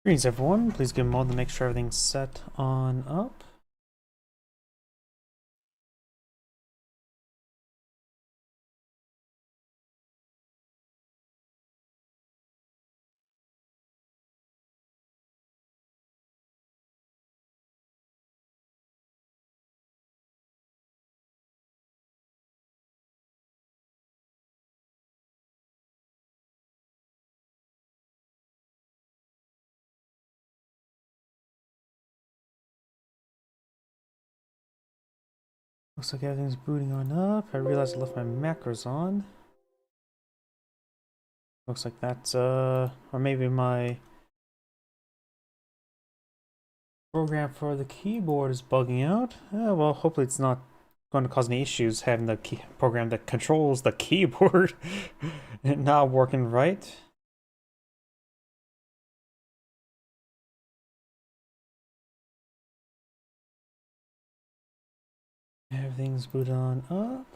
Greetings everyone, please give a moment to make sure everything's set on up. Looks like everything's booting on up. I realized I left my macros on. Looks like that's or maybe my program for the keyboard is bugging out. Well, hopefully it's not going to cause any issues having the program that controls the keyboard and not working right. Everything's booted on up.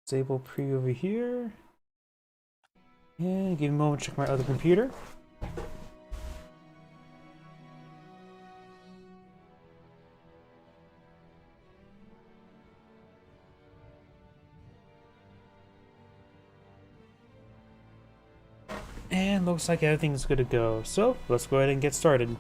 Disable preview over here. And give me a moment to check my other computer. And looks like everything's good to go. So let's go ahead and get started.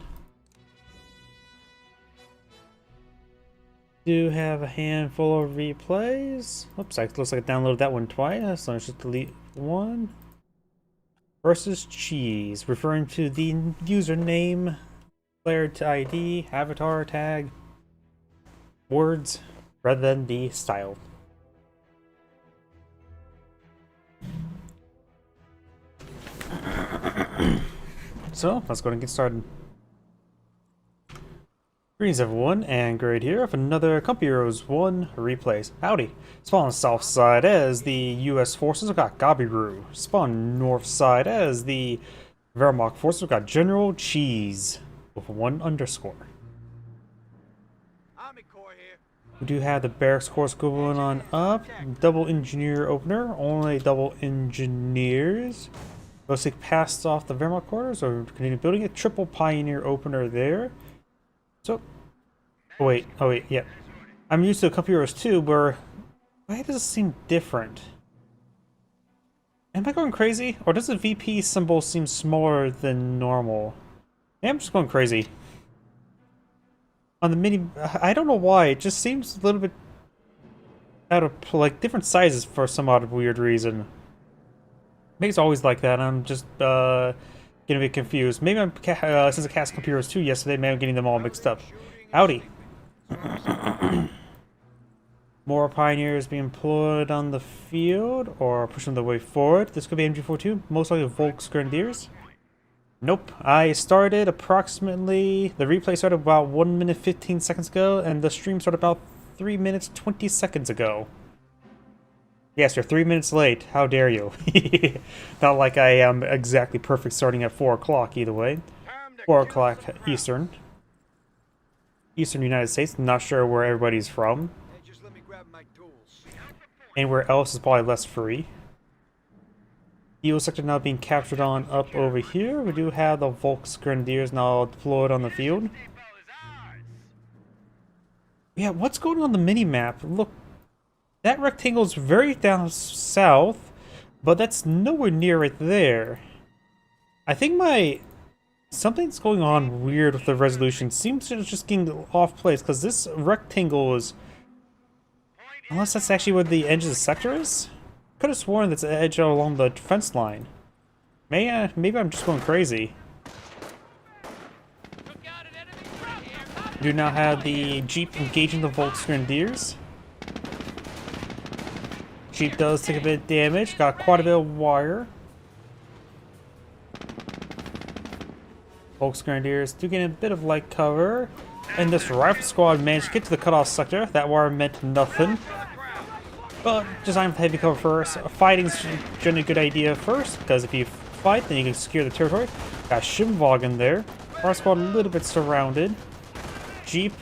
Do have a handful of replays. Oops, looks like I downloaded that one twice, so let's just delete one. Versus cheese, referring to the username, player to ID, avatar tag, words, rather than the style. So let's go and get started. Greetings everyone, and Grade here with another Company Heroes 1 replays. Howdy! Spawn on the south side as the US forces, we've got Gabiru. Spawn north side as the Wehrmacht forces, we've got General Cheese with 1 underscore. Army Corps here. We do have the barracks course going on up. Double engineer opener, only double engineers. Looks like passed off the Wehrmacht quarters, or continue building a triple pioneer opener there. So, oh wait, yeah. I'm used to Company Heroes 2, where why does it seem different? Am I going crazy? Or does the VP symbol seem smaller than normal? Yeah, I'm just going crazy. On the mini, I don't know why, it just seems a little bit out of, like, different sizes for some odd weird reason. Maybe it's always like that, I'm just, getting a bit confused. Maybe I'm, since I cast Company Heroes 2 yesterday, maybe I'm getting them all mixed up. Howdy! More pioneers being employed on the field, or pushing the way forward. This could be MG42, most likely Volks Grenadiers. Nope, I started approximately, the replay started about 1 minute 15 seconds ago, and the stream started about 3 minutes 20 seconds ago. Yes, you're 3 minutes late. How dare you? Not like I am exactly perfect starting at 4 o'clock either way. 4 o'clock Eastern. Eastern United States. Not sure where everybody's from. Hey, just let me grab my tools. Anywhere else is probably less free. EO sector now being captured on up over here. We do have the Volks Grenadiers now deployed on the field. Yeah, what's going on the mini-map? Look. That rectangle is very down south, but that's nowhere near right there. I think something's going on weird with the resolution. Seems to just getting off place, because this rectangle is... Unless that's actually where the edge of the sector is? Could have sworn that's the edge along the defense line. Maybe I'm just going crazy. We do now have the Jeep engaging the Volks Grenadiers. Jeep does take a bit of damage, got quite a bit of wire. Volks Grenadiers do get a bit of light cover. And this rifle squad managed to get to the cutoff sector. That wire meant nothing. But design for heavy cover first. Fighting's generally a good idea first, because if you fight, then you can secure the territory. Got Shimvagen there. Our squad a little bit surrounded. Jeep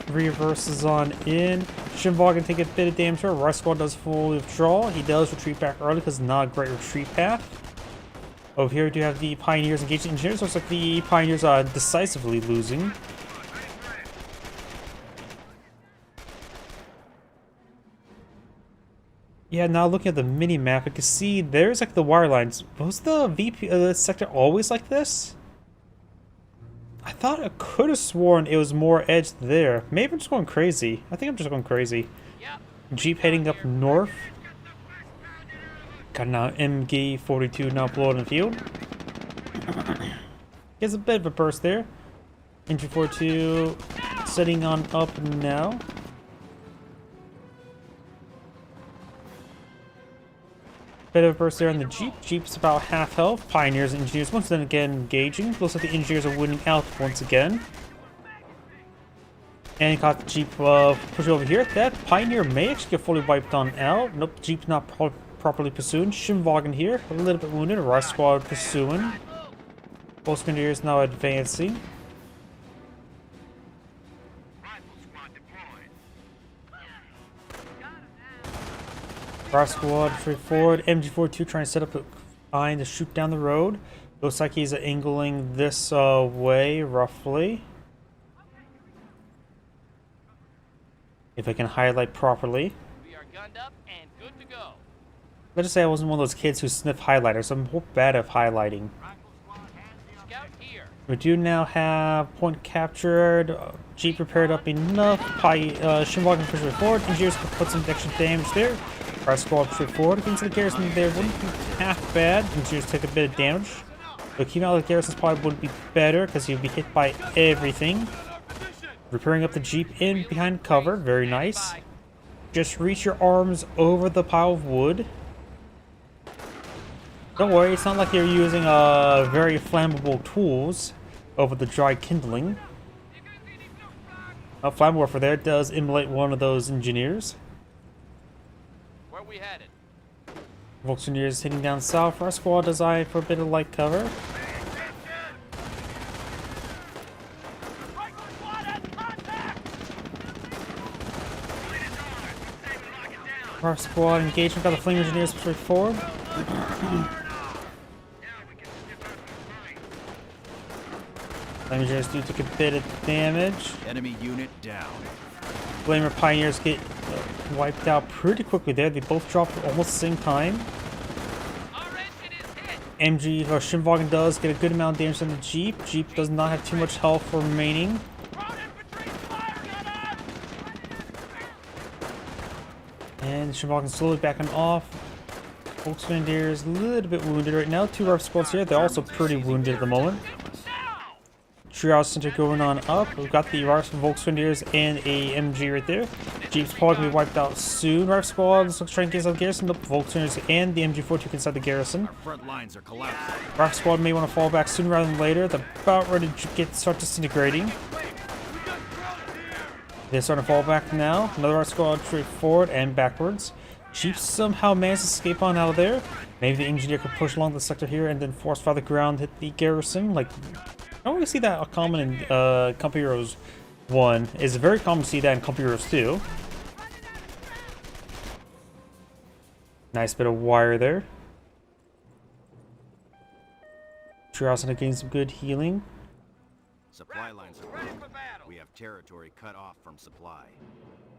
reverses on in. Shimvagen take a bit of damage here. Rice Squad does full withdraw. He does retreat back early because it's not a great retreat path. Over here we do have the Pioneers engaging engineers. Looks like the Pioneers are decisively losing. Yeah, now looking at the mini map, I can see there's like the wire lines. Was the VP sector always like this? I thought I could have sworn it was more edged there. Maybe I'm just going crazy. I think I'm just going crazy. Jeep heading up north. Got now MG42 now blowing the field. Gets a bit of a burst there. MG42 setting on up now. Bit of a burst there on the Jeep. Jeep's about half health. Pioneers and Engineers once again engaging. Looks like the Engineers are winning out once again. And caught the Jeep push over here. That Pioneer may actually get fully wiped on out. Nope, Jeep's not properly pursuing. Shimwagon here, a little bit wounded. Rush Squad pursuing. Both Engineers now advancing. Rush Squad straight forward. MG42 trying to set up a line to shoot down the road. Looks like he's angling this way, roughly. If I can highlight properly. We are gunned up and good to go. Let's just say I wasn't one of those kids who sniff highlighters. I'm bad at highlighting. Scout here. We do now have point captured. Jeep repaired up enough. Shimwagon pushed forward. Engineers can put some extra damage there. Our squad straight forward against the garrison there wouldn't be half bad. Engineers take a bit of damage. But keeping out the garrisons probably wouldn't be better because he'd be hit by everything. Repairing up the Jeep in behind cover. Very nice. Just reach your arms over the pile of wood. Don't worry, it's not like you're using very flammable tools over the dry kindling. Flammable warfare there does immolate one of those engineers. Where we headed? Volks engineers hitting down south. Our squad does eye for a bit of light cover. Our squad engagement got the flame engineers straight forward. Flame engineers do take a bit of damage. Enemy unit down. Flamer Pioneers get wiped out pretty quickly there. They both drop at almost the same time. Our engine is hit. MG or Shimwagon does get a good amount of damage on the Jeep. Jeep does not have too much health remaining. And Shimwagon slowly backing off. Volkswagen Deer is a little bit wounded right now. Two rough squads here. They're also pretty wounded at the moment. Triage center going on up. We've got the Rifles from Volkswagen and a MG right there. Jeep's probably gonna be wiped out soon. Rifle squads looks trying to get inside the garrison. Nope, Volkswagen and the MG42 inside the garrison. Front lines are collapsing. Rifle squad may want to fall back sooner rather than later. They're about ready to start disintegrating. They're starting to fall back now. Another Rifle squad straight forward and backwards. Jeep somehow managed to escape on out of there. Maybe the engineer could push along the sector here and then force fire the ground, hit the garrison. Like, I don't really see that common in Company Heroes 1. It's very common to see that in Company Heroes 2. Nice bit of wire there. Trios getting some good healing. Supply lines are ready for battle. We have territory cut off from supply.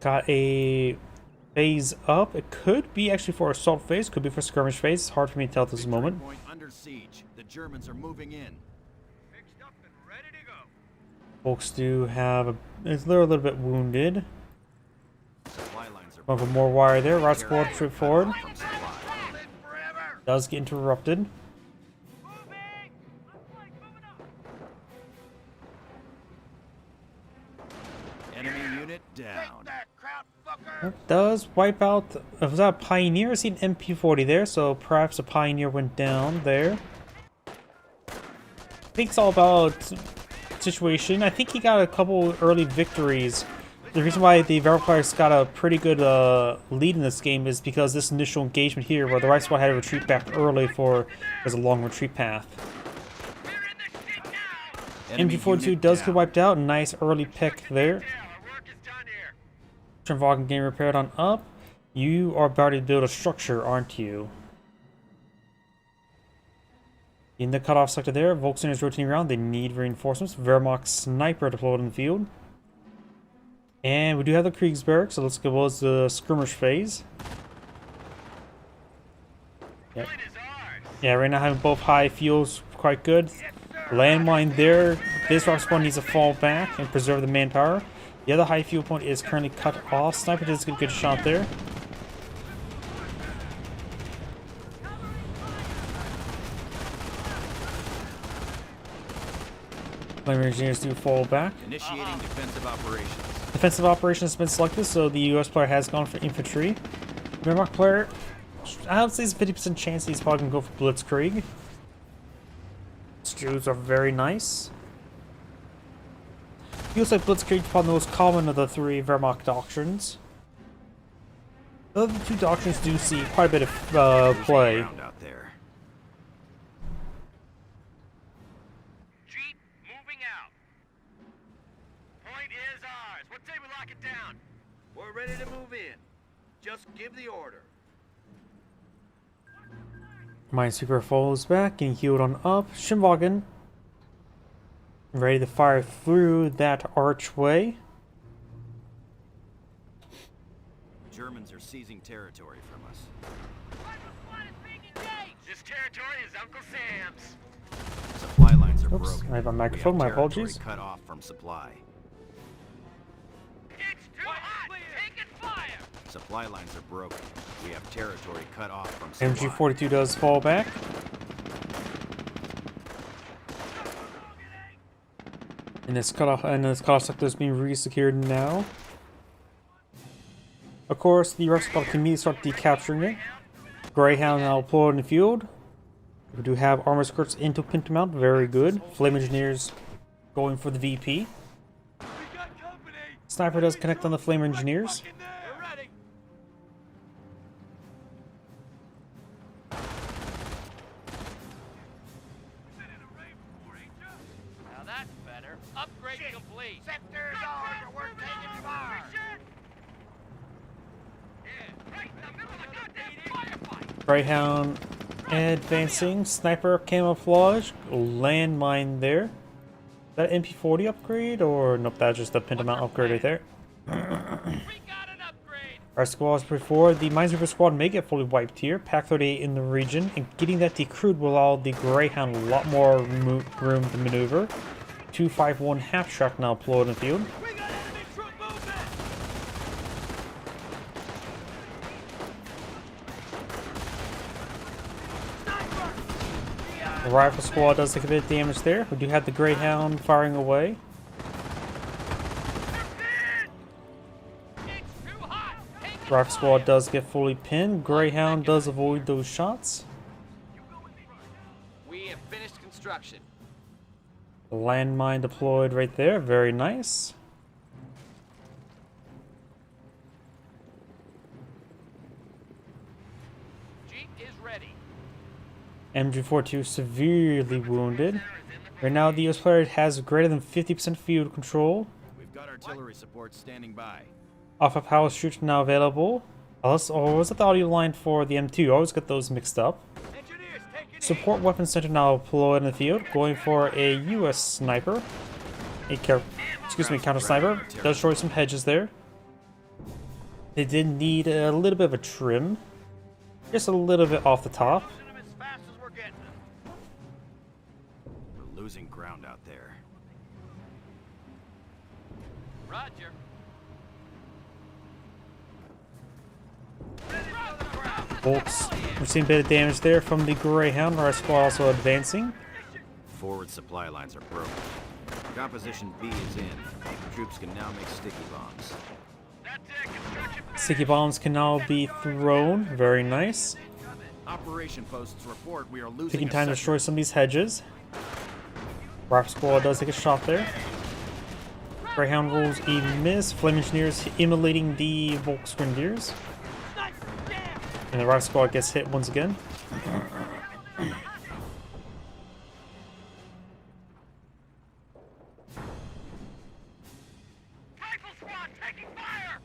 Got a phase up. It could be actually for assault phase, could be for skirmish phase. It's hard for me to tell at this moment. Point under siege. The Germans are moving in. Fixed up and ready to go. Folks do have they're a little bit wounded. Supply lines are Going for more wire there. Route squad territory straight cut forward. off from supply. Live forever. Does get interrupted. Enemy unit down. That crowd fucker. Does wipe out. Was that a Pioneer? I see an MP40 there, so perhaps a Pioneer went down there. I think it's all about situation. I think he got a couple early victories. The reason why the Vampires got a pretty good lead in this game is because this initial engagement here, where the right squad had to retreat back early for there's a long retreat path. Enemy MG42 unit does down. get wiped out. Nice early pick there. Our work is done here. Shimwagon getting repaired on up. You are about to build a structure, aren't you? In the cutoff sector there, Volkswagen is rotating around. They need reinforcements. Wehrmacht sniper deployed in the field. And we do have the Kriegsberg, so let's go as the skirmish phase. Yep. Yeah, right now having both high feels quite good. Landmine there. This rock squad needs to fall back and preserve the manpower. The other high fuel point is currently cut off. Sniper does get a good shot there. Flame engineers do fall back. Initiating defensive operations. Defensive operations has been selected, so the US player has gone for infantry. Wehrmacht player, I would say it's a 50% chance he's probably going to go for Blitzkrieg. Stews are very nice. Feels like Blitzkrieg is probably the most common of the three Wehrmacht doctrines. The other two doctrines do see quite a bit of play. Out there. Jeep moving out. Point is ours. What say we lock it down? We're ready to move in. Just give the order. Minesweeper follows back, getting healed on up. Schimwagen ready to fire through that archway. Germans are seizing territory from us. This territory is Uncle Sam's. Supply lines are Oops, broken. I have a We microphone, my territory apologies. Cut off from supply. It's too hot. Taking fire. Supply lines are broken. We have territory cut off from supply. MG42 does fall back. And this cutoff sector is being re-secured now. Of course, the rest squad can immediately start decapturing it. Greyhound now deployed in the field. We do have armor skirts into Pintamount, very good. Flame engineers going for the VP. Sniper does connect on the flame engineers. We're ready. Now that's better. Upgrade complete. Sector's ours, but we're taking fire. Yeah, right in the middle of the goddamn firefight. Greyhound advancing. Sniper camouflage. Landmine there. Is that MP40 upgrade or nope? That's just the Pintamount upgrade right there. We got an upgrade. Our squads before the Minesweeper squad may get fully wiped here. Pack 38 in the region, and getting that decrewed will allow the Greyhound a lot more room to maneuver. 251 half track now deployed in the field. We got enemy troop movement. The rifle squad does take a bit of damage there. We do have the Greyhound firing away. It's too hot. Take Rifle squad does get fully pinned. Greyhound does avoid those shots. We have finished construction. The landmine deployed right there. Very nice. Jeep is ready. MG42 severely wounded. Right now, the US player has greater than 50% field control. We've got artillery support standing by. Alpha power shoots now available. Or was it the audio line for the M2? I always get those mixed up. Engineers, take it Support weapon center now deployed in the field, going for a US sniper. Counter sniper. Does destroy some hedges there. They did need a little bit of a trim. Just a little bit off the top. in. Them as fast as we're getting them. We're losing ground out there. Roger. Bolts. We're seeing a bit of damage there from the Greyhound. Our squad also advancing. Forward supply lines are broken. Composition B is in. Troops can now make sticky bombs. That's it. Construction. Sticky bombs can now be thrown. Very nice. Operation posts report we are losing Taking a time to sector. destroy some of these hedges. Rifle squad does take a shot there. Greyhound rolls a miss. Flame engineers immolating the Volksgrenadiers. And the rifle squad gets hit once again. Rifle squad taking fire.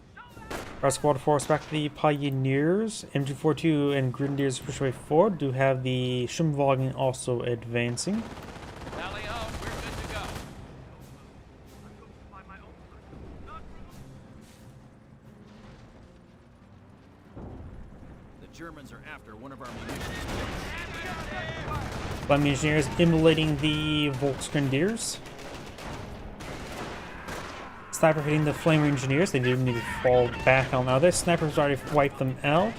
Our squad force back to the Pioneers. M242 and Grenadiers push way forward. Do have the Schimwagen also advancing. Tally ho, we're good to go. The Germans are after one of our munitions. Flame Engineers immolating the Volksgrenadiers. Sniper hitting the Flame Engineers. They do need to fall back on now. Their snipers already wiped them out.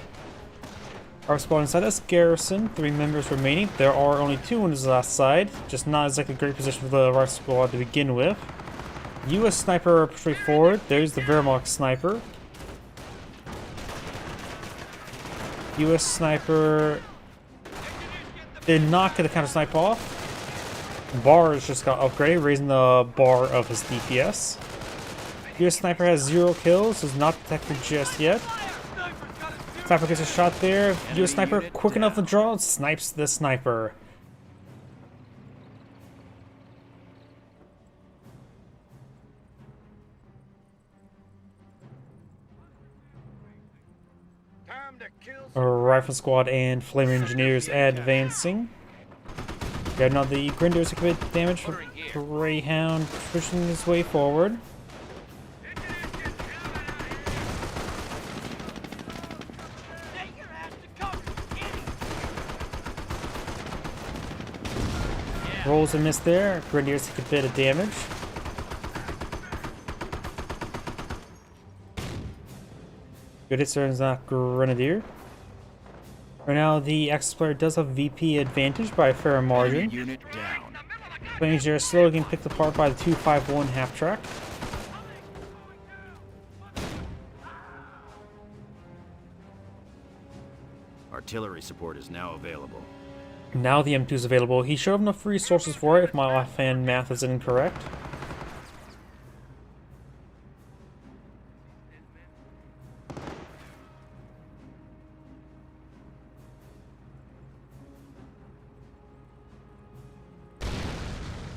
Our squad inside this garrison, 3 members remaining. There are only 2 on this last side. Just not exactly a great position for the our squad to begin with. US sniper straight forward. There's the Wehrmacht sniper. US sniper did not get the counter snipe off. Bars just got upgraded, raising the bar of his DPS. US sniper has 0 kills, is not detected just yet. Sniper gets a shot there. US sniper quick enough to draw, snipes the sniper. Time to kill A some rifle squad and flame engineers advancing. Got now the Grenadiers to commit damage from Greyhound pushing his way forward. Take your ass to cover, idiot! Rolls a miss there. Grenadiers take a bit of damage. Good hits turns that Grenadier. Right now, the Axis player does have VP advantage by a fair margin. Unit down. Planes are slowly getting picked apart by the 251 half track. Artillery support is now available. Now the M2 is available. He should have enough resources for it if my offhand math is incorrect.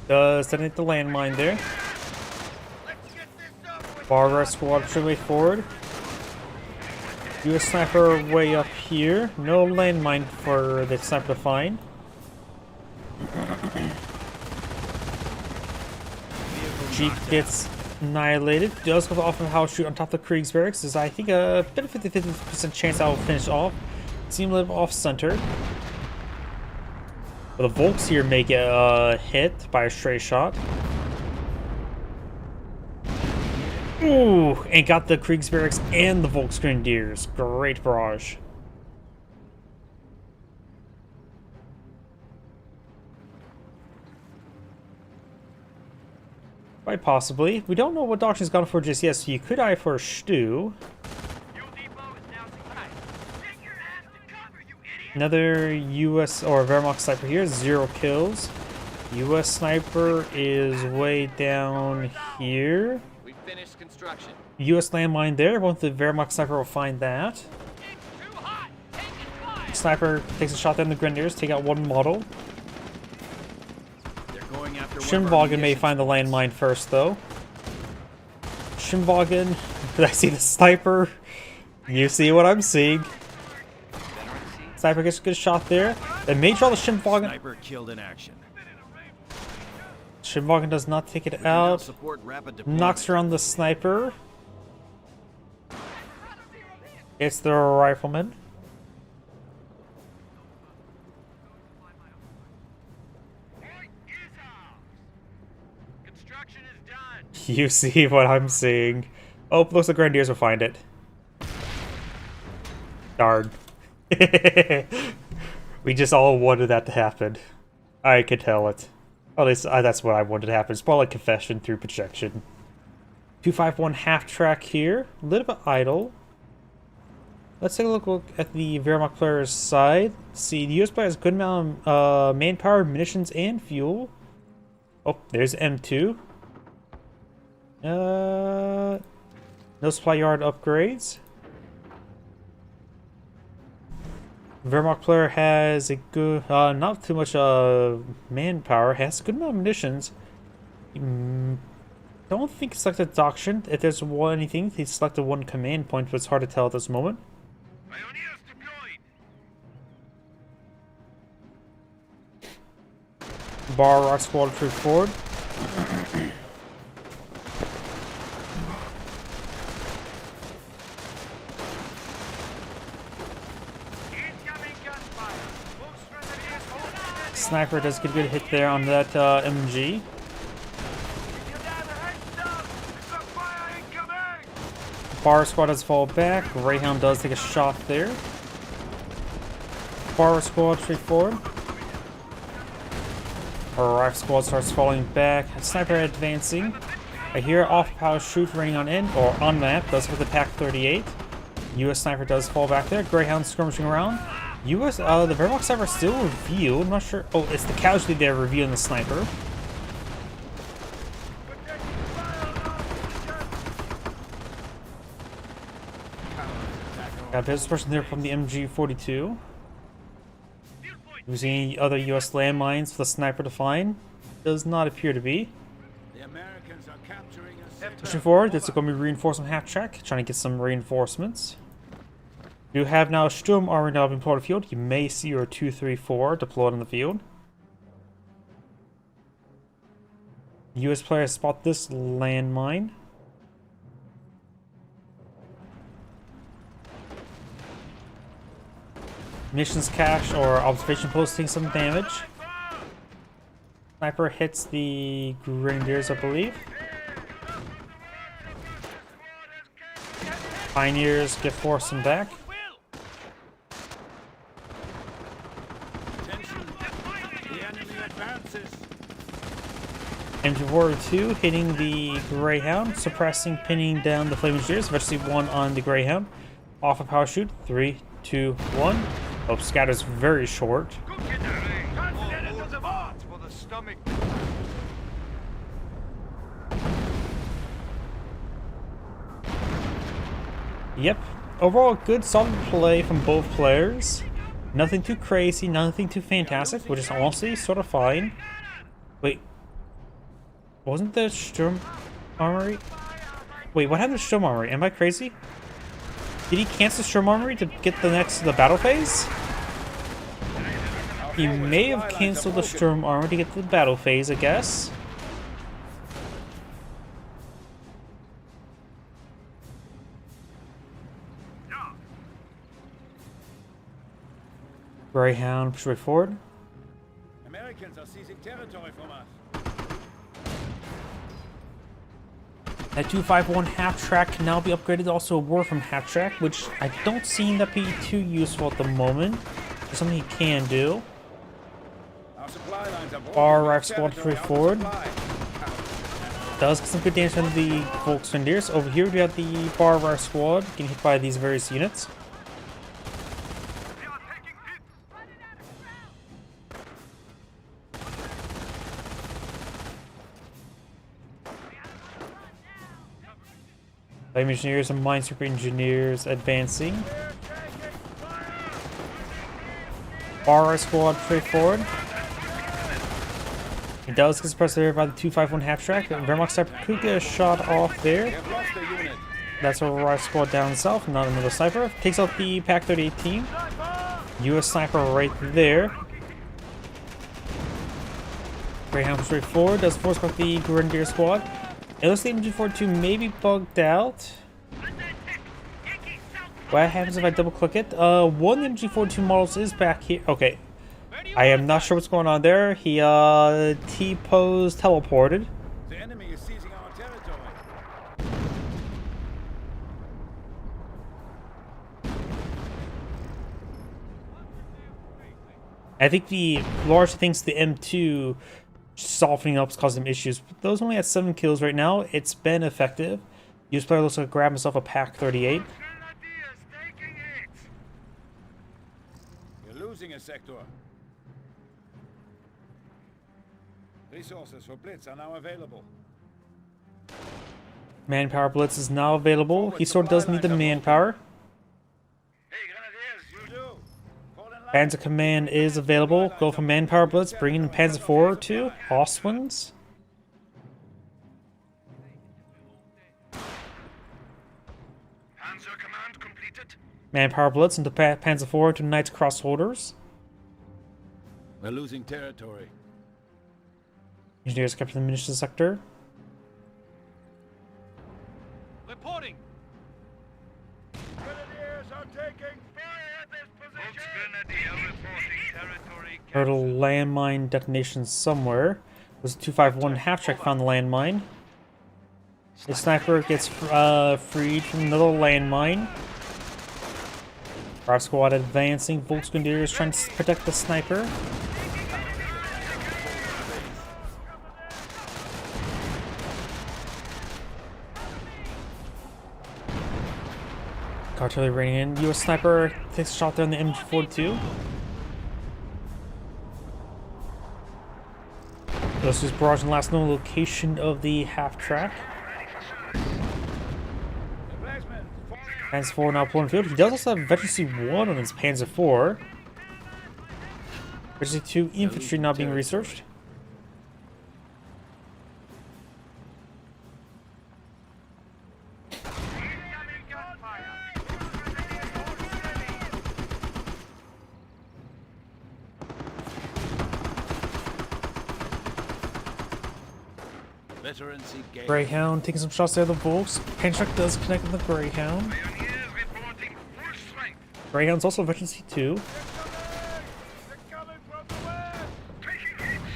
Does detonate the landmine there. Bar squad should way forward. US sniper way up here. No landmine for the sniper to find. Jeep gets annihilated. Does go off of how shoot on top of the Krieg's barracks. Is I think a bit of 50% chance I will finish off. Seem a little off center. But the Volks here may get hit by a stray shot. Ooh, and got the Krieg's barracks and the Volksgrenadiers. Great barrage. Quite possibly. We don't know what doctrine's gone for just yet, so you could eye for a stew. Another US or Wehrmacht sniper here, 0 kills. US sniper is way down here. We finished construction. US landmine there. Won't the Wehrmacht sniper will find that. It's too hot. Take it fire. Sniper takes a shot down the Grenadiers, take out 1 model. They're going after one of our Schimwagen may munitions find the points. landmine first, though. Schimwagen, did I see the sniper? You see what I'm seeing. Sniper gets a good shot there. They may draw the Schimwagen. Sniper killed in action. Schimwagen does not take it We can now out. support rapid deployment. Knocks around the sniper. It's the rifleman. point is ours. Construction is done. You see what I'm seeing. Oh, looks like Grenadiers will find it. Darn. We just all wanted that to happen. I could tell it. At least that's what I wanted to happen. It's more like confession through projection. 251 half track here. A little bit idle. Let's take a look at the Wehrmacht player's side. See, the US player has good amount of manpower, munitions, and fuel. Oh, there's M2. No supply yard upgrades. Wehrmacht player has a good, not too much manpower, has a good amount of munitions. Don't think he selected Doctrine. If there's anything, he selected one command point, but it's hard to tell at this moment. Pioneers deployed. Bar Rock Squad troop forward. Incoming gunfire. Most grenadiers hold steady. Sniper does get a good hit there on that MG. Get down the heads down. It's a fire incoming. Bar Squad does fall back. Greyhound does take a shot there. Bar Squad straight forward. Rifle Squad starts falling back. Sniper advancing. I hear off power shoot raining on end or on map. Does for the Pack 38. US Sniper does fall back there. Greyhound skirmishing around. US the Wehrmacht Sniper still revealed. I'm not sure. Oh, it's the casualty there revealing the sniper. Got a business person there from the MG42. Using any other US landmines for the sniper to find? Does not appear to be. The Americans are capturing us. Pushing forward, it's going to be reinforcement half track, trying to get some reinforcements. You have now Sturm Army now being deployed on the field. You may see your 234 deployed on the field. US players spot this landmine. Missions cache or observation post taking some damage. Sniper hits the Grenadiers, I believe. Pioneers get forced them back. The enemy advances. MG42 hitting the Greyhound, suppressing, pinning down the Flaming Engineers. Eventually one on the Greyhound. Off a power shoot. 3, 2, 1. Oh, scatter's very short. Continentals of art for the stomach. Yep. Overall, good solid play from both players. Nothing too crazy, nothing too fantastic, which is honestly sort of fine. Wait. Wasn't the Sturm Armory? Wait, what happened to Sturm Armory? Am I crazy? Did he cancel Sturm Armory to get the next to the battle phase? He may have canceled the Sturm Armory to get to the battle phase, I guess. Greyhound, push right forward. Americans are seizing territory from us. That 251 half track can now be upgraded also a war from half track, which I don't seem that be too useful at the moment. It's something he can do. Our supply lines are Bar Rifle Squad straight forward. Does get some good damage on the Volksgrenadiers. Over here we have the Bar Rifle Squad getting hit by these various units. Flame Engineers and Minesweeper Engineers advancing. Bar Squad straight forward. It does get suppressed there by the 251 half track. Wehrmacht Sniper could get a shot off there. That's a Riot Squad down south, not another sniper. Takes out the Pack 38 team. US sniper right there. Greyhound straight forward. Does force back the Grenadier squad. It looks like the MG42 may be bugged out. What happens if I double click it? One MG42 models is back here. Okay. I am not sure what's going on there. He T-posed teleported. The enemy is seizing our territory. I think the large thinks the M2 softening up is causing him issues. But those only had 7 kills right now. It's been effective. US player looks like grab himself a Pack 38. You're losing a sector. Resources for Blitz are now available. Manpower Blitz is now available. He sort of does need the manpower. Hey, Grenadiers, you do. Fall in line. Panzer Command is available. Go for Manpower Blitz. Bring in Panzer IV or 2. Ostwinds. Manpower blitz into Panzer IV to Knights Cross holders. We're losing territory. Engineers capture the munitions sector. Reporting. Grenadiers are taking fire at this position. Grenadier reporting territory. Heard a landmine detonation somewhere. It was a 251 half-track found the landmine. The sniper gets freed from another landmine. Our squad advancing. Volksgrenadiers trying to protect the sniper. Artillery raining in. US sniper takes a shot there on the MG42. This is barrage and last known location of the half track. Panzer IV now pulling field. He does also have Veteran C1 on his Panzer IV. Veteran C2 infantry not being researched. Veterancy gate. Greyhound taking some shots there at the Volks. Panzer does connect with the Greyhound. Pioneers reporting full strength. Greyhound's also Veteran C2. They're coming from the west. Taking hits.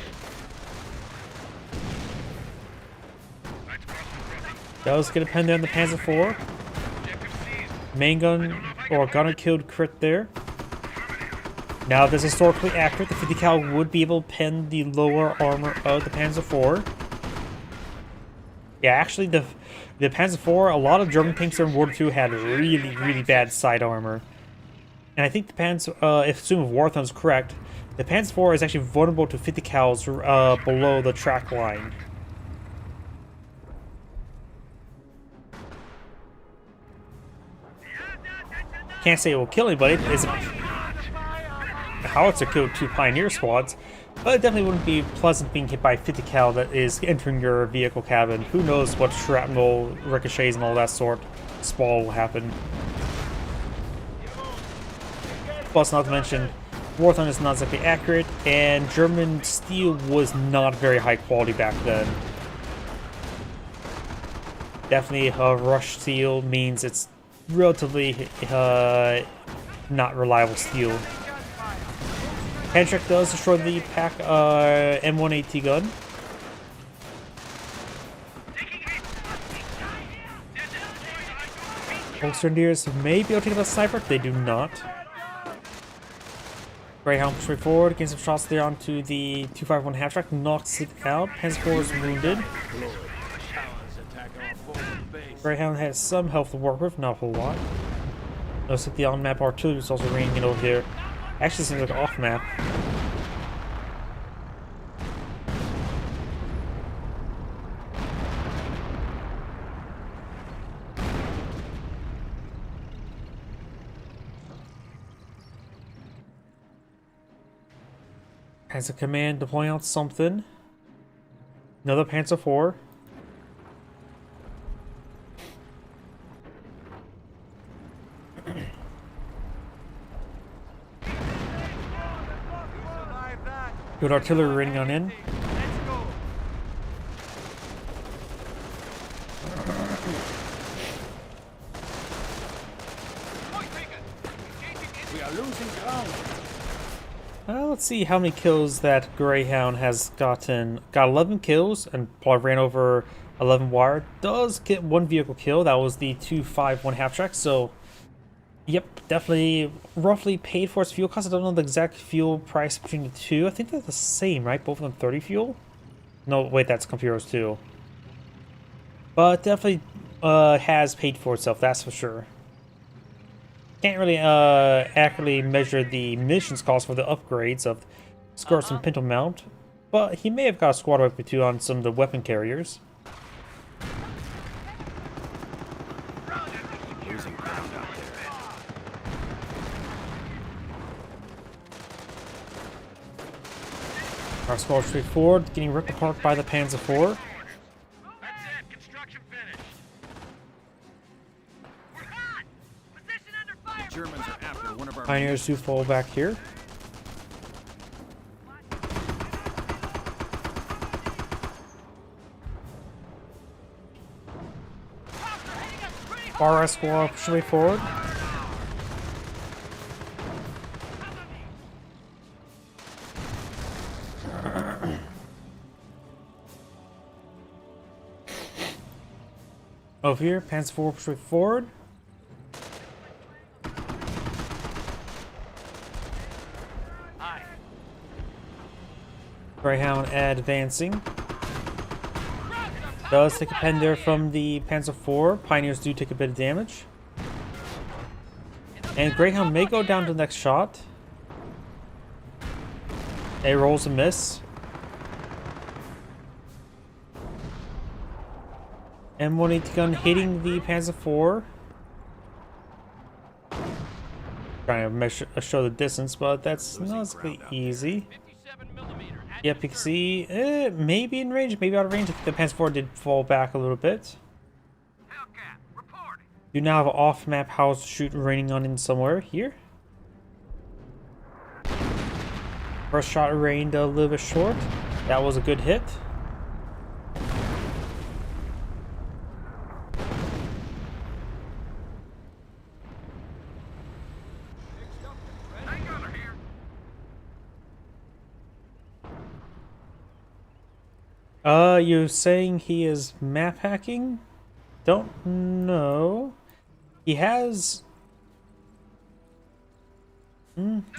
Knights Cross reporting. Does get a pen there on the Panzer IV. Objective seized. Main gun or gunner killed crit there. Now, this is historically accurate. The 50 cal would be able to pen the lower armor of the Panzer IV. Yeah, actually, the Panzer IV, a lot of German tanks during World War II had really, really bad side armor. And I think the Panzer, if Zoom of Warthon is correct, the Panzer IV is actually vulnerable to 50 cals below the track line. Can't say it will kill anybody. It's the howitzer killed 2 Pioneer squads. But it definitely wouldn't be pleasant being hit by a 50 cal that is entering your vehicle cabin. Who knows what shrapnel, ricochets, and all that sort spall will happen. Plus, not to mention, Warthon is not exactly accurate, and German steel was not very high quality back then. Definitely, Rush steel means it's relatively not reliable steel. Pantrek does destroy the pack M1AT gun. Volksgrenadiers may be able to take out the sniper. They do not. Greyhound push forward, getting some shots there onto the 251 half track, knocks it out. Panzer IV is wounded. Greyhound has some health to work with, not a whole lot. Looks like the on-map artillery is also raining in over here. Actually seems like off-map. Panzer Command deploying out something. Another Panzer IV. Good artillery rating on in. We are losing ground. Let's see how many kills that Greyhound has gotten. Got 11 kills and probably ran over 11 wire. Does get 1 vehicle kill. That was the 251 half track. So, yep, definitely roughly paid for its fuel cost. I don't know the exact fuel price between the two. I think they're the same, right? Both of them 30 fuel? No, wait, that's Compuros too. But definitely has paid for itself, that's for sure. Can't really accurately measure the munitions cost for the upgrades of skirts and pinto mount, but he may have got a squad wipe or two on some of the weapon carriers. Losing ground out there. Our squad straight forward, getting ripped apart by the Panzer IV. That's it. Construction finished. We're hot! Position under fire! German Pioneers do fall back here. Bar squad pushing way forward. Over here, Panzer IV pushing way forward. Greyhound advancing. Does take a pen there from the Panzer IV. Pioneers do take a bit of damage. And Greyhound may go down to the next shot. A rolls a miss. M180 gun hitting the Panzer IV. Trying to measure, show the distance, but that's not really easy. 57mm. Yep, you can see maybe in range, maybe out of range. The Panzer IV did fall back a little bit. Hellcat, reporting. You now have an off-map house shoot raining on in somewhere here. First shot rained a little bit short. That was a good hit. You're saying he is map hacking? Don't know. He has.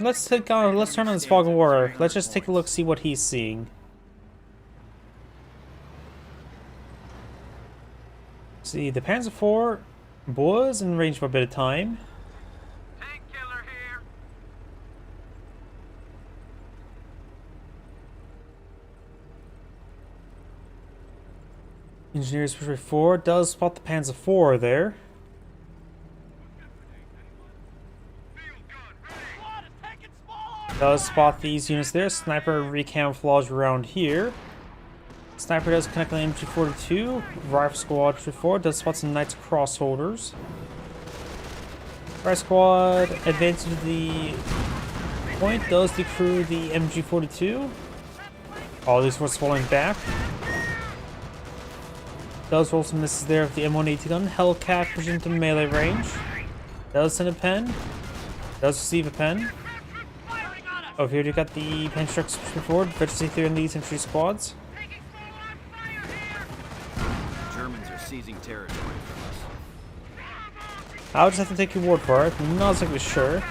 Let's turn on his fog of war. Let's just take a look, see what he's seeing. See, the Panzer IV was in range for a bit of time. Tank killer here. Engineers push 4 does spot the Panzer IV there. Does spot these units there. Sniper recamouflage around here. Sniper does connect on MG42. Rifle squad push 4 does spot some Knights crossholders. Rifle squad advances to the point. Does decrew the MG42. All these forces falling back. Does roll some misses there with the M180 gun. Hellcat pushing into melee range. Does send a pen. Does receive a pen. Over here you got the pen trucks pushing forward. Veteran C3 in these infantry squads. Germans are seizing territory from us. I'll just have to take your word for it. I'm not exactly sure.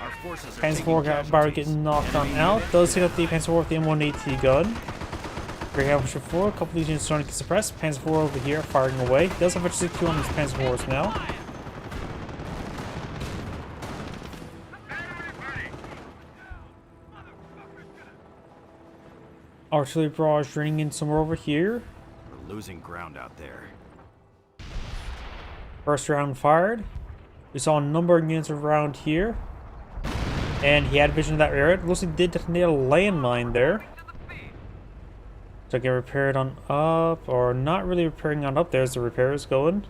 Our forces are Panzer taking IV got Barry getting knocked on out. Does hit up the Panzer IV with the M180 gun. Greyhound pushing 4, a couple of these units starting to get suppressed. Panzer IV over here firing away. He does have a 62 on his Panzer IVs now. Artillery barrage running in somewhere over here. We're losing ground out there. First round fired. We saw a number of units around here. And he had vision of that area. Looks like he did detonate a landmine there. So get repaired on up, or not really repairing on up. There's the repairs going.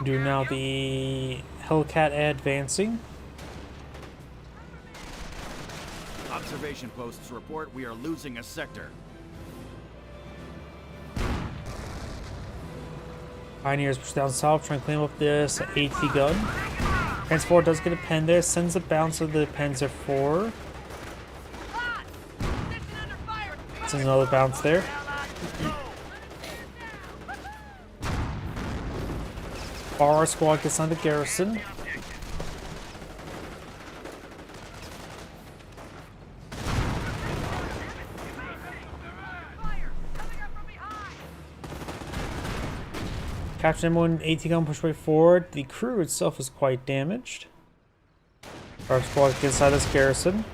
Do now the Hellcat advancing. Observation posts report we are losing a sector. Pioneers push down south, trying to clean up this AT gun. Panzer IV does get a pen there, sends a bounce of the Panzer IV. Sends another bounce there. Bar squad gets on the garrison. Captain M180 gun push way forward. The crew itself is quite damaged. Our squad gets inside this garrison.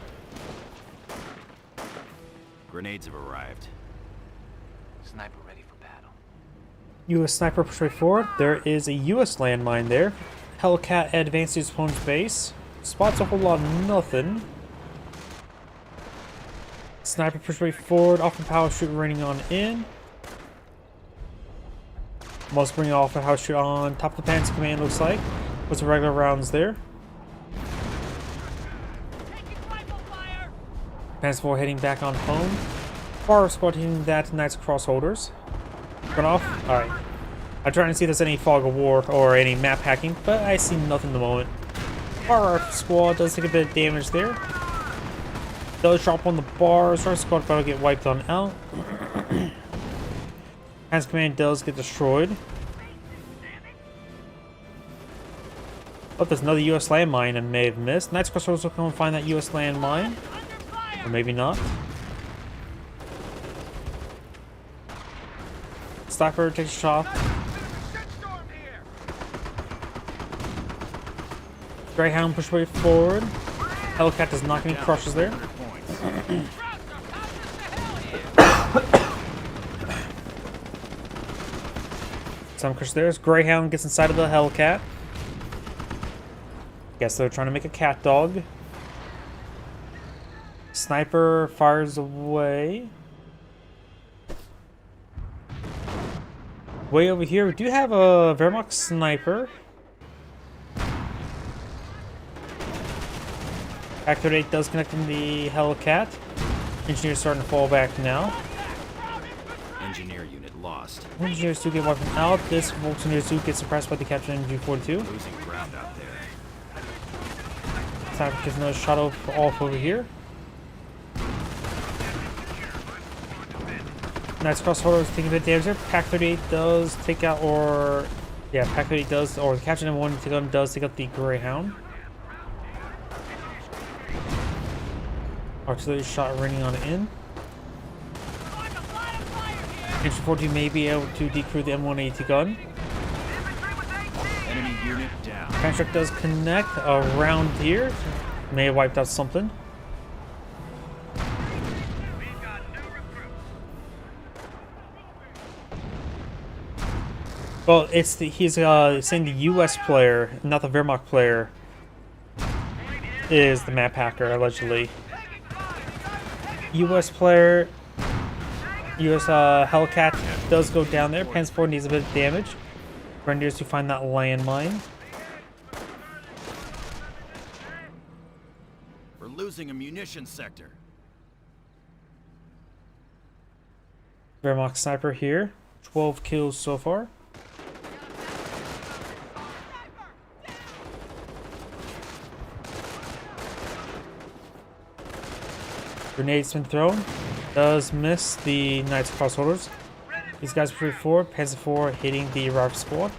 Grenades have arrived. Sniper ready for battle. US sniper push way forward. There is a US landmine there. Hellcat advances to his opponent's base. Spots a whole lot of nothing. Sniper push way forward, off the power shoot raining on in. Must bring off a power shoot on top of the Panzer Command, looks like. With some regular rounds there. Panzer 4 heading back on home. Far squad hitting that Knights Cross holders. Run off? Alright. I'm trying to see if there's any fog of war or any map hacking, but I see nothing at the moment. Our squad does take a bit of damage there. Does drop on the bars. Our squad about to get wiped on out. Panzer Command does get destroyed. Oh, there's another US landmine I may have missed. Knights Cross holders will come and find that US landmine. Or maybe not. Sniper takes a shot. Greyhound push way forward. Hellcat does not get any crushes there. Some crush there. Greyhound gets inside of the Hellcat. Guess they're trying to make a cat dog. Sniper fires away. Way over here, we do have a Wehrmacht sniper. Activate does connect in the Hellcat. Engineer's starting to fall back now. Engineer unit lost. Engineers do get wiped out. This Volkswagen do get suppressed by the Captain MG42. Losing ground out there. Sniper gets another shot off over here. Knights Cross holders taking a bit of damage there. Pack 38 does take out, or yeah, Pack 38 does, or the Captain M1 does take out the Greyhound. Artillery shot raining on in. Infantry 42 may be able to decrew the M180 gun. Enemy unit down. Construct does connect around here. May have wiped out something. Well, it's the, he's saying the U.S. player, not the Wehrmacht player, is the map hacker, allegedly. U.S. player, U.S. Hellcat does go down there. Panzer 4 needs a bit of damage. Grenadiers to find that landmine. We're losing a munition sector. Wehrmacht sniper here. 12 kills so far. Grenade's been thrown. Does miss the Knights Cross holders. These guys are pretty forward. Panzer 4 hitting the Rife squad.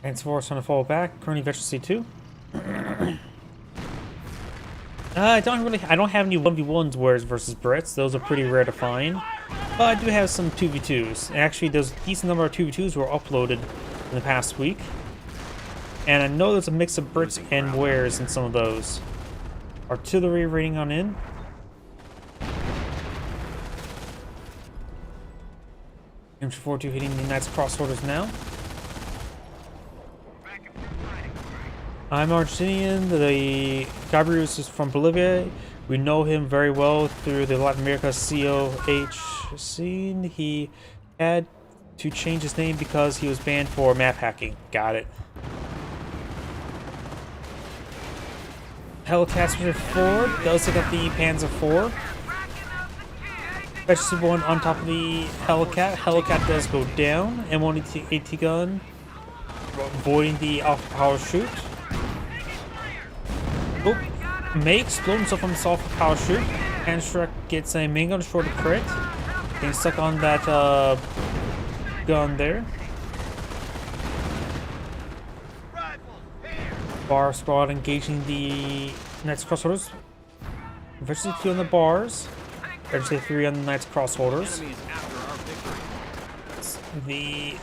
Panzer 4 is trying to fall back. Kearney Veteran C2. I don't have any 1v1s wars versus Brits. Those are pretty rare to find. But I do have some 2v2s. And actually, there's a decent number of 2v2s were uploaded in the past week. And I know there's a mix of Brits and wares in some of those. Artillery rating on in. MG42 hitting the Knights Cross holders now. I'm Argentinian. The Gabriel is from Bolivia. We know him very well through the Latin America COH scene. He had to change his name because he was banned for map hacking. Got it. Hellcat's forward. Does take out the Panzer 4. Special 1 on top of the Hellcat. Hellcat does go down. M180 gun. Avoiding the off power shoot. Oh, may explode himself on the soft power shoot. Handstruck gets a main gun short of crit. Getting stuck on that gun there. Bar squad engaging the Knights Cross holders. Eventually 2 on the bars. Eventually 3 on the Knights Cross holders. The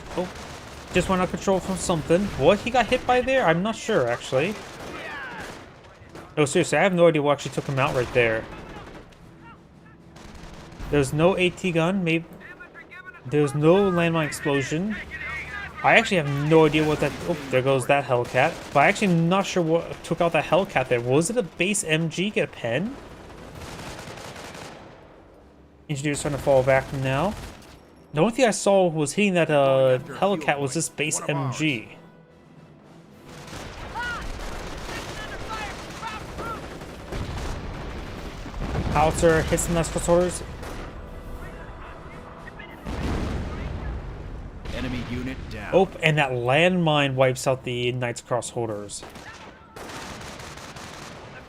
just went out of control from something. What he got hit by there? I'm not sure actually. No, seriously, I have no idea what actually took him out right there. There's no AT gun. Maybe there's no landmine explosion. I actually have no idea what that. Oh, there goes that Hellcat. But I actually am not sure what took out that Hellcat there. Was it a base MG? Get a pen? Engineer's starting to fall back now. The only thing I saw was hitting that Hellcat was this base MG. Howitzer hits the nice crossholders. Enemy unit down. Oh, and that landmine wipes out the Knight's crossholders. The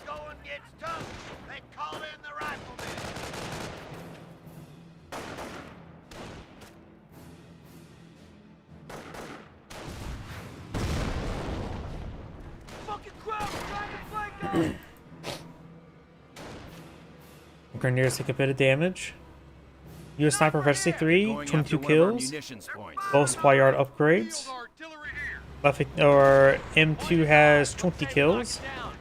going gets tough. They call in the riflemen. Fucking crowd trying to flank us. Grenadiers take a bit of damage. US Sniper Vetsy 3, Going 22 after one of our kills. munitions points. Both supply yard upgrades. Artillery here. Left or M2 has 20 kills. Down.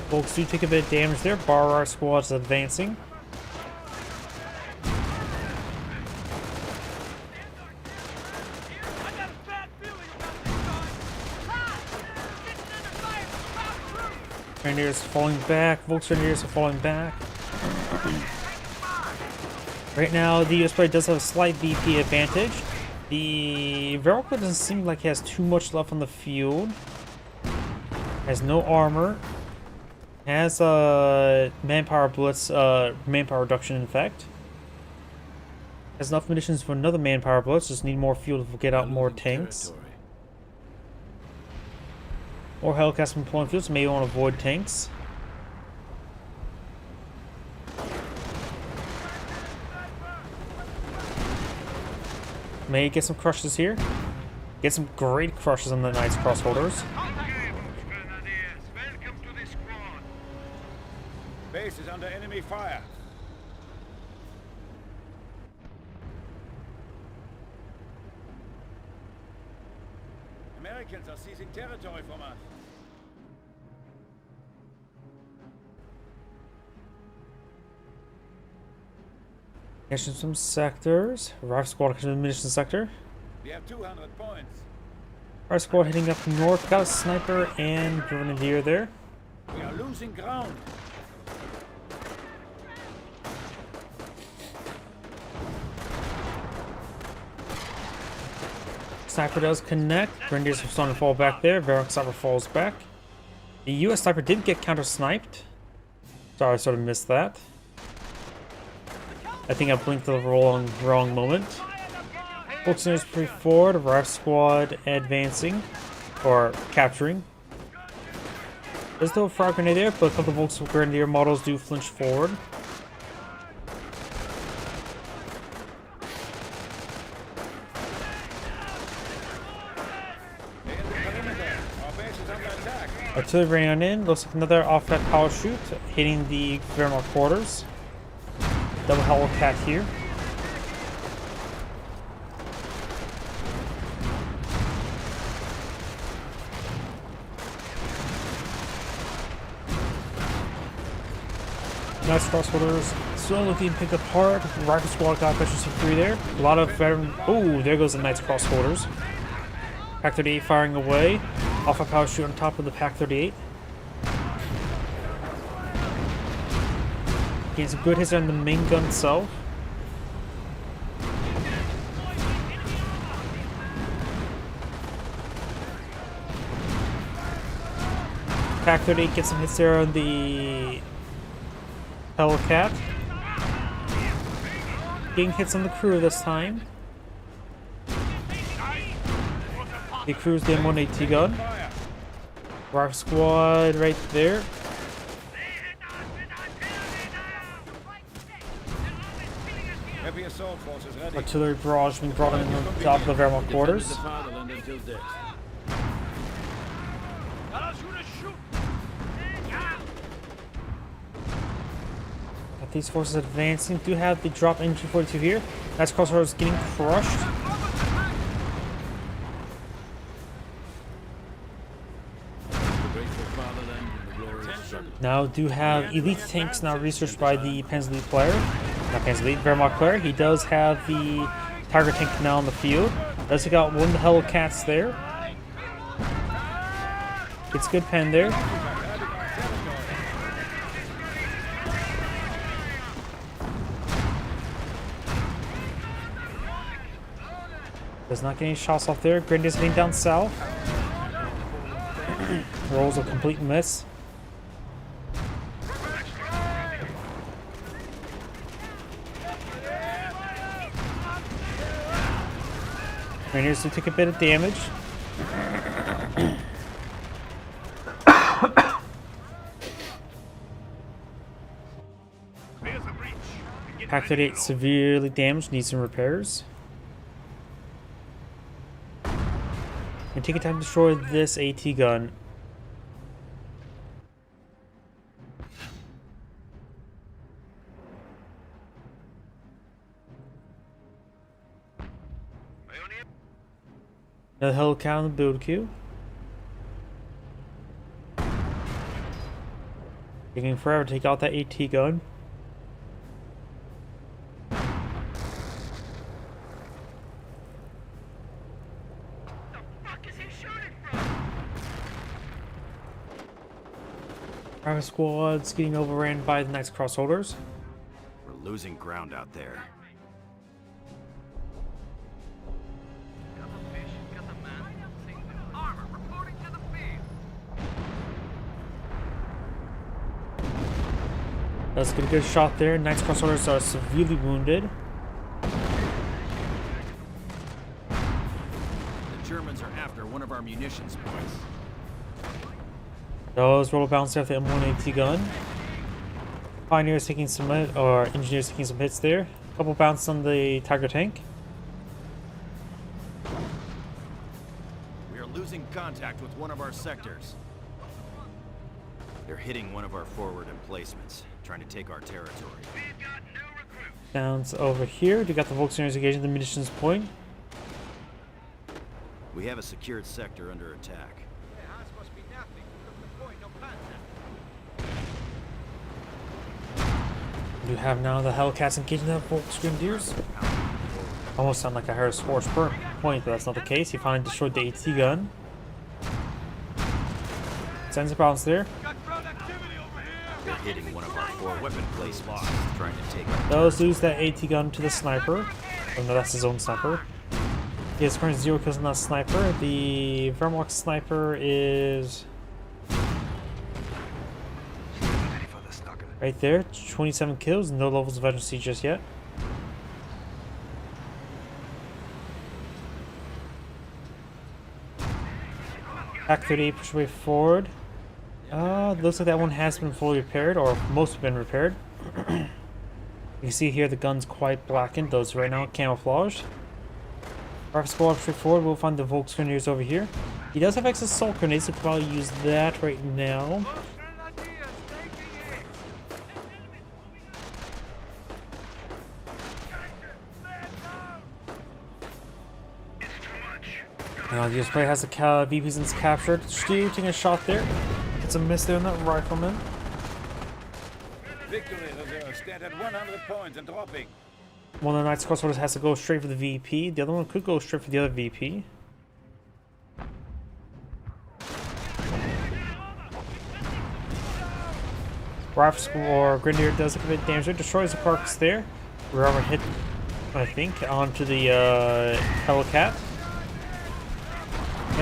Folks do take a bit of damage there. Bar squad is advancing. I got a bad feeling about this time. Grenadiers falling back. Volksgrenadiers are falling back. Right now, the US player does have a slight BP advantage. The Verocco doesn't seem like he has too much left on the field. Has no armor. Has a manpower blitz, manpower reduction in effect. Has enough munitions for another manpower blitz. Just need more fuel to get out more Losing tanks. territory. Or Hellcats from pulling fuel, so maybe want to avoid tanks. May get some crushes here. Get some great crushes on the Knight's crossholders. Grenadiers, welcome to the squad. Base is under enemy fire. Americans are seizing territory from us. Catching some sectors. Rive squad catching the munitions sector. We have 200 points. Rive squad heading up north. Got a sniper and grenadier there. We are losing ground. Sniper does connect. Grenadiers are starting to fall back there. Varrock sniper falls back. The US sniper did get counter sniped. Sorry, I sort of missed that. I think I blinked at the wrong moment. Volksgrenadiers pretty forward. Rive squad advancing or capturing. There's no frag grenadier, but a couple of Volksgrenadier models do flinch forward. They're in the perimeter. Our base is under attack. Artillery running in. Looks like another off-net power shoot hitting the Wehrmacht quarters. Double Hellcat here. Nice crossholders. Still looking picked apart. Rifle squad got efficiency 3 there. A lot of veteran. Oh, there goes the Knight's crossholders. Pack 38 firing away. Alpha power shoot on top of the Pack 38. Getting some good hits on the main gun itself. Pack 38 gets some hits there on the Hellcat. Getting hits on the crew this time. The crew's the M1 AT gun. Rive squad right there. Heavy assault forces ready. Artillery barrage being brought in on top of the Wehrmacht Defended quarters. the fatherland until death. Got these forces advancing. Do have the drop engine 42 here. That's crossroads getting crushed. The great Now do have elite tanks now researched by the Panzer Elite player. Not Panzer Elite, Wehrmacht player. He does have the Tiger tank now in the field. Does he got one of the Hellcats there? It's good pen there. Does not get any shots off there. Grenadiers heading down south. Rolls a complete miss. Grenadiers do take a bit of damage. Pack 38 severely damaged, needs some repairs. And take your time to destroy this AT gun. Another Hellcat on the build queue. Taking forever to take out that AT gun. Private squad's getting overran by the Knights Crossholders. We're losing ground out there. Let's get a good shot there. Knights Crossholders are severely wounded. The Germans are after one of our munitions points. Those roll bounce off the M1 AT gun. Pioneers taking some or engineers taking some hits there. A couple bounces on the Tiger tank. We are losing contact with one of our sectors. They're hitting one of our forward emplacements, trying to take our territory. Downs over here. We got the Volkswagen engaging the munitions point. We have a secured sector under attack. You have now the Hellcats engaging the Volksgrenadiers. Almost sound like I heard a Horse point, but that's not the case. He finally destroyed the AT gun. Sends a bounce there. They're hitting one of our forward weapon placements, trying to take our Those lose that AT gun to the sniper. Oh no, that's his own sniper. He has currently 0 kills on that sniper. The Wehrmacht sniper is right there, 27 kills, no levels of veterancy just yet. Pack 38 push way forward. Looks like that one has been fully repaired, or most have been repaired. You can see here the gun's quite blackened, those right now camouflaged. Our squad push way forward, we'll find the Volksgrenadiers over here. He does have excess assault grenades, so we'll probably use that right now. The US player has the VP since captured. Stu taking a shot there. Gets a miss there on that rifleman. Victory reserve stand at 100 points and dropping. One of the Knights Crossholders has to go straight for the VP. The other one could go straight for the other VP. Rifle or Grenadier does a bit of damage. It destroys the carcass there. Rubber hit, I think, onto the Hellcat.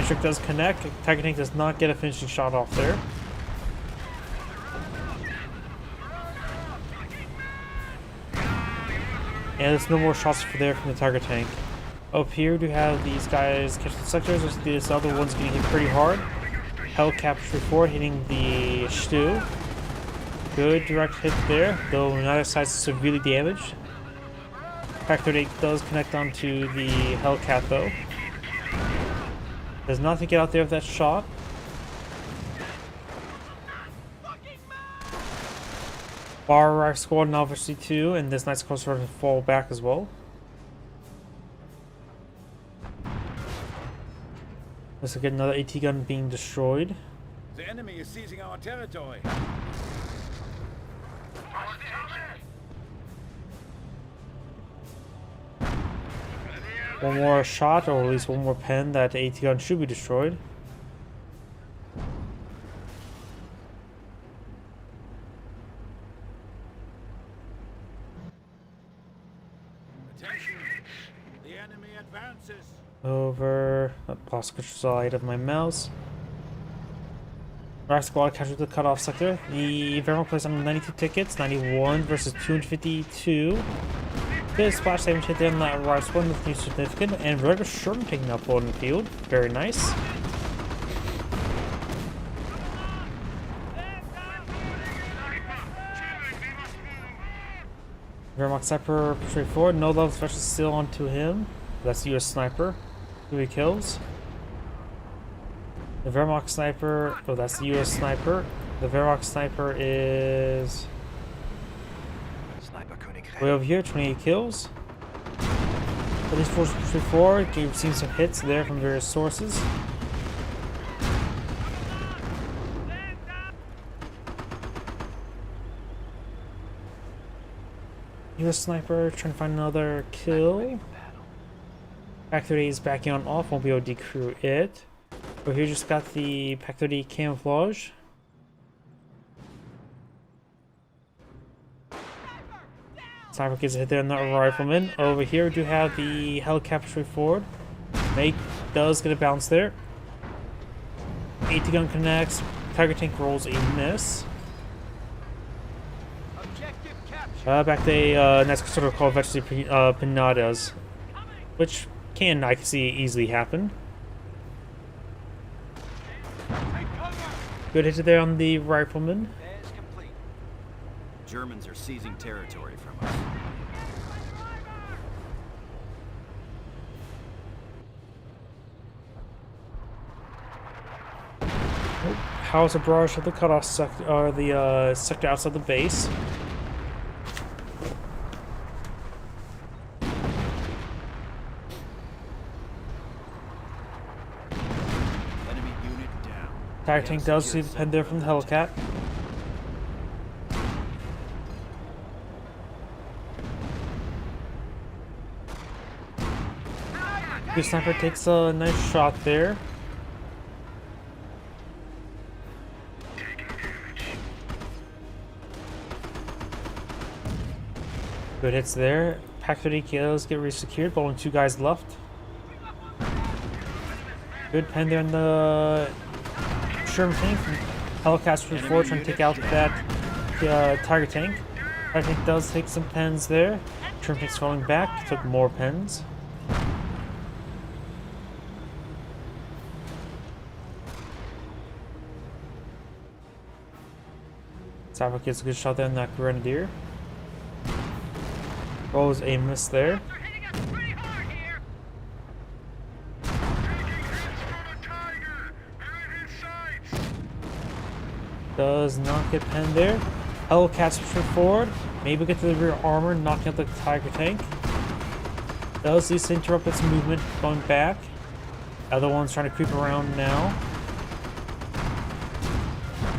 Trick does connect. Tiger tank does not get a finishing shot off there. And there's no more shots from the Tiger tank. Up here, do have these guys catch the sectors. This other one's getting hit pretty hard. Hellcat before hitting the Stu. Good direct hit there, though neither side is severely damaged. Pack 38 does connect onto the Hellcat though. Does not get out there with that shot. Bar Rifle Squad now obviously too, and this Knight's closer to fall back as well. Let's get another AT gun being destroyed. The enemy is seizing our territory. One more shot, or at least one more pen, that AT gun should be destroyed. Attention! The enemy advances. Over. Lost control of my mouse. Rock Squad captured the cutoff sector. The Vermont plays on 92 tickets, 91 versus 252. Good splash damage hit there on that Rock Squad with new significant, and Roger Sherman taking up on the field. Very nice. Vermont sniper straightforward. No love special still onto him. That's the US sniper. 2 kills. The Wehrmacht sniper, oh, that's the US sniper. The Wehrmacht sniper is way over here, 28 kills. Police Force 4, we've seen some hits there from various sources. US sniper trying to find another kill. Pack 30 is backing on off, won't be able to decrew it. But here just got the Pack 30 camouflage. Sniper gets a hit there on that rifleman. Over here we do have the helicopter forward. Make does get a bounce there. AT gun connects. Tiger tank rolls a miss. Back to a nice sort of called vegetable pinatas, which I can see easily happen. Good hit there on the rifleman. Germans are seizing territory from us. House a barrage of the cutoff sector, or the sector outside the base. Enemy unit down. Tiger tank does see the pen there from the Hellcat. The sniper takes a nice shot there. Good hits there. Pack 30 kills get resecured, but only 2 guys left. Good pen there in the Sherman tank. Hellcats for 4 trying to take out that Tiger tank. Tiger tank does take some pens there. Sherman tank's falling back, took more pens. Sniper gets a good shot there on that Grenadier. Rolls a miss there. Does not get penned there. Hellcats push forward. Maybe get to the rear armor, knocking out the Tiger tank. Does at least interrupt its movement going back. Other one's trying to creep around now.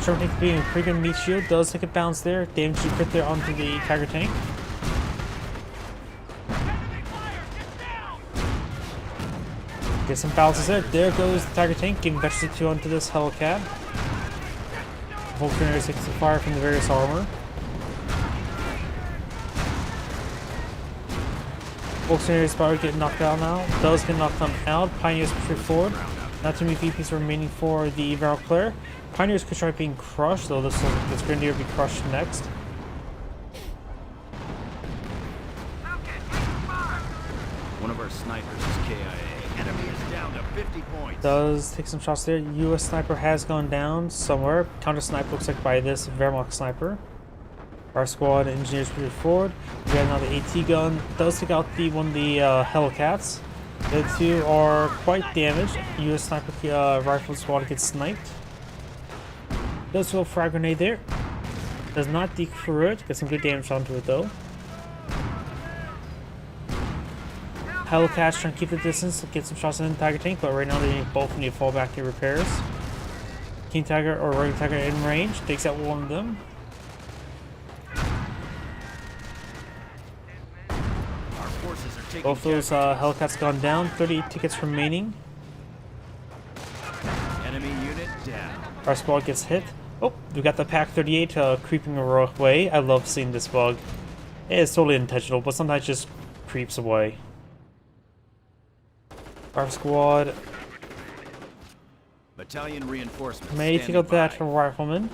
Sherman tank being a pretty good meat shield. Does take a bounce there. Damage to crit there onto the Tiger tank. Get some bounces there. There goes the Tiger tank, giving Vegetable 2 onto this Hellcat. Volkswagen takes some fire from the various armor. Volkswagen is about to get knocked out now. Does get knocked out. Pioneers push forward. Not too many VPs remaining for the Varrow player. Pioneers could try being crushed, though this Grenadier will be crushed next. One of our snipers is KIA. Enemy is down to 50 points. Does take some shots there. US sniper has gone down somewhere. Counter snipe looks like by this Wehrmacht sniper. Our squad engineers push forward. We got another AT gun. Does take out one of the Hellcats. The 2 are quite damaged. US sniper rifle squad gets sniped. Does throw a frag grenade there. Does not decrew it. Gets some good damage onto it though. Hellcats trying to keep the distance, get some shots in the Tiger tank, but right now they both need to fall back to repairs. King Tiger or Royal Tiger in range. Takes out one of them. Our forces are taking Both those Hellcats gone down. 38 tickets remaining. enemy unit down. Our squad gets hit. Oh, we got the Pack 38 creeping away. I love seeing this bug. It's totally intentional, but sometimes it just creeps away. Our squad Battalion reinforcements. may take standing out that by. rifleman.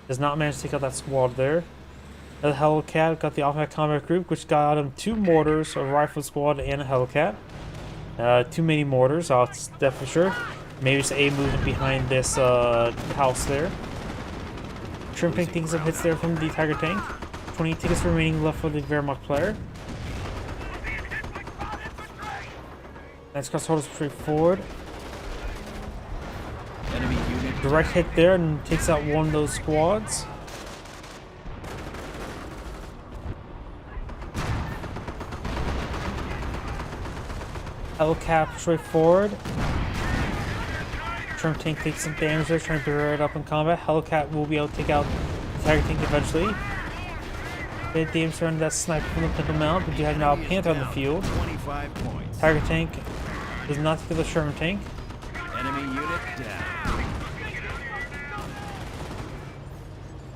Does not manage to take out that squad there. The Hellcat got the automatic combat group, which got him 2 mortars, a rifle squad, and a Hellcat. Too many mortars, that's definitely sure. Maybe just a movement behind this house there. Trimping things up hits there from the Tiger tank. 20 tickets remaining left for the Wehrmacht player. Next cross holds straight forward. Enemy unit Direct hit there and takes out one of those squads. Hellcat straight forward. Trimp tank takes some damage there, trying to bear it up in combat. Hellcat will be able to take out the Tiger tank eventually. Bit damage turn that sniper from the Pimple Mount, but you have now a Panther on the field. 25 points. Tiger tank does not take the Sherman tank. Enemy unit down.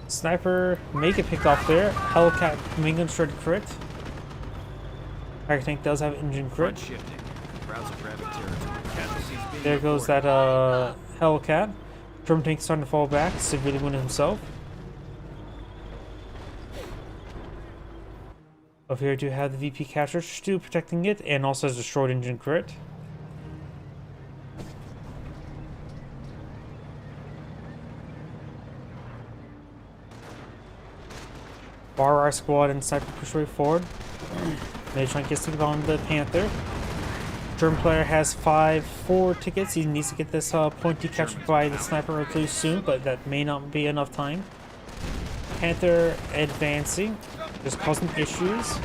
Sniper may get picked off there. Hellcat Mingun shredded crit. Tiger tank does have engine Front crit. shifting. Routes of rabbit territory. Casualties being There goes reported. that Hellcat. Sherman tank starting to fall back, severely wounded himself. Over here, do have the VP capture, Stu protecting it, and also has destroyed engine crit. Bar squad and sniper push way forward. They try and get stick on the Panther. German player has 4 tickets. He needs to get this point captured by the sniper or two soon, but that may not be enough time. Panther advancing, just causing issues.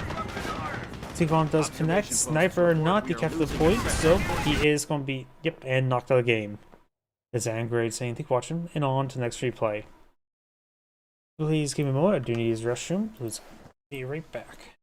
Tigron does connect. Sniper not decapitated the point, so he is going to be, and knocked out of the game. It's Angrade saying, thank you for watching, and on to the next replay. Please give me a moment. I do need his restroom. Please be right back.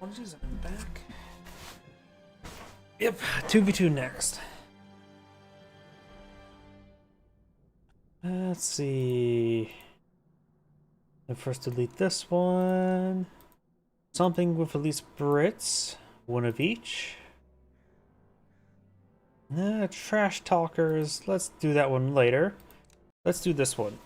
Apologies, I'm back. Yep, 2v2 next. Let's see. First delete this one. Something with at least Brits. One of each. Trash talkers. Let's do that one later. Let's do this one.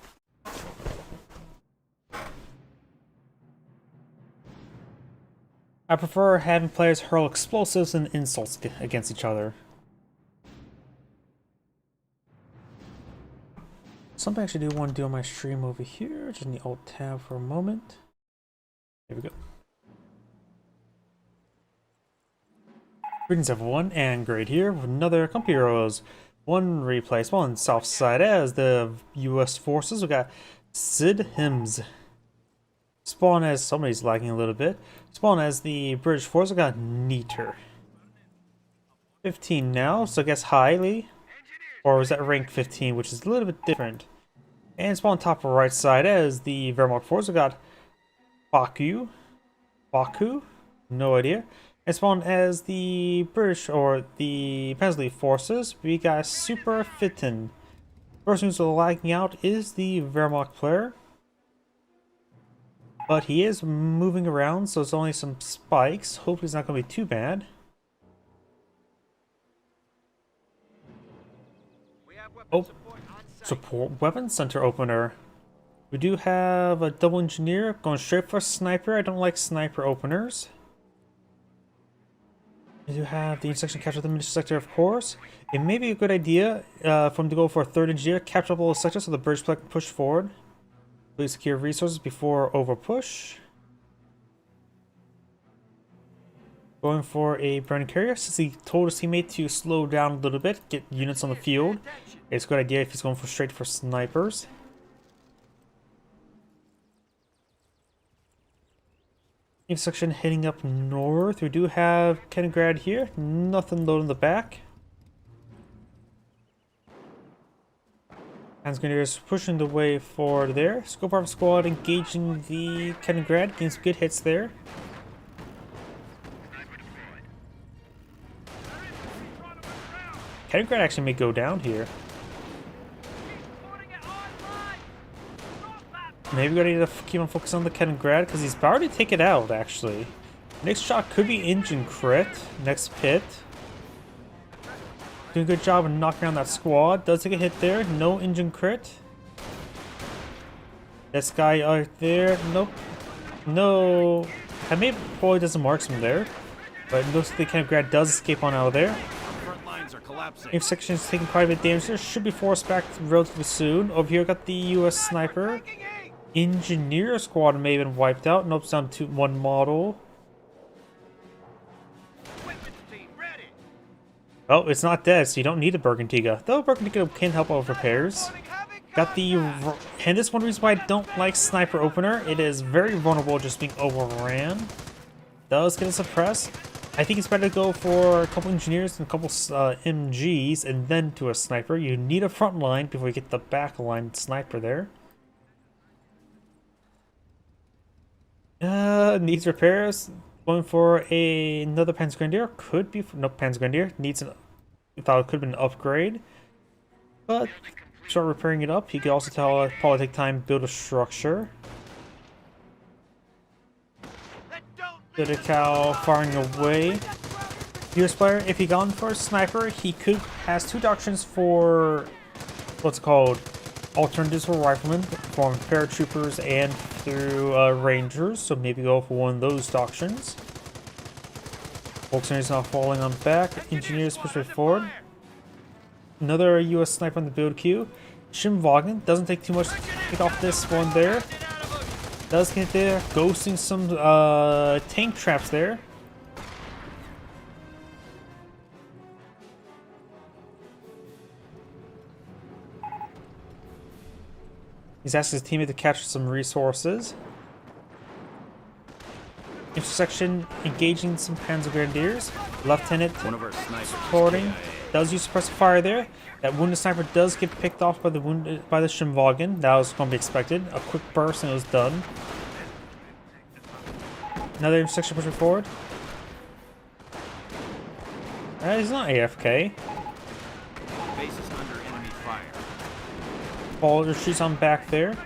I prefer having players hurl explosives and insults against each other. Something I actually do want to do on my stream over here. Just need Alt Tab for a moment. There we go. Greetings everyone, and Great here with another Company Heroes. One replay, on South Side as the US forces. We got Sid Hims. Spawn as somebody's lagging a little bit. Spawn as the British force got neater. 15 now, so I guess highly. Or is that rank 15, which is a little bit different. And spawn top right side as the Wehrmacht force got Baku. No idea. And spawn as the British or the Paisley forces, we got Super Fitten. Person who's lagging out is the Wehrmacht player. But he is moving around, so it's only some spikes. Hopefully it's not going to be too bad. Oh, support weapon center opener. We do have a double engineer going straight for sniper. I don't like sniper openers. We do have the intersection capture the munition sector, of course. It may be a good idea for him to go for a third engineer, capture up all the sectors so the bridge plug can push forward. Please secure resources before over push. Going for a burning carrier since he told his teammate to slow down a little bit, get units on the field. It's a good idea if he's going for straight for snipers. Section heading up north. We do have Kenigrad here. Nothing low in the back. Hansgrenadiers pushing the way forward there. Scope Arm Squad engaging the Kenigrad. Getting some good hits there. Kenigrad actually may go down here. Maybe we need to keep on focusing on the Kenigrad because he's already taken it out, actually. Next shot could be engine crit. Next pit. Doing a good job of knocking down that squad. Does take a hit there. No engine crit. This guy out there. Nope. No. I may probably does some marksman there. But it looks like the Kenigrad does escape on out of there. Intersection is taking quite a bit of damage there. Should be forced back relatively soon. Over here, got the US sniper. Engineer squad may have been wiped out. Nope, it's down to one model. Oh, it's not dead, so you don't need a Burgundiga. Though Burgundiga can help out with repairs. Got the... And this is one reason why I don't like Sniper Opener. It is very vulnerable just being overran. Does get suppressed. I think it's better to go for a couple engineers and a couple MGs and then to a sniper. You need a front line before you get the back line sniper there. Needs repairs. Going for another Panzergrenadier. Could be for, no Panzergrenadier. Needs an. I thought it could have been an upgrade. But start repairing it up. He could also tell probably take time to build a structure. The cow firing away. US player, if he gone for a sniper, he could has two doctrines for what's called alternatives for riflemen, from paratroopers and through rangers. So maybe go for one of those doctrines. Volkswagen is now falling on back. Engineers push it forward. Another US sniper on the build queue. Schimwagen doesn't take too much to pick off this one there. Does get there, ghosting some tank traps there. He's asking his teammate to capture some resources. Intersection engaging some Panzergrenadiers. Lieutenant supporting. Does use suppressive fire there. That wounded sniper does get picked off by the Schimwagen. That was going to be expected. A quick burst and it was done. Another intersection pushing forward. He's not AFK. Base is under enemy fire. Ball retreats on back there.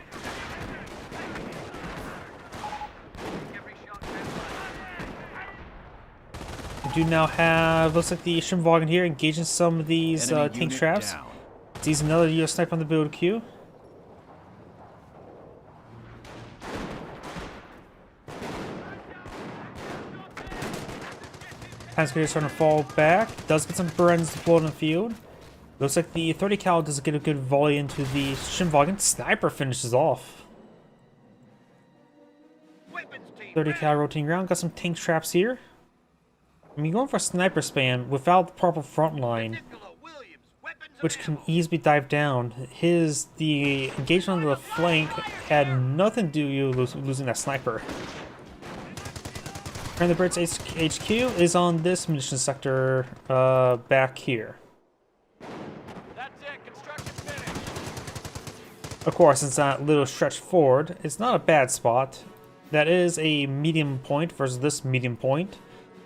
We do now have, looks like the Schimwagen here engaging some of these tank traps. Sees another US sniper on the build queue. Panzergrenadier starting to fall back. Does get some burns deployed in the field. Looks like the 30 cal does get a good volley into the Schimwagen. Sniper finishes off. 30 cal rotating around. Got some tank traps here. I mean, going for a sniper spam without the proper front line which can easily dive down. The engagement on the flank had nothing to do with you losing that sniper. And the Brits HQ is on this munition sector back here. That's it. Construction finished. Of course, it's that little stretch forward. It's not a bad spot. That is a medium point versus this medium point.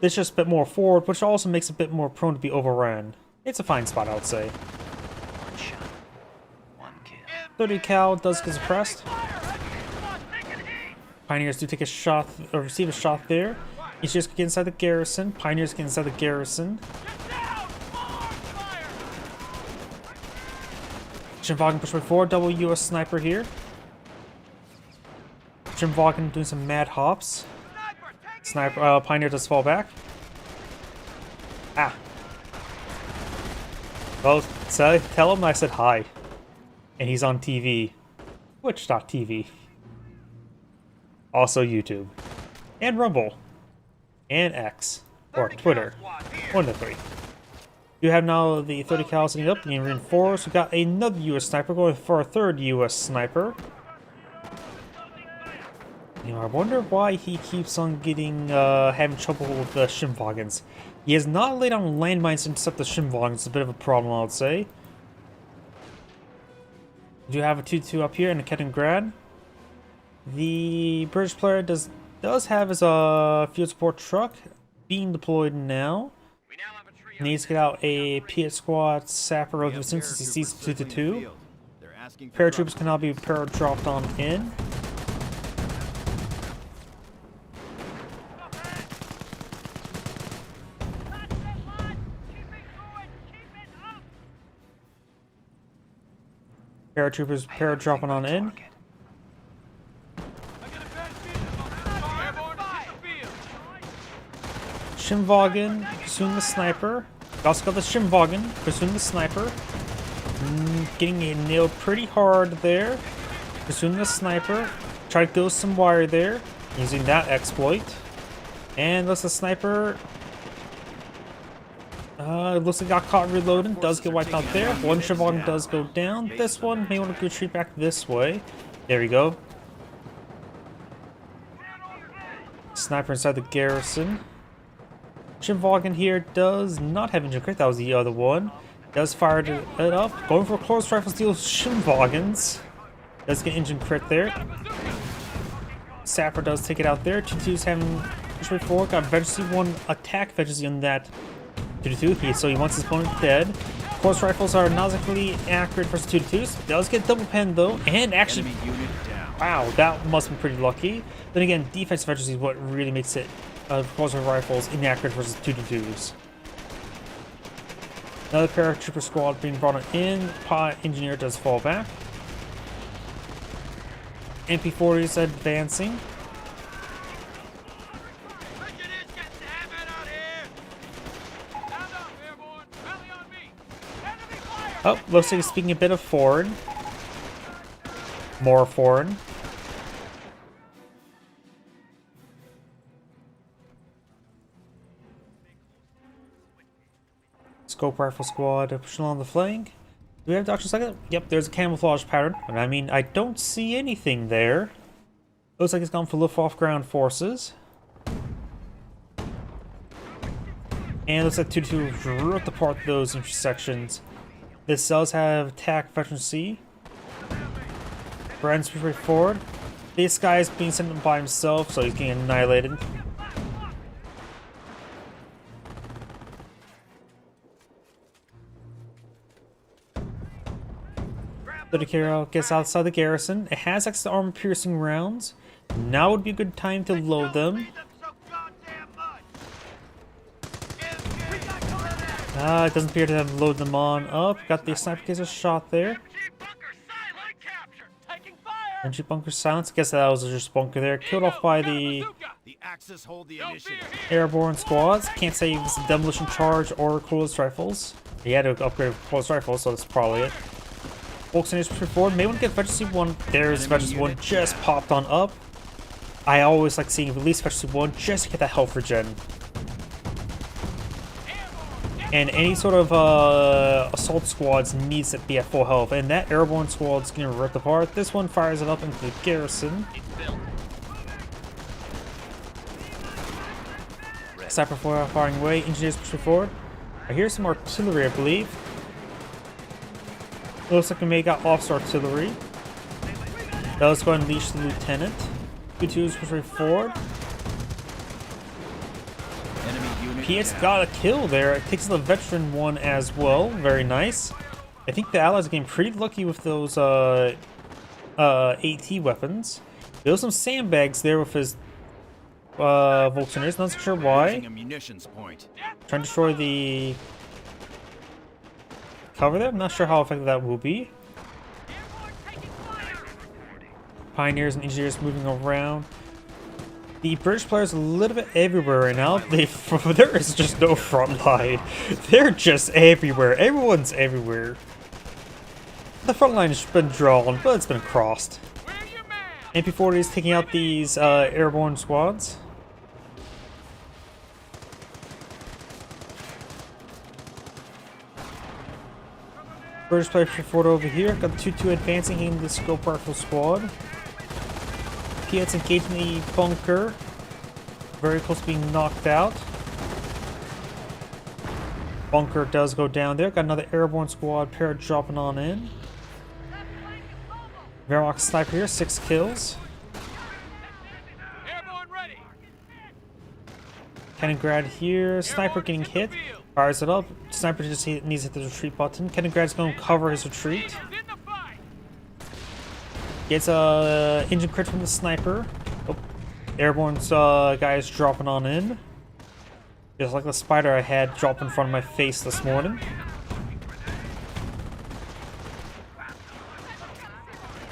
It's just a bit more forward, which also makes it a bit more prone to be overrun. It's a fine spot, I would say. 30 cal does get suppressed. Pioneers do take a shot, or receive a shot there. Engineers get inside the garrison. Pioneers get inside the garrison. Jim Vaughan push way forward. Double US sniper here. Jim Vaughan doing some mad hops. Sniper, Pioneer does fall back. Ah. Well, so tell him I said hi. And he's on TV. Twitch.tv. Also YouTube. And Rumble. And X. Or Twitter. One of the three. You have now the 30 cal sitting up, being reinforced. We got another US sniper going for a third US sniper. You know, I wonder why he keeps on getting, having trouble with the Shimvagans. He has not laid on landmines to intercept the Shimvagans. It's a bit of a problem, I would say. We do have a 2-2 up here in the Kettengrad. The British player does have his field support truck being deployed now. Needs to get out a Piet squad sapper road since he sees 2-2. Paratroopers can now be dropped on in. Paratroopers dropping on in. Shimvagan pursuing the sniper. We also got the Shimvagan pursuing the sniper. Getting nailed pretty hard there. Pursuing the sniper. Try to go some wire there. Using that exploit. And looks the sniper. Looks like got caught reloading. Does get wiped out there. One Shimvagan does go down. This one may want to retreat back this way. There we go. Sniper inside the garrison. Shimvagan here does not have engine crit. That was the other one. Does fire it up. Going for a close rifle steal. Shimvagans. Does get engine crit there. Sapper does take it out there. 2-2's having push way forward. Got Vengeance 1 attack Vengeance on that 2-2. So he wants his opponent dead. Close rifles are nausically accurate versus 2-2s. Does get double pen though. And actually, wow, that must be pretty lucky. Then again, defense Vengeance is what really makes it close rifles inaccurate versus 2-2s. Another paratrooper squad being brought in. Engineer does fall back. MP40 is advancing. Oh, looks like he's speaking a bit of foreign. More foreign. Scope rifle squad pushing along the flank. Do we have Dr. Second? Yep, there's a camouflage pattern. And I mean, I don't see anything there. Looks like it's gone for Luftwaffe ground forces. And looks like 2-2 ripped apart those intersections. This does have attack efficiency. Brand's pretty forward. This guy is being sent by himself, so he's getting annihilated. The carrier gets outside the garrison. It has extra armor-piercing rounds. Now would be a good time to load them. It doesn't appear to have loaded them on up. Got the sniper case shot there. Energy bunker silence. Guess that was just bunker there. Killed off by the Axis hold the initiative. airborne squads. Can't say it's a demolition charge or close rifles. He had to upgrade close rifles, so that's probably it. Folks in his forward. May want to get Vengeance 1. There's Vengeance 1 just popped on up. I always like seeing release Vengeance 1 just to get that health regen. And any sort of assault squads needs to be at full health. And that airborne squad's getting ripped apart. This one fires it up into the garrison. Sniper firing away. Engineers pushing forward. I hear some artillery, I believe. Looks like we may got officer artillery. Now let's go and unleash the lieutenant. Q2's pushing forward. Piet's got a kill there. It takes the veteran one as well. Very nice. I think the Allies are getting pretty lucky with those AT weapons. There was some sandbags there with his Volkswagens. Not sure why. Trying to destroy the cover there. I'm not sure how effective that will be. Pioneers and engineers moving around. The British players a little bit everywhere right now. There is just no front line. They're just everywhere. Everyone's everywhere. The front line has been drawn, but it's been crossed. MP40 is taking out these airborne squads. British player forward over here. Got the 2-2 advancing in the scope rifle squad. Piet's engaging the bunker. Very close to being knocked out. Bunker does go down there. Got another airborne squad pair dropping on in. Wehrmacht sniper here, 6 kills. Kaliningrad here. Sniper getting hit. Fires it up. Sniper just needs to hit the retreat button. Kaliningrad's going to cover his retreat. Gets a engine crit from the sniper. Oh, airborne's guy is dropping on in. Just like the spider I had drop in front of my face this morning.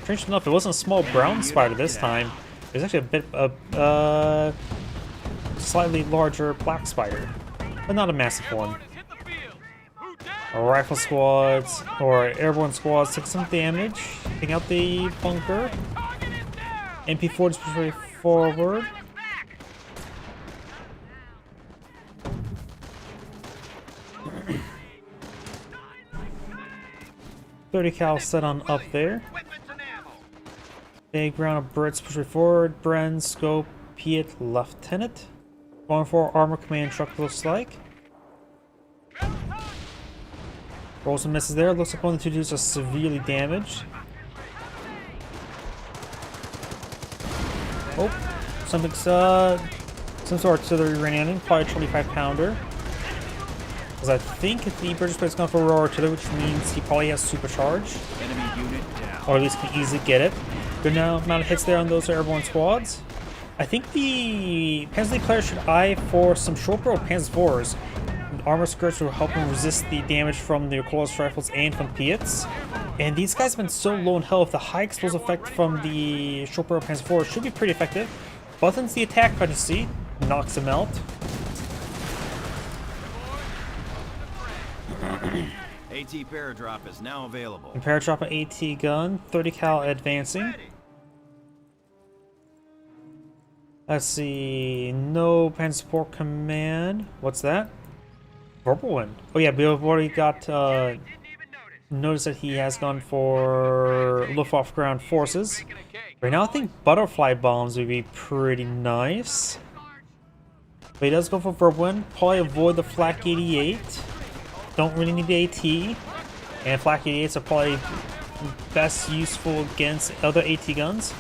Strange enough, it wasn't a small brown spider this time. It was actually a bit of slightly larger black spider, but not a massive one. Rifle squads or airborne squads take some damage. Taking out the bunker. MP40 is pushing forward. .30 cal set on up there. Big round of Brits pushing forward. Bren, Scope, Piet, Lieutenant. Going for armor command truck looks like. Rolls and misses there. Looks like one of the 2 dudes are severely damaged. Oh, some sort of artillery ran in. Probably a 25 pounder. Because I think the British player is going for raw artillery, which means he probably has supercharge. Enemy unit down. Or at least can easily get it. Good amount of hits there on those airborne squads. I think the Panzer player should eye for some short barrel Panzer IVs. Armor skirts will help him resist the damage from the close rifles and from Piets. And these guys have been so low in health, the high explosive effect from the short barrel Panzer IV should be pretty effective. Buttons the attack efficiency, knocks him out. AT paradrop is now available. And paradrop an AT gun, 30 cal advancing. Let's see, no Panzer Support Command. What's that? Verbal Wind. Oh yeah, we've already got notice that he has gone for Luftwaffe ground forces. Right now I think butterfly bombs would be pretty nice. But he does go for Verbal Wind. Probably avoid the Flak 88. Don't really need the AT. And Flak 88s are probably best useful against other AT guns.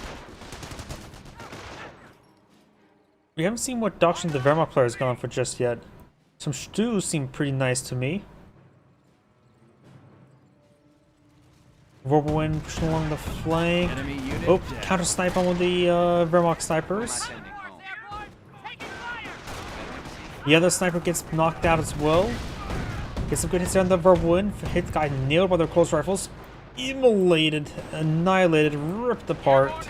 We haven't seen what doctrine the Wehrmacht player has gone for just yet. Some stews seem pretty nice to me. Verbal Wind pushing along the flank. Oh, counter snipe on one of the Wehrmacht snipers. The other sniper gets knocked out as well. Gets some good hits on the Verbal Wind. Hit the guy nailed by their close rifles. Immolated, annihilated, ripped apart.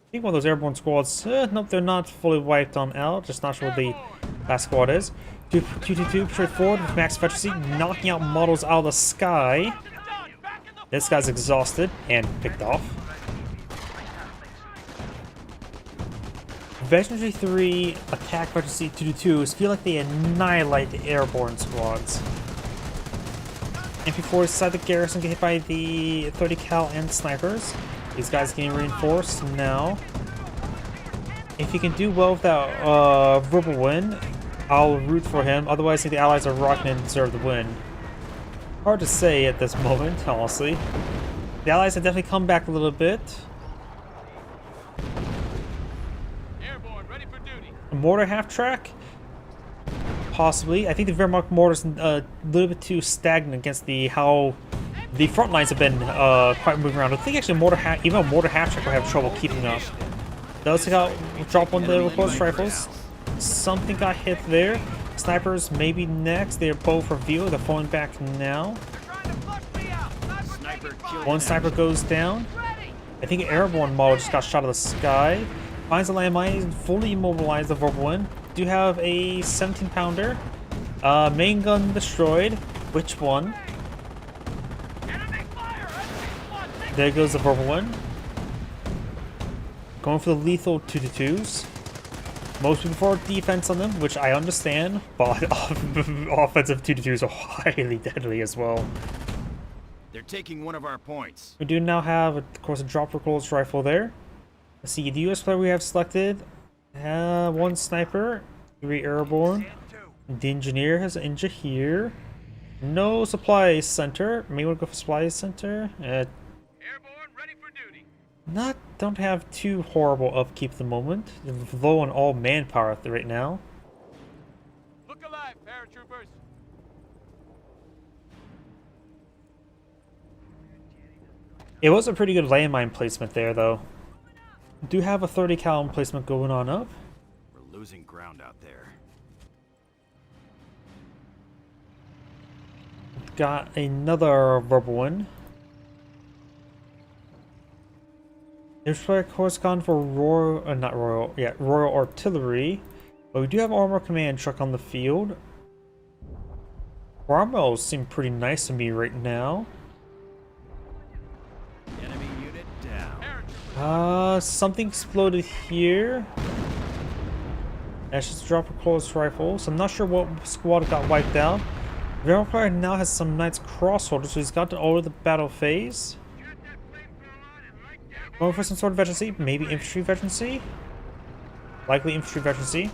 I think one of those airborne squads, nope, they're not fully wiped on out. Just not sure what the last squad is. 222 straight forward with max efficiency, knocking out models out of the sky. This guy's exhausted and picked off. Veterancy 3 attack Veterancy 222s feel like they annihilate the airborne squads. MP4 inside the garrison get hit by the 30 cal and snipers. These guys getting reinforced now. If he can do well with that verbal win, I'll root for him. Otherwise, I think the allies are rocking and deserve the win. Hard to say at this moment, honestly. The allies have definitely come back a little bit. Airborne, ready for duty. Mortar half track? Possibly. I think the Wehrmacht mortar's a little bit too stagnant against how the front lines have been quite moving around. I think actually even a mortar half track will have trouble keeping up. Does take out drop one of the close rifles. Something got hit there. Snipers maybe next. They're both revealed. They're falling back now. One sniper goes down. I think an airborne model just got shot out of the sky. Finds a landmine, fully immobilized the verbal one. Do have a 17-pounder. Main gun destroyed. Which one? There goes the verbal one. Going for the lethal 222s. Most people for defense on them, which I understand, but offensive 222s are highly deadly as well. They're taking one of our points. We do now have, of course, a drop close rifle there. Let's see, the US player we have selected. One sniper, 3 airborne. The engineer has an injury here. No supply center. Maybe we'll go for supply center. Airborne, ready for duty. Don't have too horrible upkeep at the moment. They're low on all manpower right now. Look alive, paratroopers. It was a pretty good landmine placement there, though. Do have a 30 cal placement going on up. We're losing ground out there. Got another verbal one. There's of course gone for Royal Artillery. But we do have Armor Command truck on the field. Armor seem pretty nice to me right now. Enemy unit down. Something exploded here. That's just drop a close rifle. So I'm not sure what squad got wiped out. Veteran player now has some nice crossholders, so he's gotten over the battle phase. Going for some sort of veterancy, maybe infantry veterancy. Likely infantry veterancy.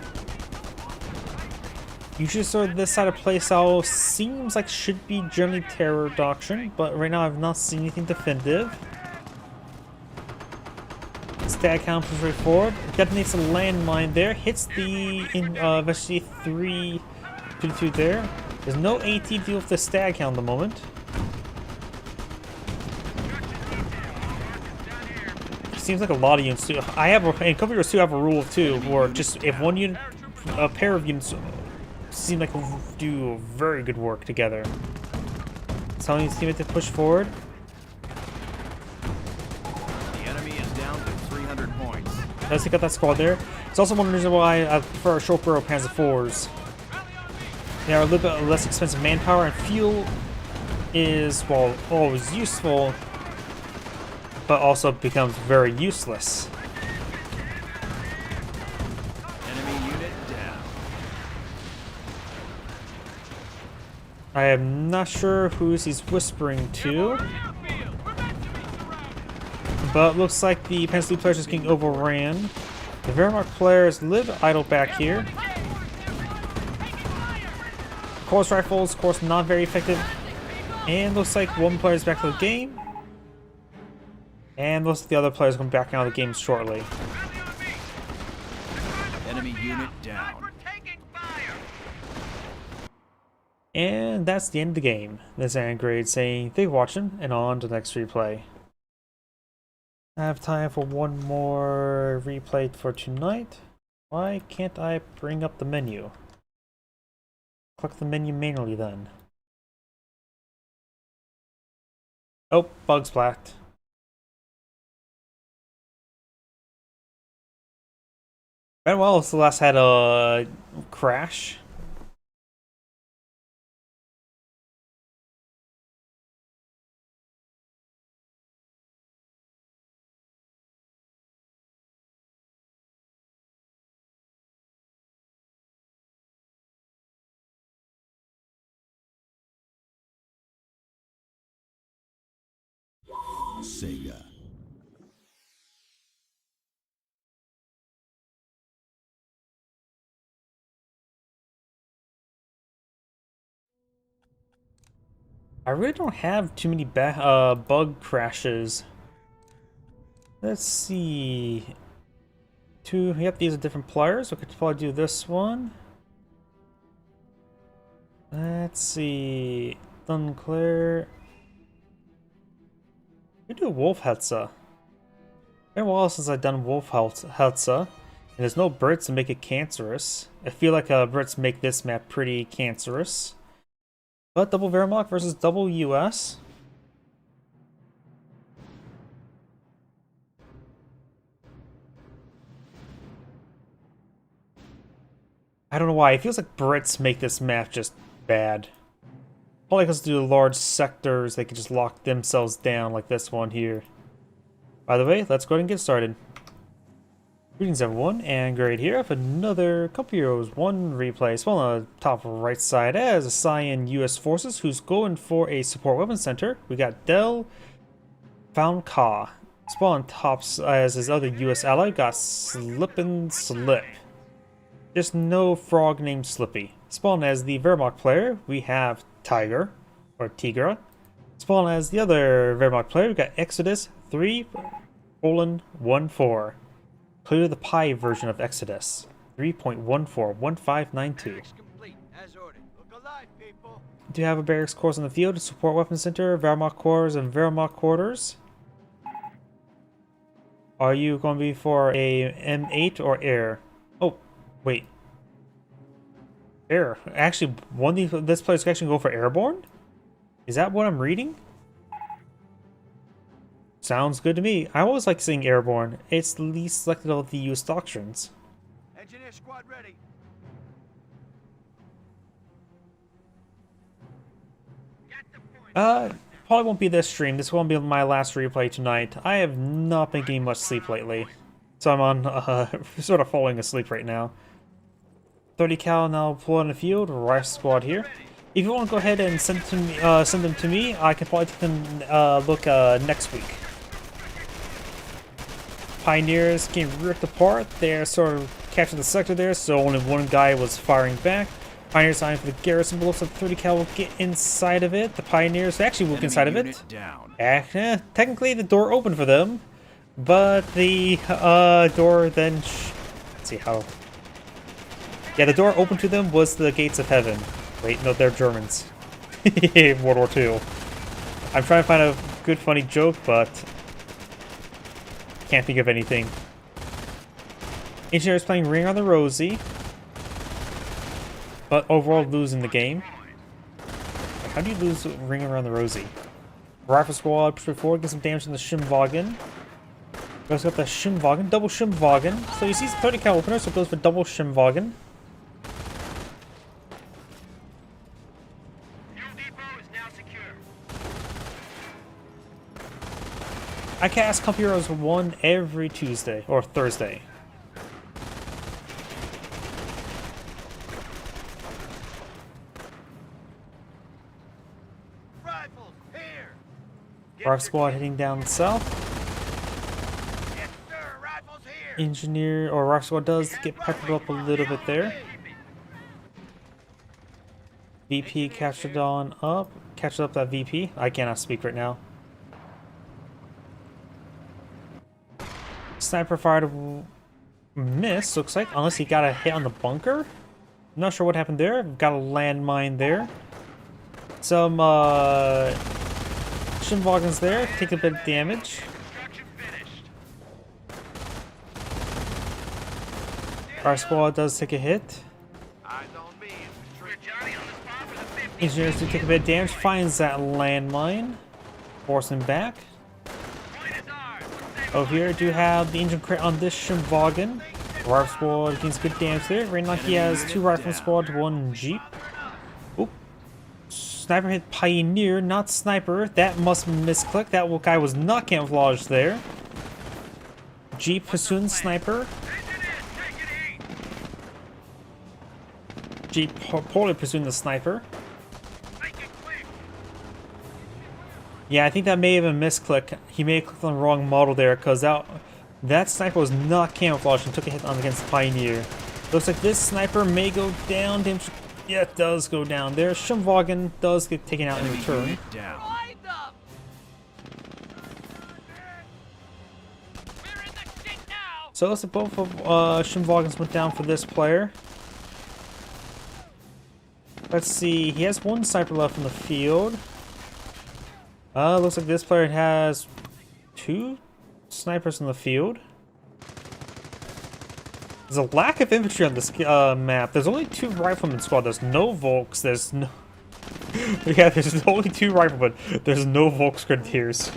Usually sort of this side of playstyle seems like should be generally terror doctrine, but right now I've not seen anything definitive. Stag count is right forward. Detonates a landmine there. Hits the veterancy 322 there. There's no AT deal with the stag count at the moment. Seems like a lot of units too. And a couple of units too have a rule too, where just if one unit, a pair of units seem like do very good work together. Telling his teammate to push forward. The enemy is down to 300 points. Let's take out that squad there. It's also one reason why I prefer short barrel Panzer IVs. They are a little bit less expensive manpower, and fuel is, well, always useful, but also becomes very useless. Enemy unit down. I am not sure who he's whispering to, but looks like the Pensley players is getting overran. The Wehrmacht players live idle back here. Course rifles, of course, not very effective. And looks like one player is back to the game. And looks like the other players come back out of the game shortly. Enemy unit down. And that's the end of the game. This is Angrade saying thank you for watching, and on to the next replay. I have time for one more replay for tonight. Why can't I bring up the menu? Click the menu manually then. Oh, bug splat. Well, Celeste had a crash. Sega. I really don't have too many bug crashes. Let's see. Yep, these are different pliers. We could probably do this one. Let's see. Dunclair. We do Wolf Hetza. Been a while since I've done Wolf Hetza. And there's no Brits to make it cancerous. I feel like Brits make this map pretty cancerous. But double Wehrmacht versus double US. I don't know why. It feels like Brits make this map just bad. Probably because due to large sectors, they can just lock themselves down like this one here. By the way, let's go ahead and get started. Greetings everyone, and great here with another Couple Heroes 1 replay. Spawn on the top right side as a Cyan US Forces who's going for a support weapons center. We got Del Found Ka. Spawn tops as his other US ally got Slip and Slip. There's no frog named Slippy. Spawn as the Wehrmacht player, we have Tiger, or Tigra. Spawn as the other Wehrmacht player, we got Exodus 3:14. Clear the Pi version of Exodus 3.141592. Complete, as ordered. Look alive, people. Do you have a barracks course on the field, support weapons center, Wehrmacht corps, and Wehrmacht quarters? Are you going to be for a M8 or air? Oh, wait. Air. Actually, this place can actually go for airborne? Is that what I'm reading? Sounds good to me. I always like seeing airborne. It's the least selected of the US doctrines. Engineer squad ready. Probably won't be this stream. This won't be my last replay tonight. I have not been getting much sleep lately. So I'm on, sort of falling asleep right now. 30 cal now pull on the field. Rife squad here. If you want to go ahead and send them to me, I can probably take them look next week. Pioneers getting ripped apart. They're sort of capturing the sector there, so only one guy was firing back. Pioneers eyeing for the garrison, but looks like 30 cal will get inside of it. The Pioneers actually will get inside of it. Technically, the door opened for them, but the door then. Let's see how. Yeah, the door open to them was the gates of heaven. Wait, no, they're Germans. World War II. I'm trying to find a good, funny joke, but can't think of anything. Engineers playing Ring on the Rosie, but overall losing the game. How do you lose Ring around the Rosie? Rifle squad push forward, get some damage on the Schimwagen. Goes up the Schimwagen, double Schimwagen. So you see 30 cal opener, so it goes for double Schimwagen. I cast Couple Heroes 1 every Tuesday or Thursday. Rifles here. Rifle squad heading down south. Yes, sir. Rifles here. Engineer or Rifle squad does get peppered up a little bit there. VP captured on up. Captured up that VP. I cannot speak right now. Sniper fired a miss, looks like, unless he got a hit on the bunker. I'm not sure what happened there. Got a landmine there. Some Schimwagens there, take a bit of damage. Our squad does take a hit. Engineers do take a bit of damage, finds that landmine, force him back. Over here, do have the engine crate on this Schimwagen. Rifle squad gains good damage there. Right now he has 2 rifle squad, 1 jeep. Oop. Sniper hit Pioneer, not Sniper. That must misclick. That guy was not camouflaged there. Jeep pursuing Sniper. Jeep poorly pursuing the Sniper. Yeah, I think that may have been a misclick. He may have clicked on the wrong model there, because that sniper was not camouflaged and took a hit on against Pioneer. Looks like this sniper may go down. Yeah, it does go down there. Shumwagen does get taken out in Enemy return. unit down. Light them! We're in the shit now! So it looks like both of Shumwagens went down for this player. Let's see, he has one sniper left in the field. Looks like this player has 2 snipers in the field. There's a lack of infantry on this map. There's only 2 riflemen squad. There's no Volks. There's no... yeah, there's only 2 riflemen. There's no Volks grenadiers.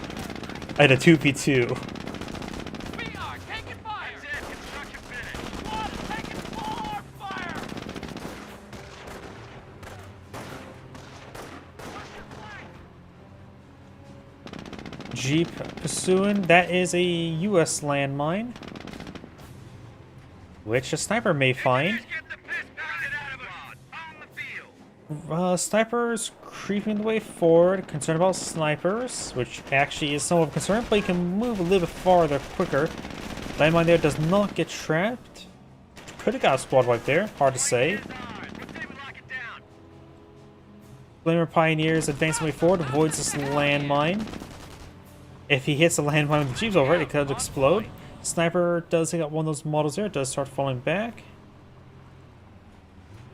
And a 2v2. We are taking fire! That's it. Construction finished. Squad is taking full fire! Jeep pursuing. That is a US landmine, which a sniper may find. Get the piss pounded out of us. On the field. Snipers creeping the way forward. Concerned about snipers, which actually is somewhat of a concern, but you can move a little bit farther quicker. Landmine there does not get trapped. Could have got a squad wipe there. Hard to say. Ours. What say we lock it down? Flamer Pioneers advancing way forward, avoids this landmine. If he hits the landmine with the Jeeps over it could explode. Sniper does take out one of those models there. It does start falling back.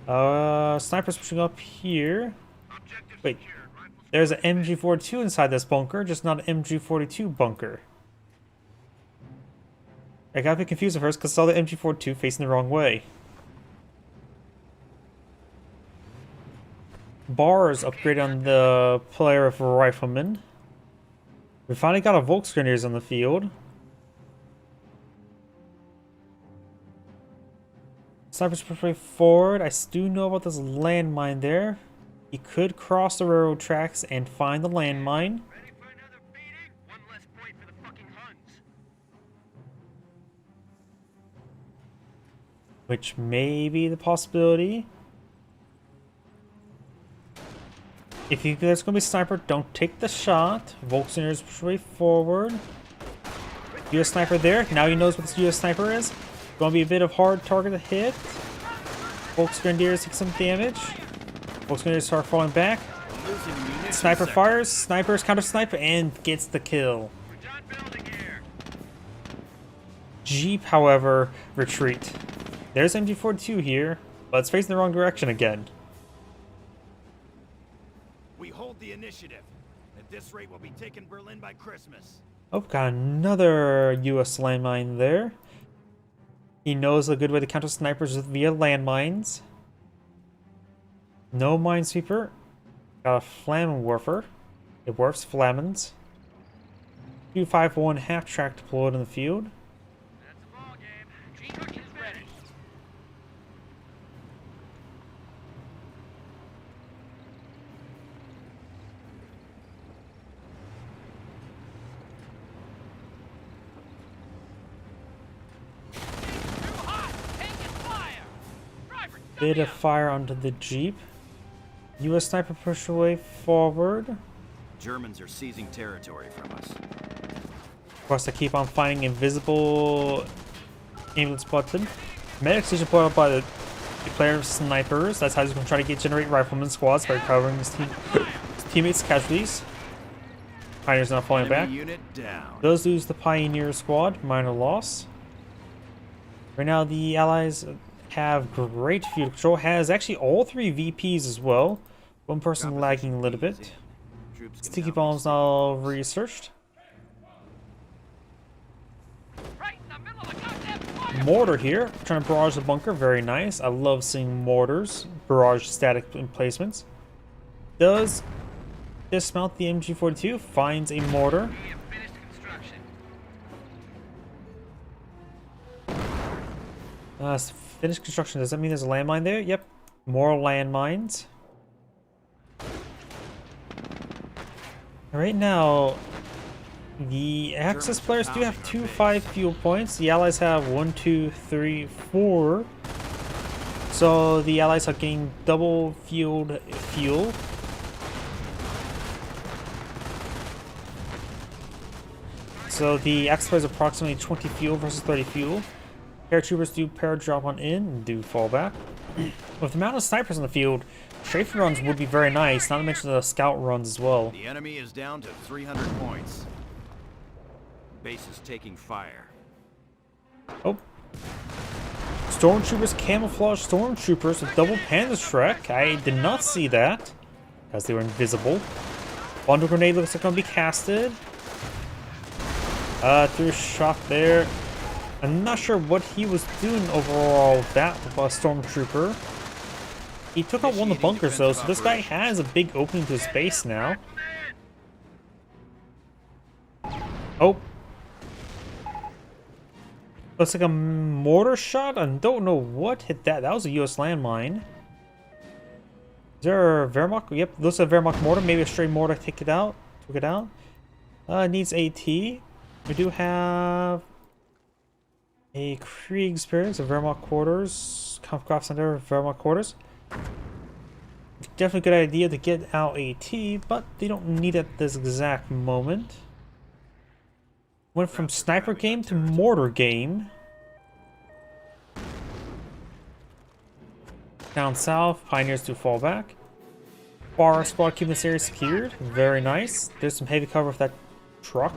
Sniper's pushing up here. Objective Wait, secured. Rifles there's an MG42 inside this bunker, just not an MG42 bunker. I got a bit confused at first because I saw the MG42 facing the wrong way. Bars upgrade on the player of Rifleman. We finally got a Volksgrenadiers on the field. Sniper's pushing forward. I do know about this landmine there. He could cross the railroad tracks and find the landmine. ready for another feeding? One less point for the fucking Huns. Which may be the possibility. If you think there's going to be a sniper, don't take the shot. Volksgrenadiers push way forward. US sniper there. Now he knows what this US sniper is. Going to be a bit of hard target to hit. Volksgrenadiers take some damage. Volksgrenadiers start falling back. Losing munition Sniper sector. fires. Snipers counter snipe and gets the kill. We're done building here. Jeep, however, retreat. There's MG42 here, but it's facing the wrong direction again. We hold the initiative. At this rate, we'll be taking Berlin by Christmas. Oh, got another US landmine there. He knows a good way to counter snipers is via landmines. No minesweeper. Got a Flammenwerfer. It works Flammens. 251 half-track deployed in the field. That's the ball game. Construction is ready. Too hot! Taking fire! Driver, Bit of W! fire onto the Jeep. US sniper push away forward. Germans are seizing territory from us. Of course, I keep on finding invisible ambulance button. Medics usually put up by the player of snipers. That's how he's going to try to generate rifleman squads by covering his teammates' casualties. Pioneer's not falling Enemy back. unit down. Does lose the Pioneer squad, minor loss. Right now, the Allies have great field control. Has actually all 3 VPs as well. One person lagging a little bit. Troops can Sticky now be bombs now researched. Right in the middle of the goddamn fire! Mortar here, trying to barrage the bunker. Very nice. I love seeing mortars barrage static emplacements. Does dismount the MG42, finds a mortar. We have finished construction. Finished construction. Does that mean there's a landmine there? Yep. More landmines. Right now, the Axis players do have 5 fuel points. The Allies have 1, 2, 3, 4. So the Allies are getting double fueled fuel. So the X is approximately 20 fuel versus 30 fuel. Paratroopers do paradrop on in and do fall back. With the amount of snipers in the field, strafing runs would be very nice, not to mention the scout runs as well. The enemy is down to 300 points. Base is taking fire. Oh. Stormtroopers, camouflage stormtroopers with double panda Shrek. I did not see that, because they were invisible. Bundle grenade looks like going to be casted. Threw a shot there. I'm not sure what he was doing overall with that with a stormtrooper. He took out one of the bunkers though, so this guy has a big opening to his base now. Oh. Looks like a mortar shot. I don't know what hit that. That was a US landmine. Is there a Wehrmacht? Yep, looks like a Wehrmacht mortar. Maybe a stray mortar took it out. Needs AT. We do have a Kriegsbergs, a Wehrmacht quarters, Kampfkraft Center, Wehrmacht quarters. Definitely a good idea to get out AT, but they don't need it at this exact moment. Went from sniper game to mortar game. Down south, Pioneers do fall back. Bar squad keeping this area secured. Very nice. There's some heavy cover with that truck.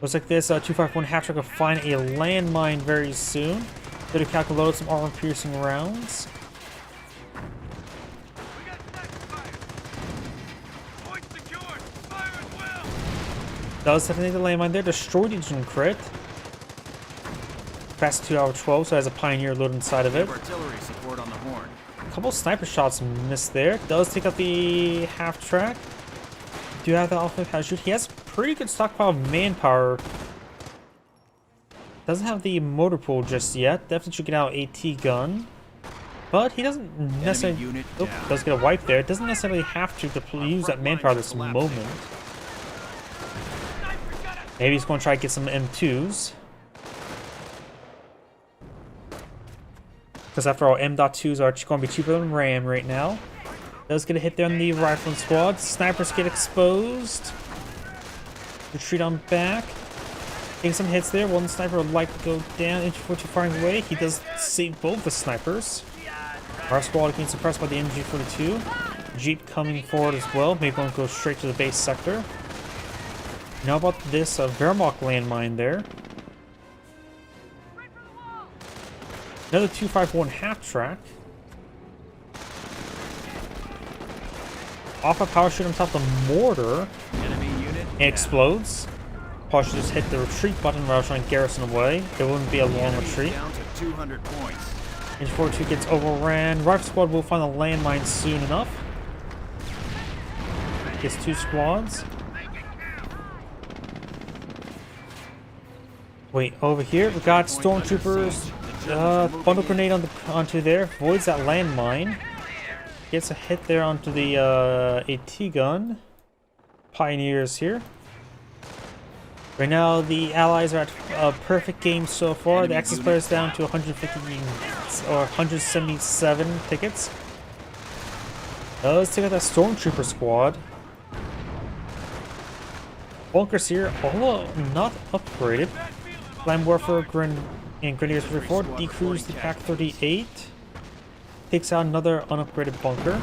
Looks like this 251 half truck will find a landmine very soon. Could have calculated some armor piercing rounds. We got sniper fire. Point secured. Fire at will. Does definitely the landmine there. Destroyed the engine crit. Fast 2 out of 12, so it has a Pioneer load inside of it. Artillery support on the horn. A couple sniper shots missed there. Does take out the half track. Do have the offensive parachute. He has pretty good stockpile of manpower. Doesn't have the motor pool just yet. Definitely should get out AT gun. But he doesn't necessarily... unit Oh, down. does get a wipe there. Doesn't necessarily have to use that manpower at this moment. Maybe he's going to try to get some M2s. Because after all, M.2s are going to be cheaper than RAM right now. Does get a hit there on the rifling squad. Snipers get exposed. Retreat on back. Getting some hits there. One sniper would like to go down. Inch 42 firing away. He does save both the snipers. Our squad getting suppressed by the MG42. Jeep coming forward as well. Maybe one go straight to the base sector. Now about this Wehrmacht landmine there. Another 251 half track. Off a power shoot on top of the mortar. Enemy unit It explodes. Probably should just hit the retreat button while trying to garrison away. It wouldn't be a long retreat. down to 200 points. Inch 42 gets overran. Rifle squad will find the landmine soon enough. Gets 2 squads. Wait, over here we got stormtroopers. Bundle grenade onto there. Voids that landmine. Gets a hit there onto the AT gun. Pioneers here. Right now, the allies are at a perfect game so far. The Axis player is down to 150 or 177 tickets. Let's take out that stormtrooper squad. Bunkers here, although not upgraded. Land Warfare and Grenadiers 44 decrews the Pack 38. Takes out another unupgraded bunker.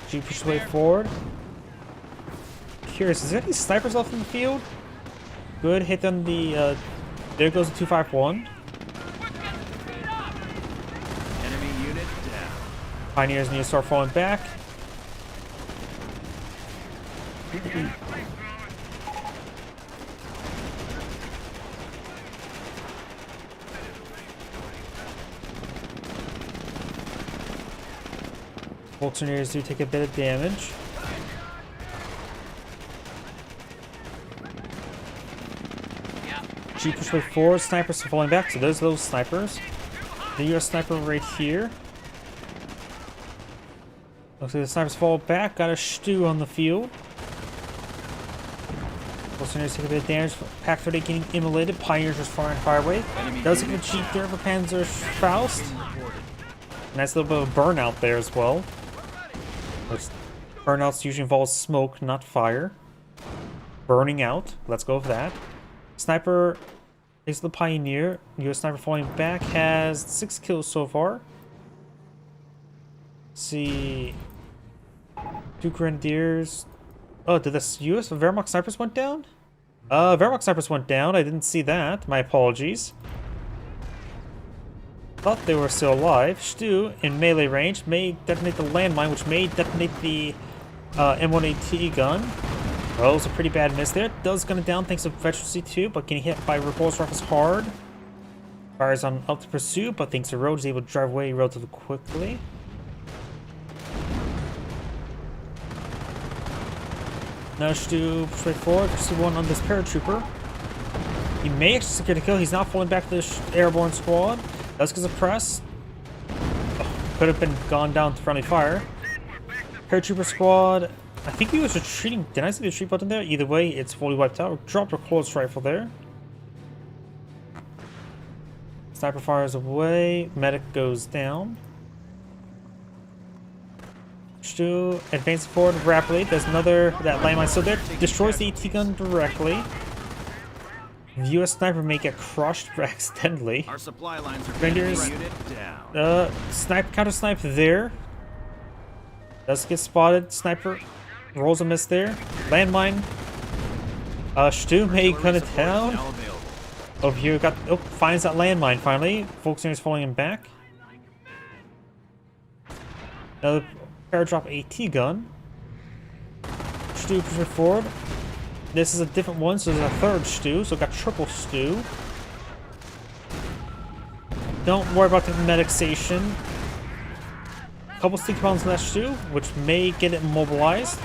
Jeep pushes way forward. Curious, is there any snipers left in the field? Good hit on the. There goes the 251. Enemy unit down. Pioneers need to start falling back. Volunteers do take a bit of damage. Jeep push way forward, snipers are falling back, so there's those snipers. The US sniper right here. Looks like the snipers fall back, got a stew on the field. Volunteers take a bit of damage, Pack 30 getting immolated, Pioneers just firing fire away. Does get a Jeep there for Panzer Faust. Nice little bit of burnout there as well. Burnouts usually involves smoke, not fire. Burning out. Let's go with that. Sniper is the Pioneer. US Sniper falling back has 6 kills so far. Let's see. 2 Grenadiers. Oh, did the US Wehrmacht Snipers went down? Wehrmacht Snipers went down. I didn't see that. My apologies. Thought they were still alive. Stu, in melee range, may detonate the landmine, which may detonate the M1AT gun. Well, it was a pretty bad miss there. Does gun it down thanks to Veterancy 2, but getting hit by repulse rifles hard. Fires on up to pursue, but thanks to Road is able to drive away relatively quickly. Now Stu straight forward, pursue one on this paratrooper. He may actually secure the kill. He's not falling back to the airborne squad. Does get suppressed. Oh, could have been gone down to friendly fire. Paratrooper squad. I think he was retreating. Did I see the retreat button there? Either way, it's fully wiped out. Dropped a close rifle there. Sniper fires away. Medic goes down. Stu advancing forward rapidly. There's another that landmine. So there destroys the AT gun directly. The US sniper may get crushed accidentally. Our supply lines are Grenadiers. down. Snipe counter snipe there. Does get spotted. Sniper rolls a miss there. Landmine. Stu may gun it down. Over here, finds that landmine finally. Focusing is falling him back. Another paradrop AT gun. Stu pushes forward. This is a different one, so there's a third Stu, so got triple Stu. Don't worry about the medic station. Couple sticky bombs in that Stu, which may get it immobilized.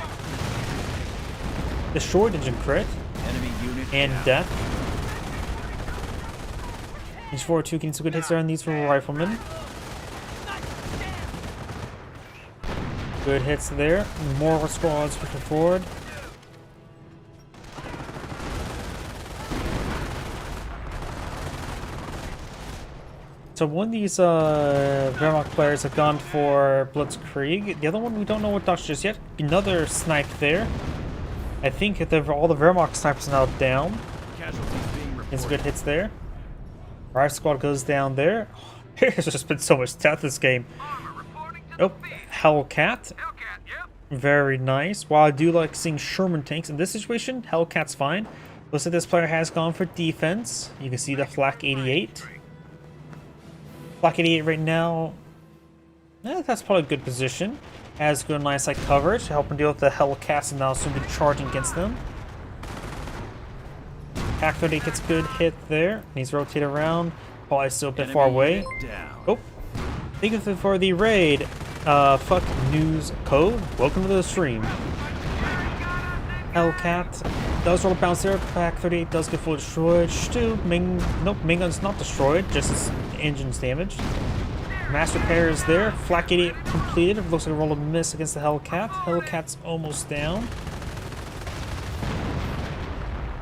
Destroyed engine crit. Enemy unit And down. death. Each 4-2 getting some good hits there on these for riflemen. Good hits there. More squads pushing forward. So one of these Wehrmacht players have gone for Blitzkrieg. The other one we don't know what Dutch just yet. Another snipe there. I think all the Wehrmacht snipers are now down. Casualties being Getting reported. some good hits there. Rive squad goes down there. There's just been so much death this game. Armor reporting to Oh, the field. Hellcat. Hellcat, yep. Very nice. While I do like seeing Sherman tanks in this situation, Hellcat's fine. Looks like this player has gone for defense. You can see the Flak 88. Flak 88 right now, that's probably a good position. Has good line of sight coverage, helping deal with the Hellcats and now soon be charging against them. Pack 38 gets a good hit there. Needs to rotate around. Probably still a bit far Enemy away. unit down. Oh, thank you for the raid. Fuck news code. Welcome to the stream. Hellcat does roll a bounce there. Pack 38 does get fully destroyed. Stu, nope, main gun's not destroyed, just his engine's damaged. Mass repair is there. Flak 88 completed. It looks like a roll of miss against the Hellcat. Hellcat's almost down.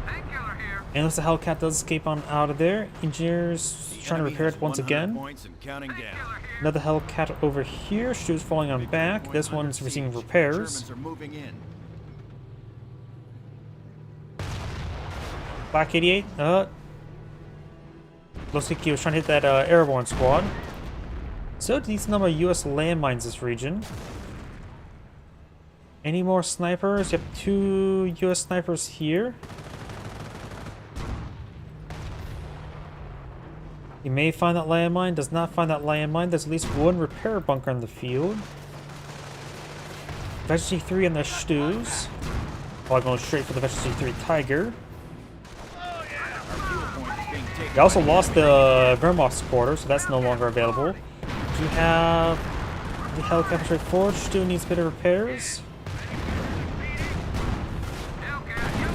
Painkiller here. And looks like the Hellcat does escape on out of there. Engineers trying to Enemy repair has it once 100 again. Points and counting down. Another Hellcat over here. Stu's falling on back. This one's receiving repairs. Germans are moving in. Black 88. Looks like he was trying to hit that airborne squad. So decent number of US landmines this region. Any more snipers? Yep, 2 US snipers here. He may find that landmine, does not find that landmine. There's at least one repair bunker in the field. Vegetary 3 and the Stews. While going straight for the Vegetary 3 Tiger. Our fuel point is being taken They also by lost the Wehrmacht's quarter, so that's no longer available. We have the Hellcat straight forward. Stu needs a bit of repairs. Hellcat, yep.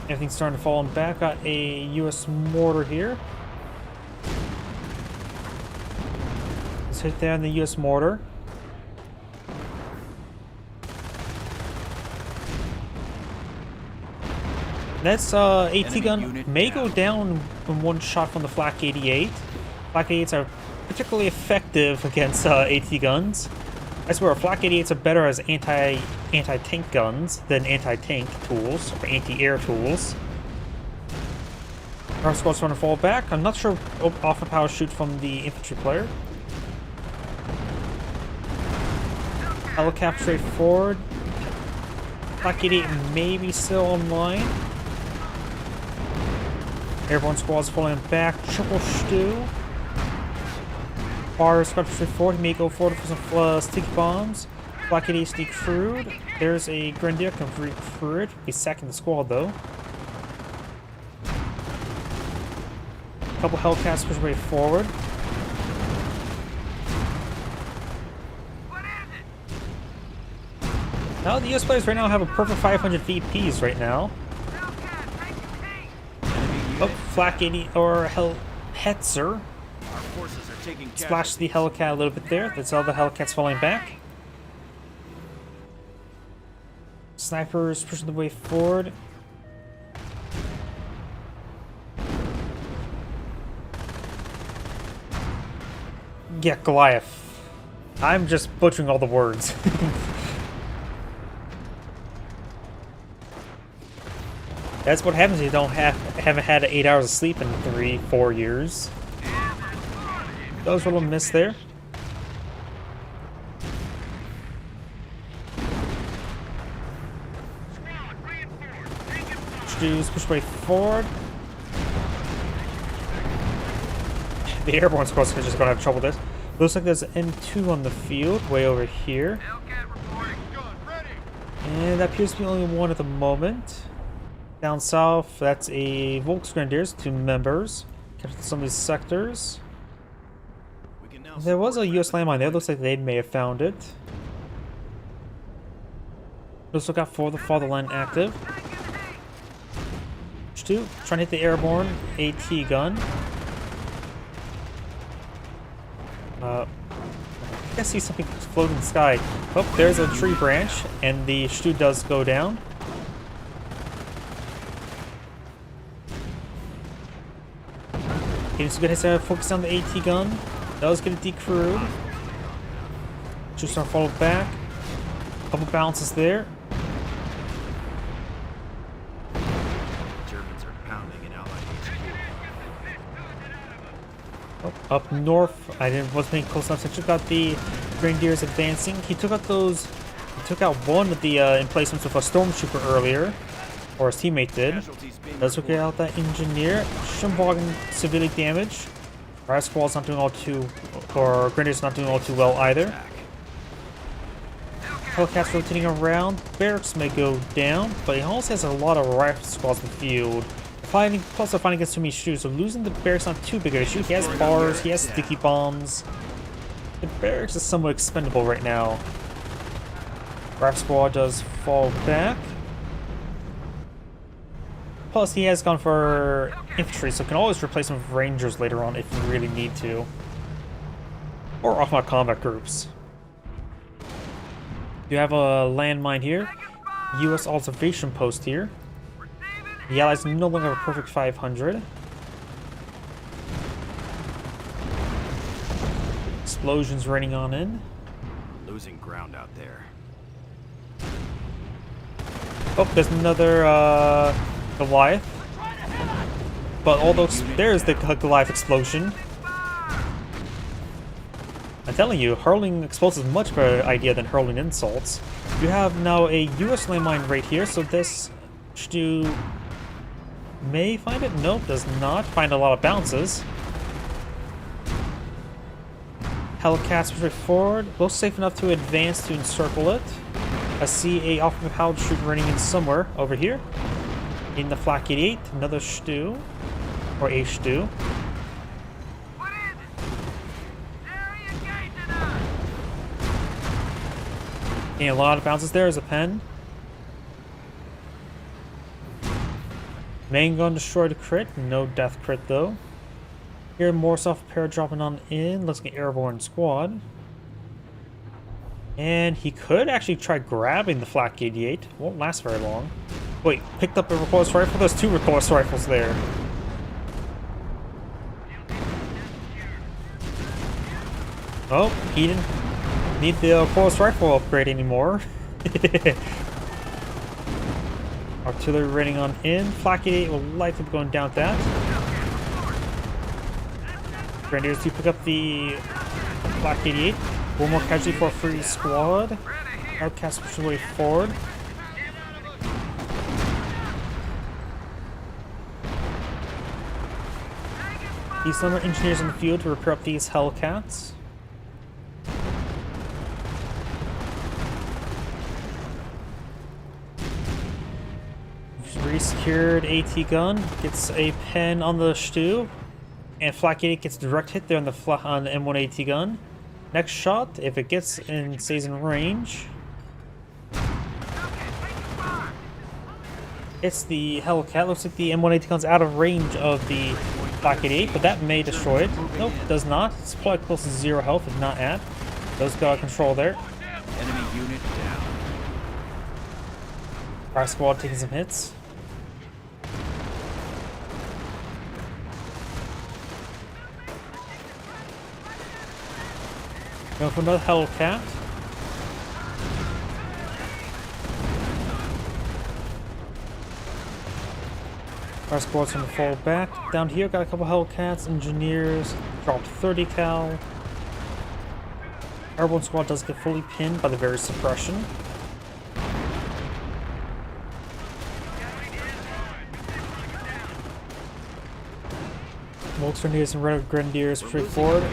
Everything's starting to fall on back. Got a US mortar here. Let's hit there on the US mortar. That's AT Enemy gun unit may go down. down in one shot from the Flak 88. Flak 88s are particularly effective against AT guns. I swear, Flak 88s are better as anti-tank guns than anti-tank tools or anti-air tools. Our squad's trying to fall back. I'm not sure off a power shoot from the infantry player. Helicap straight forward. Flak 88 maybe still online. Airborne squad's falling back. Triple stew. Bar squad straight forward. He may go forward for some sticky bombs. Flak 88 sneak crude. There's a Grenadier can recruit. He's sacking the squad though. Couple Hellcats push way forward. Now the US players right now have a perfect 500 VPs right now. Oh, Flak 80 or Hetzer. Our forces are taking Splashed the Hellcat a little bit there. That's all the Hellcats falling back. Snipers pushing the way forward. Yeah, Goliath. I'm just butchering all the words. That's what happens if you haven't had 8 hours of sleep in 3-4 years. That was a little miss there. Stews push way forward. The airborne squad's just gonna have trouble with this. Looks like there's an M2 on the field, way over here. And that appears to be only one at the moment. Down south, that's a Volksgrenadiers, 2 members. Captured some of these sectors. There was a US landmine there, looks like they may have found it. Let's look out for the fatherland active. 2, trying to hit the airborne AT gun. I think I see something floating in the sky. Oh, there's a tree branch, and the Stu does go down. Getting some good hits there, focus on the AT gun. Does get it decrewed. Stu start follow back. Couple bounces there. Germans are pounding an allied HQ. Oh, up north, wasn't paying close enough. So I took out the Grenadiers advancing. He took out one of the emplacements with a stormtrooper earlier, or his teammate did. Let's look out that engineer. Schimwagen severely damaged. Our squad's not doing all too, or Grenadiers not doing all too well either. Hellcats rotating around. Barracks may go down, but he also has a lot of rifle squads in the field. Plus, they're fighting against too many shoes, so losing the barracks not too big of an issue. He has bars, he has sticky bombs. The barracks is somewhat expendable right now. Rifle squad does fall back. Plus, he has gone for infantry, so can always replace him with rangers later on if you really need to. Or off my combat groups. You have a landmine here. US observation post here. The Allies no longer have a perfect 500. Explosions raining on in. Losing ground out there. Oh, there's another Goliath. But although there's the Goliath explosion. I'm telling you, hurling explosives is a much better idea than hurling insults. You have now a US landmine right here, so this Stu may find it. Nope, does not find a lot of bounces. Hellcats push forward, both safe enough to advance to encircle it. I see a offensive Howard shoot running in somewhere over here. In the Flak 88, another Stu, or a Stu. And a lot of bounces there as a pen. Main gun destroyed a crit, no death crit though. Here, more soft pair dropping on in. Let's get airborne squad. And he could actually try grabbing the Flak 88. Won't last very long. Wait, picked up a recoilless rifle? There's 2 recoilless rifles there. Oh, he didn't. Need the pulse rifle upgrade anymore. Artillery rating on in. Flak 88 will likely be going down with that. Grenadiers do pick up the Flak 88. One more casualty for a free squad. Outcast push their way forward. These summer engineers in the field to repair up these Hellcats. Resecured AT gun gets a pen on the Stu, and Flak 88 gets direct hit there on the M1 AT gun. Next shot, if it gets and stays in range, it's the Hellcat. Looks like the M1 AT gun's out of range of the Flak 88, but that may destroy it. Nope, it does not. It's probably close to 0 health, if not at. Those got control there. Enemy unit down. Our squad taking some hits. Going for another Hellcat. Our squad's gonna fall back. Down here, got a couple Hellcats, engineers, dropped 30 cal. Airborne squad does get fully pinned by the very suppression. Volks Grenadiers and Red Grenadiers push forward.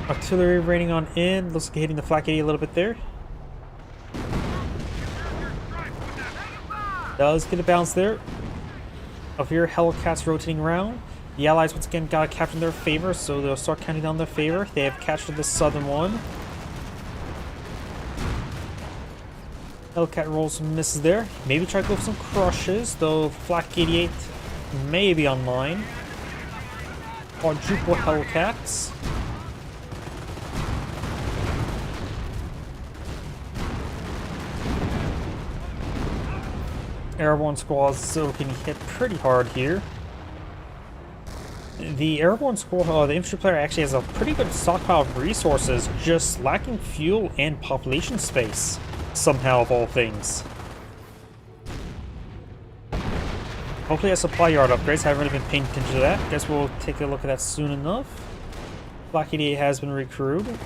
Artillery raining on in. Looks like hitting the Flak 80 a little bit there. Does get a bounce there. Up here, Hellcats rotating around. The Allies once again got a capture in their favor, so they'll start counting down their favor. They have captured the southern one. Hellcat rolls some misses there. Maybe try to go for some crushes, though Flak 88 may be online. Quadruple Hellcats. Airborne squad is still getting hit pretty hard here. The airborne squad, the infantry player actually has a pretty good stockpile of resources, just lacking fuel and population space, somehow of all things. Hopefully a supply yard upgrades, haven't really been paying attention to that. Guess we'll take a look at that soon enough. Flak 88 has been recruited.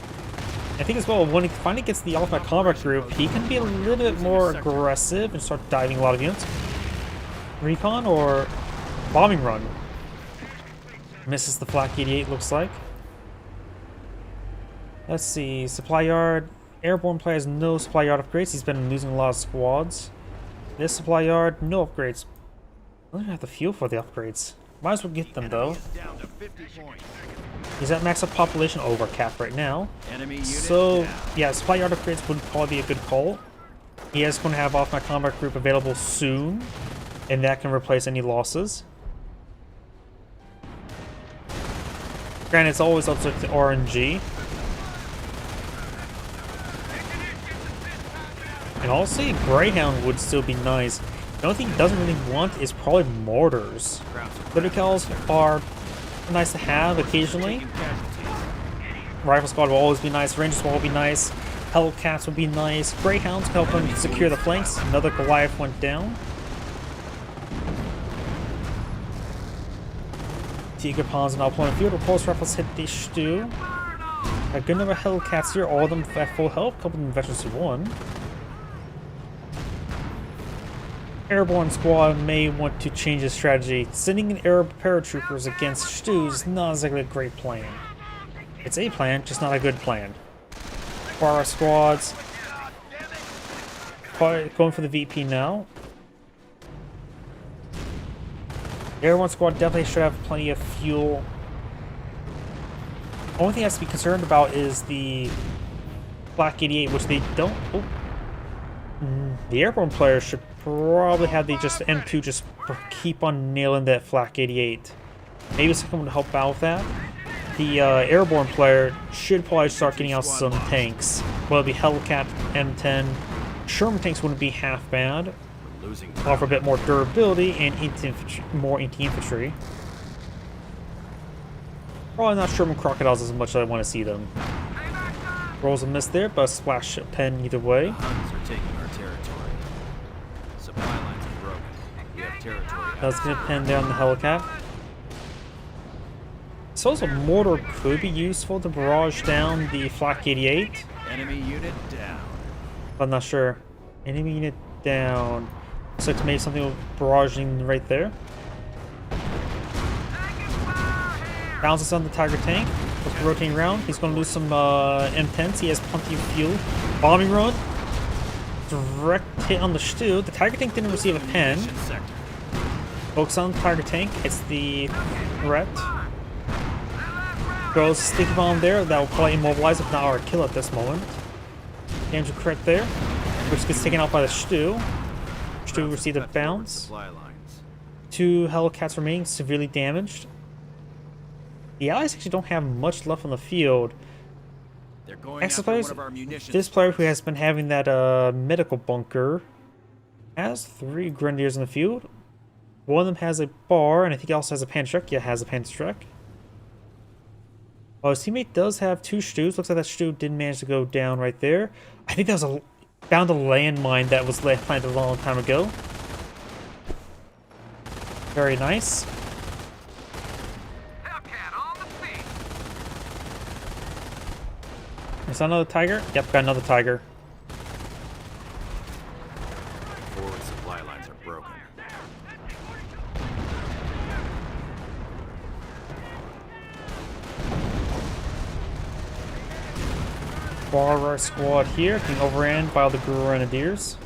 I think as well, when he finally gets the Ultimate Combat Group, he can be a little bit more aggressive and start diving a lot of units. Recon or bombing run. Misses the Flak 88, looks like. Let's see, supply yard. Airborne player has no supply yard upgrades. He's been losing a lot of squads. This supply yard, no upgrades. I don't have the fuel for the upgrades. Might as well get them though. He's at max up population over cap right now. So yeah, supply yard upgrades would probably be a good call. He is going to have off my combat group available soon, and that can replace any losses. Granted, it's always subject to RNG. And honestly, Greyhound would still be nice. The only thing he doesn't really want is probably mortars. 30 cals are nice to have occasionally. Rifle squad will always be nice. Rangers will all be nice. Hellcats would be nice. Greyhounds can help them secure the flanks. Another Goliath went down. Tiger Pawns and all point of field. Repulse rifles hit the Stu. A good number of Hellcats here. All of them at full health. A couple of them veterans who won. Airborne squad may want to change his strategy. Sending in Arab paratroopers against Stu is not exactly a great plan. It's a plan, just not a good plan. For our squads, going for the VP now. The Airborne squad definitely should have plenty of fuel. Only thing I have to be concerned about is the Flak 88, which they don't. Oh. The Airborne players should probably have the just M2 just keep on nailing that Flak 88. Maybe someone to help out with that. The Airborne player should probably start getting out some tanks. Well, it'll be Hellcat, M10. Sherman tanks wouldn't be half bad. Offer a bit more durability and more anti-infantry. Probably not Sherman crocodiles as much as I want to see them. Rolls a miss there, but a splash a pen either way. The Huns are taking our territory. Supply lines are broken. We have territory. Does get a pen down the Hellcat. So a mortar could be useful to barrage down the Flak 88. Enemy unit down. But I'm not sure. Enemy unit down. Looks like to make something with barraging right there. Bounces on the Tiger tank. Just rotating around. He's going to lose some M10s. He has plenty of fuel. Bombing run. Direct hit on the Stu. The Tiger tank didn't receive a pen. Munition sector. Focus on the Tiger tank. Hits the threat. Throws a sticky bomb there. That will probably immobilize, if not our kill at this moment. Damage a crit there. Which gets taken out by the Stu. Stu received a bounce. Supply lines. 2 Hellcats remaining, severely damaged. The allies actually don't have much left on the field. They're going Extra after one players, of our munitions. this player who has been having that medical bunker has 3 Grenadiers in the field. One of them has a bar, and I think he also has a Panzerstruck. Yeah, has a Panzerstruck. Oh, his teammate does have 2 Stus. Looks like that Stu didn't manage to go down right there. I think that was found a landmine that was planted a long time ago. Very nice. Hellcat on the feet. Is that another Tiger? Yep, got another Tiger. Forward supply lines are broken. Bar squad here, being overran by all the Grenadiers.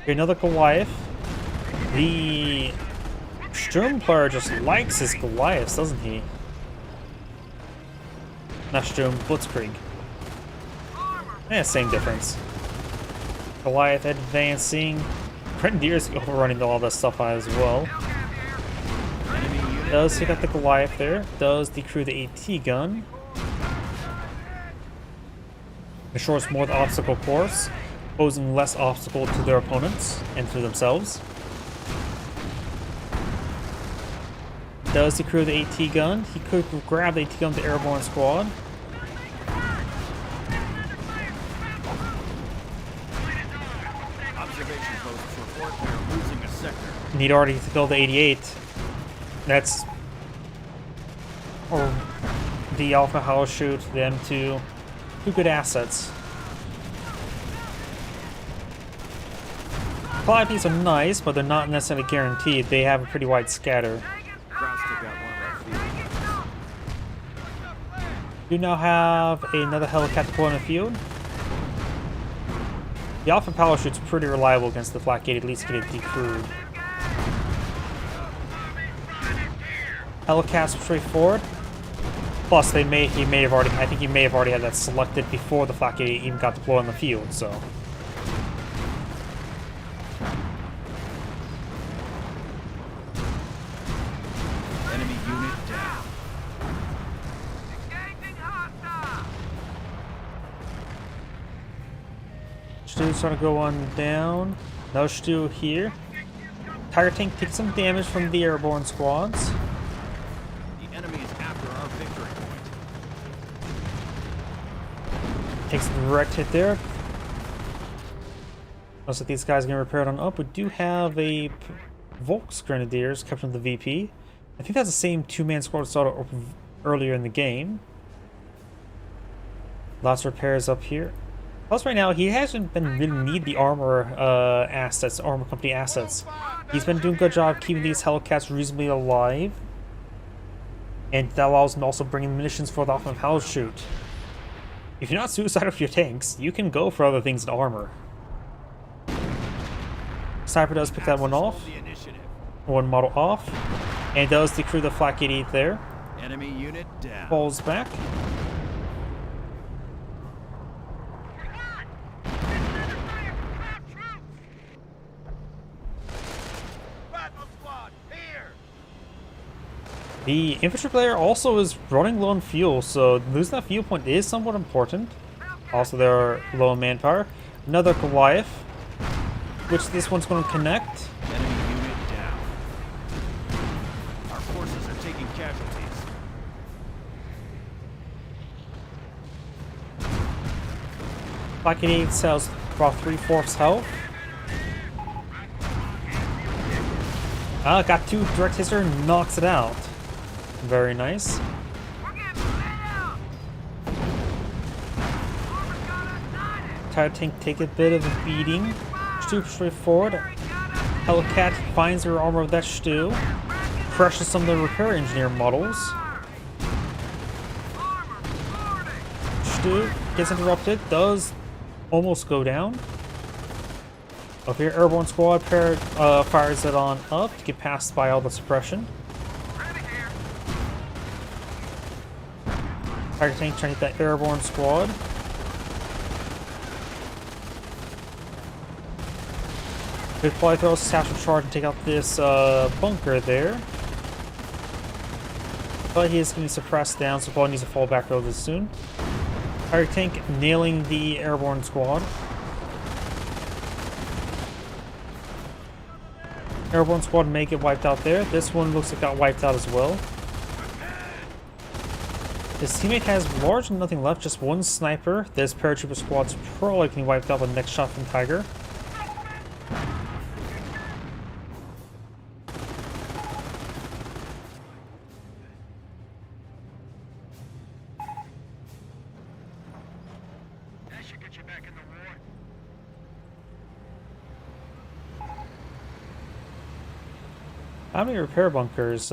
Another Goliath. The Sturm player just likes his Goliaths, doesn't he? Not Sturm, Blitzkrieg. Yeah, same difference. Goliath advancing. Grenadiers overrunning all that stuff as well. Does take out the Goliath there. Does decrew the AT gun. Ensures more the obstacle course, posing less obstacle to their opponents and to themselves. Does decrew the AT gun. He could grab the AT gun with the airborne squad. Observation posts report we are losing a sector. Need already to kill the 88. That's or the Alpha House shoot, the M2. 2 good assets. Qualities are nice, but they're not necessarily guaranteed. They have a pretty wide scatter. Krauss took out one of our field. Do now have another Hellcat deployed in the field. The Alpha Power shoot's pretty reliable against the Flak 8, at least get it decrewed. Hellcat's straightforward. Plus, he may have already. I think he may have already had that selected before the Flak 8 even got deployed on the field. So, Enemy unit down. Engaging hostile. Stu's trying to go on down. No Stu here. Tiger tank takes some damage from the airborne squads. The enemy is after our victory point. Takes a direct hit there. Looks like these guys are getting repaired on up. We do have a Volks Grenadiers, Captain of the VP. I think that's the same 2-man squad we saw earlier in the game. Lots of repairs up here. Plus, right now, he hasn't been really need the armor assets, armor company assets. He's been doing a good job keeping these Hellcats reasonably alive. And that allows him to also bring in munitions for the offensive house shoot. If you're not suicidal with your tanks, you can go for other things in armor. Sniper does pick that one off. The initiative. One model off. And does decrew the Flak 88 there. Enemy unit down. Falls back. Battle squad, here! The infantry player also is running low on fuel, so losing that fuel point is somewhat important. Also, they're low on manpower. Another Goliath, which this one's going to connect. Enemy unit down. Our forces are taking casualties. Flak 88 sells about 3/4 health. Got 2 direct hits her, knocks it out. Very nice. We're getting lit out. Armor's got us sighted. Tiger tank take a bit of a beating. Stu straight forward. Hellcat finds her armor with that Stu. Crushes some of the repair engineer models. Stu gets interrupted, does almost go down. Up here, airborne squad fires it on up to get passed by all the suppression. Tiger tank trying to hit that airborne squad. Good fly throws, satchel charge, and take out this bunker there. But he is going to be suppressed down, so probably needs to fall back over soon. Tiger tank nailing the airborne squad. Airborne squad may get wiped out there. This one looks like it got wiped out as well. His teammate has largely nothing left, just one sniper. This paratrooper squad's probably getting wiped out with the next shot from Tiger. That should get you back in the war. How many repair bunkers?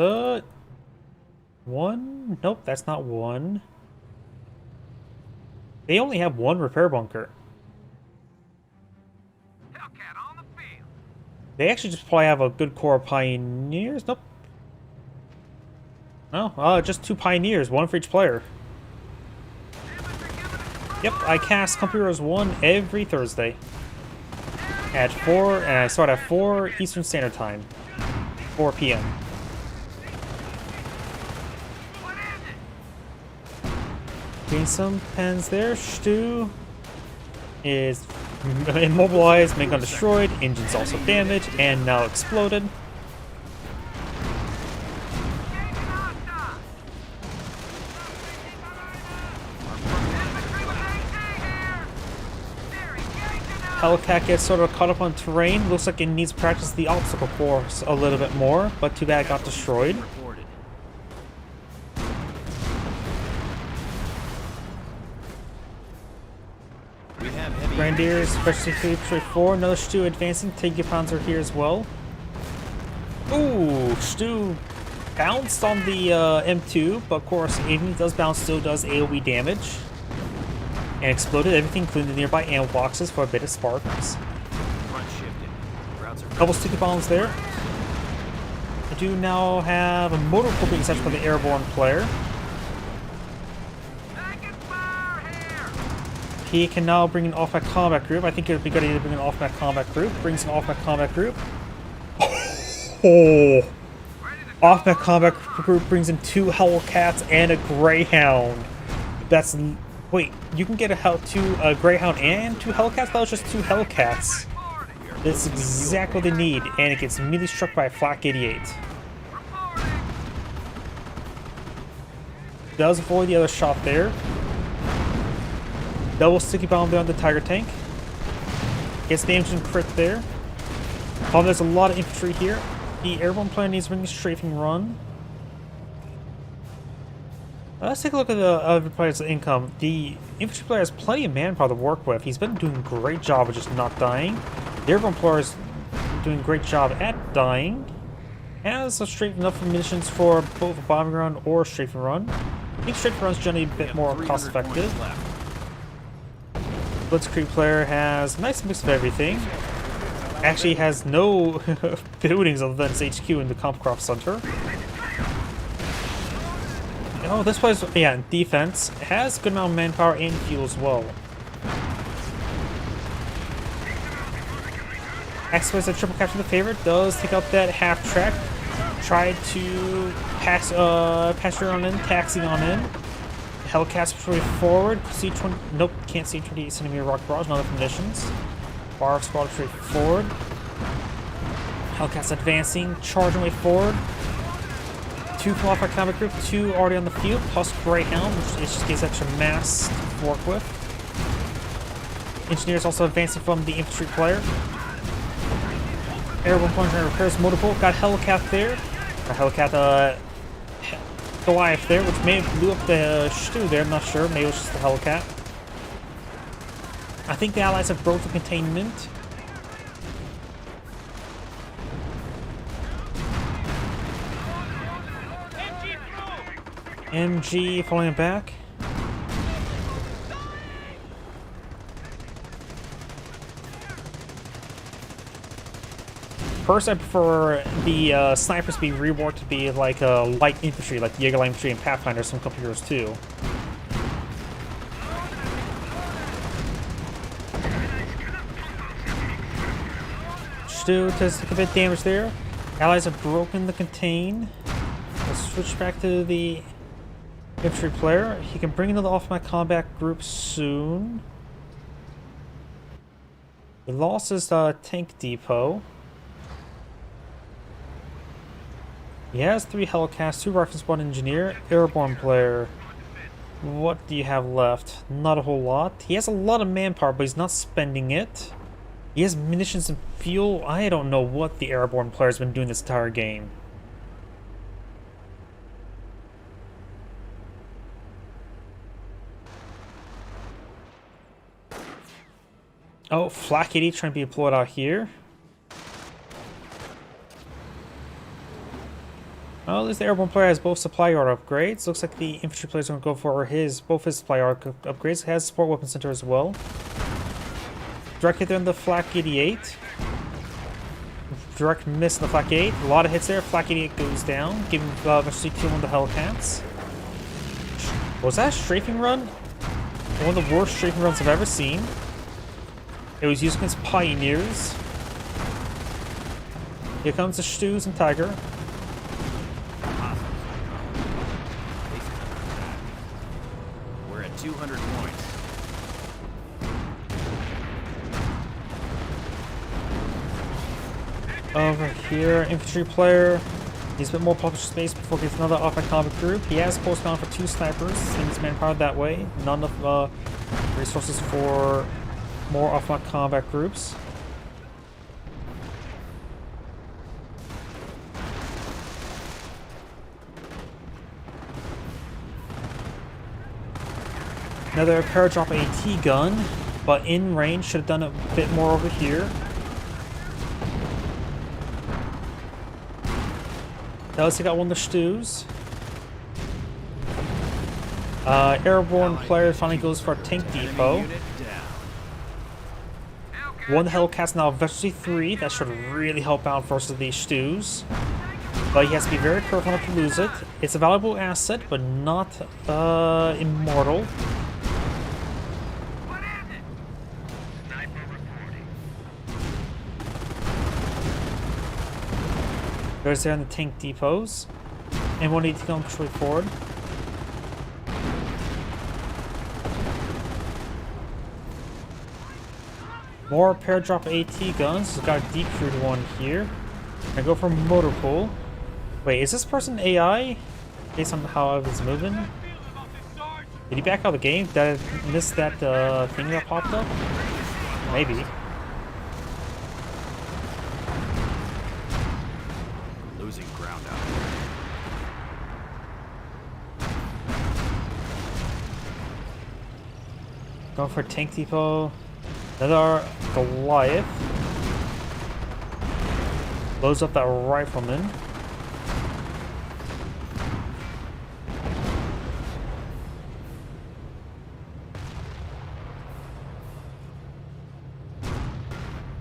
One? Nope, that's not one. They only have one repair bunker. Hellcat on the field. They actually just probably have a good core of pioneers. Nope. No, just 2 pioneers, 1 for each player. Yep, I cast Company Heroes 1 every Thursday. At 4, and I start at 4 Eastern Standard Time. 4 p.m. Getting some pens there. Stu is immobilized, main gun destroyed, engines also damaged, and now exploded. Hellcat gets sort of caught up on terrain. Looks like it needs to practice the obstacle course a little bit more, but too bad it got destroyed. Reported. We have heavy Grenadiers, especially 334. Another Stu advancing. Take Panzer here as well. Ooh, Stu bounced on the M2, but of course, even if it does bounce, still does AoE damage. And exploded everything, including the nearby ammo boxes for a bit of sparks. front shifted. Routes are Double sticky bombs there. I do now have a motor pool being set for the airborne player. Taking fire here. He can now bring an off-map combat group. I think it would be good idea to bring an off-map combat group. Brings an off-map combat group. Oh! Off-map combat group brings in 2 Hellcats and a Greyhound. That's... Wait, you can get a Greyhound and 2 Hellcats? That was just 2 Hellcats. That's exactly what they need, and it gets immediately struck by a Flak 88. Does avoid the other shot there. Double sticky bomb there on the Tiger tank. Gets damage and crit there. There's a lot of infantry here. The airborne player needs to bring a strafing run. Let's take a look at the other player's income. The infantry player has plenty of manpower to work with. He's been doing a great job of just not dying. The airborne player is doing a great job at dying. Has a strafing enough munitions for both a bombing run or a strafing run. I think strafing run is generally a bit more cost effective. Blitzkrieg player has a nice mix of everything. Actually has no buildings other than its HQ in the Compcroft Center. Oh, this player's, yeah, defense. Has a good amount of manpower and fuel as well. X-Plays a triple capture the favorite. Does take out that half track. Tried to pass her on in, taxing on in. Hellcats push forward. C20. Nope, can't see 28 centimeter rock barrage. Not enough munitions. Bar squad straight forward. Hellcats advancing, charging way forward. 2 from off our combat group, 2 already on the field, plus Greyhound, which just gives extra mass to work with. Engineers also advancing from the infantry player. Airborne plunge repairs motorboat. Got Hellcat there. A Hellcat, Goliath there, which may have blew up the Stu there. I'm not sure. Maybe it was just the Hellcat. I think the Allies have broke the containment. MG falling back. First, I prefer the snipers to be reworked to be like light infantry, like Jaeger light infantry and Pathfinder, some computers too. Stu does take a bit of damage there. Allies have broken the contain. Let's switch back to the infantry player. He can bring another off my combat group soon. He lost his tank depot. He has 3 Hellcats, 2 rifles, 1 engineer, airborne player. What do you have left? Not a whole lot. He has a lot of manpower, but he's not spending it. He has munitions and fuel. I don't know what the airborne player's been doing this entire game. Oh, Flak 80 trying to be deployed out here. Well, at least the airborne player has both supply yard upgrades. Looks like the infantry player is going to go for both his supply yard upgrades. Has support weapon center as well. Direct hit there on the Flak 88. Direct miss on the Flak 8. A lot of hits there. Flak 88 goes down, giving eventually kill on the Hellcats. Was that a strafing run? One of the worst strafing runs I've ever seen. It was used against Pioneers. Here comes the Stews and Tiger. We're at 200 points. Over here, infantry player. He's a bit more published space before he gets another off-my combat group. He has corresponded for 2 snipers, and he's manpowered that way. Not enough resources for more off-my combat groups. Another Paradrop AT gun, but in range should have done a bit more over here. Does he got one of the Stews? Airborne player finally goes for a tank depot. One Hellcat's now eventually 3. That should really help out versus these Stews. But he has to be very careful not to lose it. It's a valuable asset, but not immortal. What is it? Sniper reporting. There's there in the tank depots. And we'll need to go straight forward. More Paradrop AT guns. We've got a deep crude one here. I go for motor pool. Wait, is this person AI? Based on how I was moving? Did he back out of the game? Did I miss that thing that popped up? Maybe. Losing ground out. Going for tank depot. Another Goliath. Blows up that rifleman.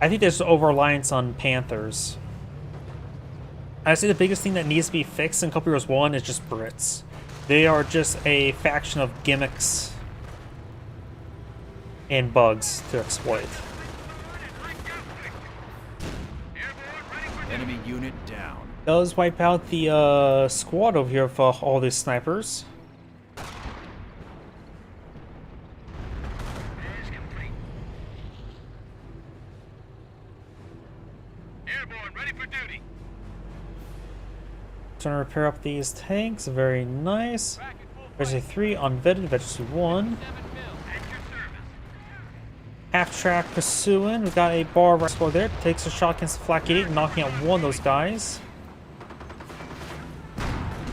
I think there's over-reliance on Panthers. I say the biggest thing that needs to be fixed in Couple Heroes 1 is just Brits. They are just a faction of gimmicks and bugs to exploit. Enemy unit down. Does wipe out the squad over here of all these snipers. Is complete. Airborne, ready for duty. Trying to repair up these tanks. Very nice. Veggie 3 unvetted, Veggie 1. At your service. Half track pursuing. We got a bar right squad there. Takes a shot against the Flak 88, knocking out one of those guys.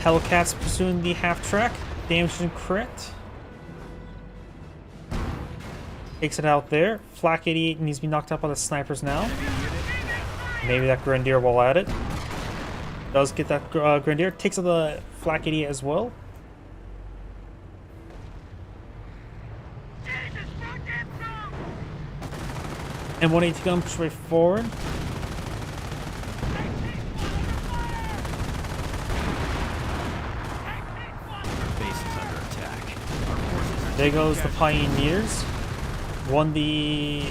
Hellcats pursuing the half track. Damage and crit. Takes it out there. Flak 88 needs to be knocked out by the snipers now. Maybe that Grenadier while at it. Does get that Grenadier. Takes out the Flak 88 as well. And 180 gun push way forward. Base is under attack. Our forces are There goes the Pioneers. Won the...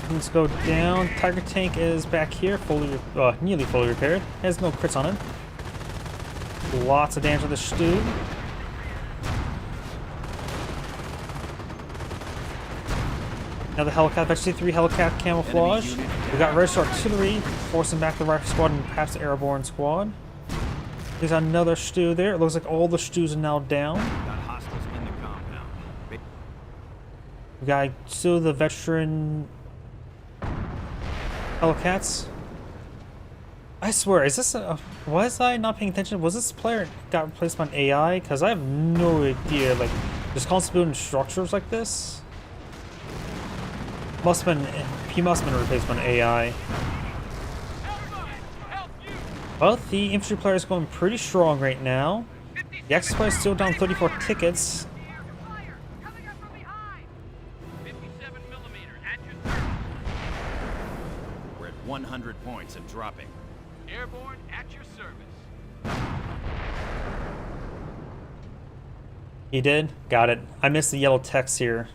Things go down. Tiger tank is back here, fully, nearly fully repaired. Has no crits on it. Lots of damage on the Stu. Another Hellcat, actually 3 Hellcat camouflage. We got registered artillery, forcing back the rifle squad and perhaps the airborne squad. There's another Stu there. It looks like all the Stus are now down. got hostiles in the compound. We got still the veteran Hellcats. I swear, is this a... Was I not paying attention? Was this player got replaced by an AI? Because I have no idea. Like, just constantly building structures like this. He must have been replaced by an AI. Well, the infantry player is going pretty strong right now. The Axis player is still down 34 tickets. Coming up from behind. 57 millimeter at your service. We're at 100 points and dropping. Airborne at your service. He did? Got it. I missed the yellow text here.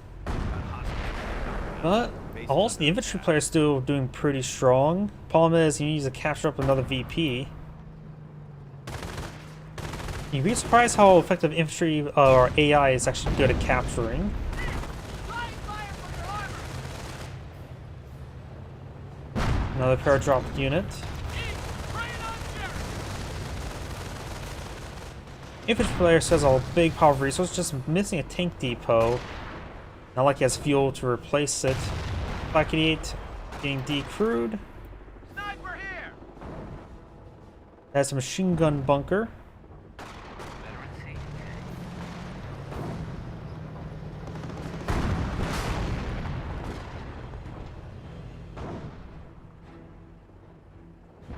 But also, the infantry player is still doing pretty strong. Problem is, he needs to capture up another VP. You'd be surprised how effective infantry or AI is actually good at capturing. Another paradrop unit. Infantry player says a big power resource, just missing a tank depot. Not like he has fuel to replace it. Flak 88 getting decrewed. Sniper here. That's a machine gun bunker.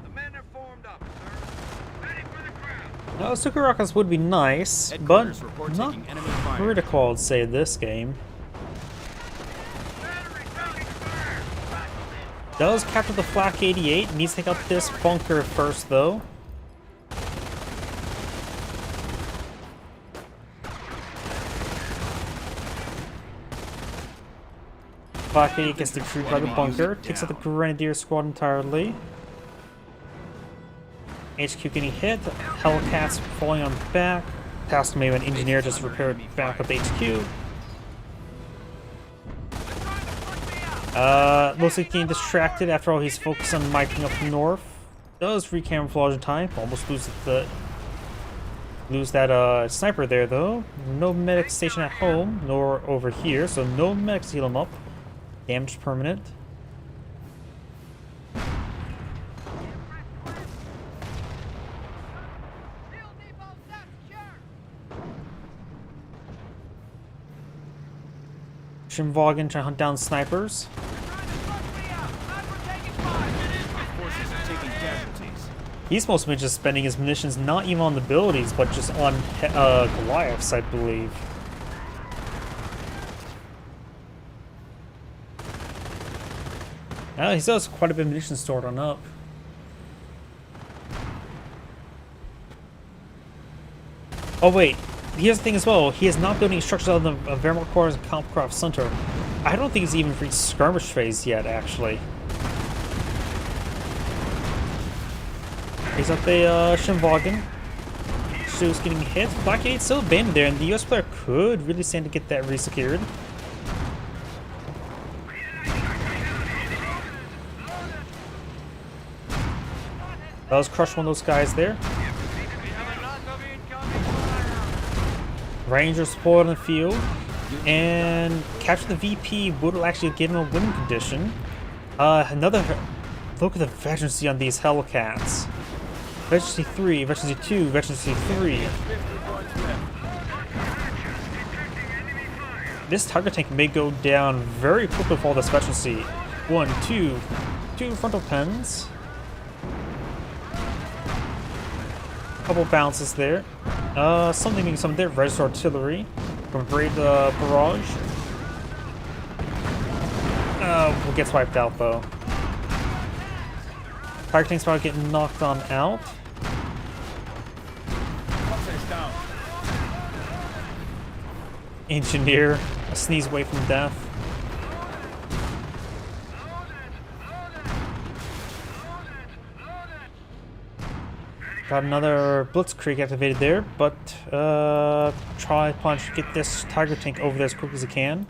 The men are formed up, sir. Ready for the crowd. Now, super rockets would be nice, but Headquarters report not taking enemy fire. critical, I'd say, this game. Battery taking fire. Does capture the Flak 88. Needs to take out this bunker first, though. Flak 88 gets decrewed by the bunker. Takes out the Grenadier squad entirely. HQ getting hit. Hellcats falling on back. Past maybe an engineer just repaired back up HQ. Looks like getting distracted. After all, he's focused on micing up north. Does recamouflage in time. Almost lose that sniper there though. No medic station at home, nor over here, so no medics to heal him up. Damage permanent. Shimvagen trying to hunt down snipers. Forces are taking casualties. He's supposed to be just spending his munitions not even on the abilities, but just on Goliaths, I believe. He still has quite a bit of munitions stored on up. Oh wait, here's the thing as well. He is not building structures other than Wehrmacht quarters and Kampfkraft Center. I don't think he's even reached skirmish phase yet, actually. He's at the Shimvagen. Stu's getting hit. Flak 88 still abandoned there, and the US player could really stand to get that resecured. That was crushed one of those guys there. Rangers support on the field. And capture the VP would actually give him a win condition. Another look at the veterancy on these Hellcats. Veterancy 3, Veterancy 2, Veterancy 3. This Tiger tank may go down very quickly with all this veterancy. 1, 2 frontal pens. Couple bounces there. Something being some there. Register artillery from Brave Barrage. Gets wiped out though. Tiger tank's about to get knocked on out. Engineer, a sneeze away from death. Got another Blitzkrieg activated there, but try punch get this Tiger tank over there as quick as it can.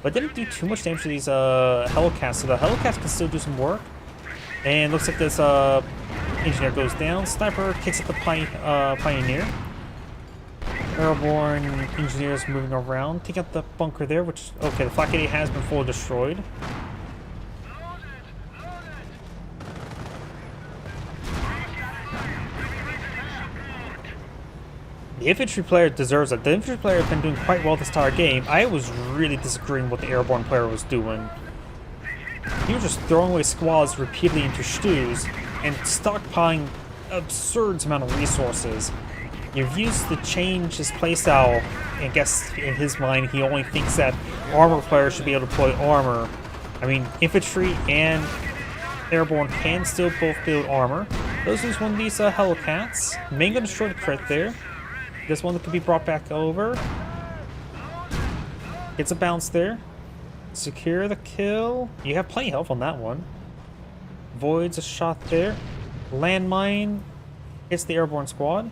But didn't do too much damage to these Hellcats, so the Hellcats can still do some work. And looks like this engineer goes down. Sniper kicks at the Pioneer. Airborne engineers moving around. Take out the bunker there, which okay, the Flak 88 has been fully destroyed. The infantry player deserves it. The infantry player has been doing quite well this entire game. I was really disagreeing with what the airborne player was doing. He was just throwing away squads repeatedly into stews and stockpiling absurd amount of resources. You've used to change his playstyle, and guess in his mind he only thinks that armor players should be able to deploy armor. I mean, infantry and airborne can still both build armor. Those who's one of these Hellcats. Main gun destroyed a crit there. This one that could be brought back over. Gets a bounce there. Secure the kill. You have plenty of health on that one. Voids a shot there. Landmine hits the airborne squad.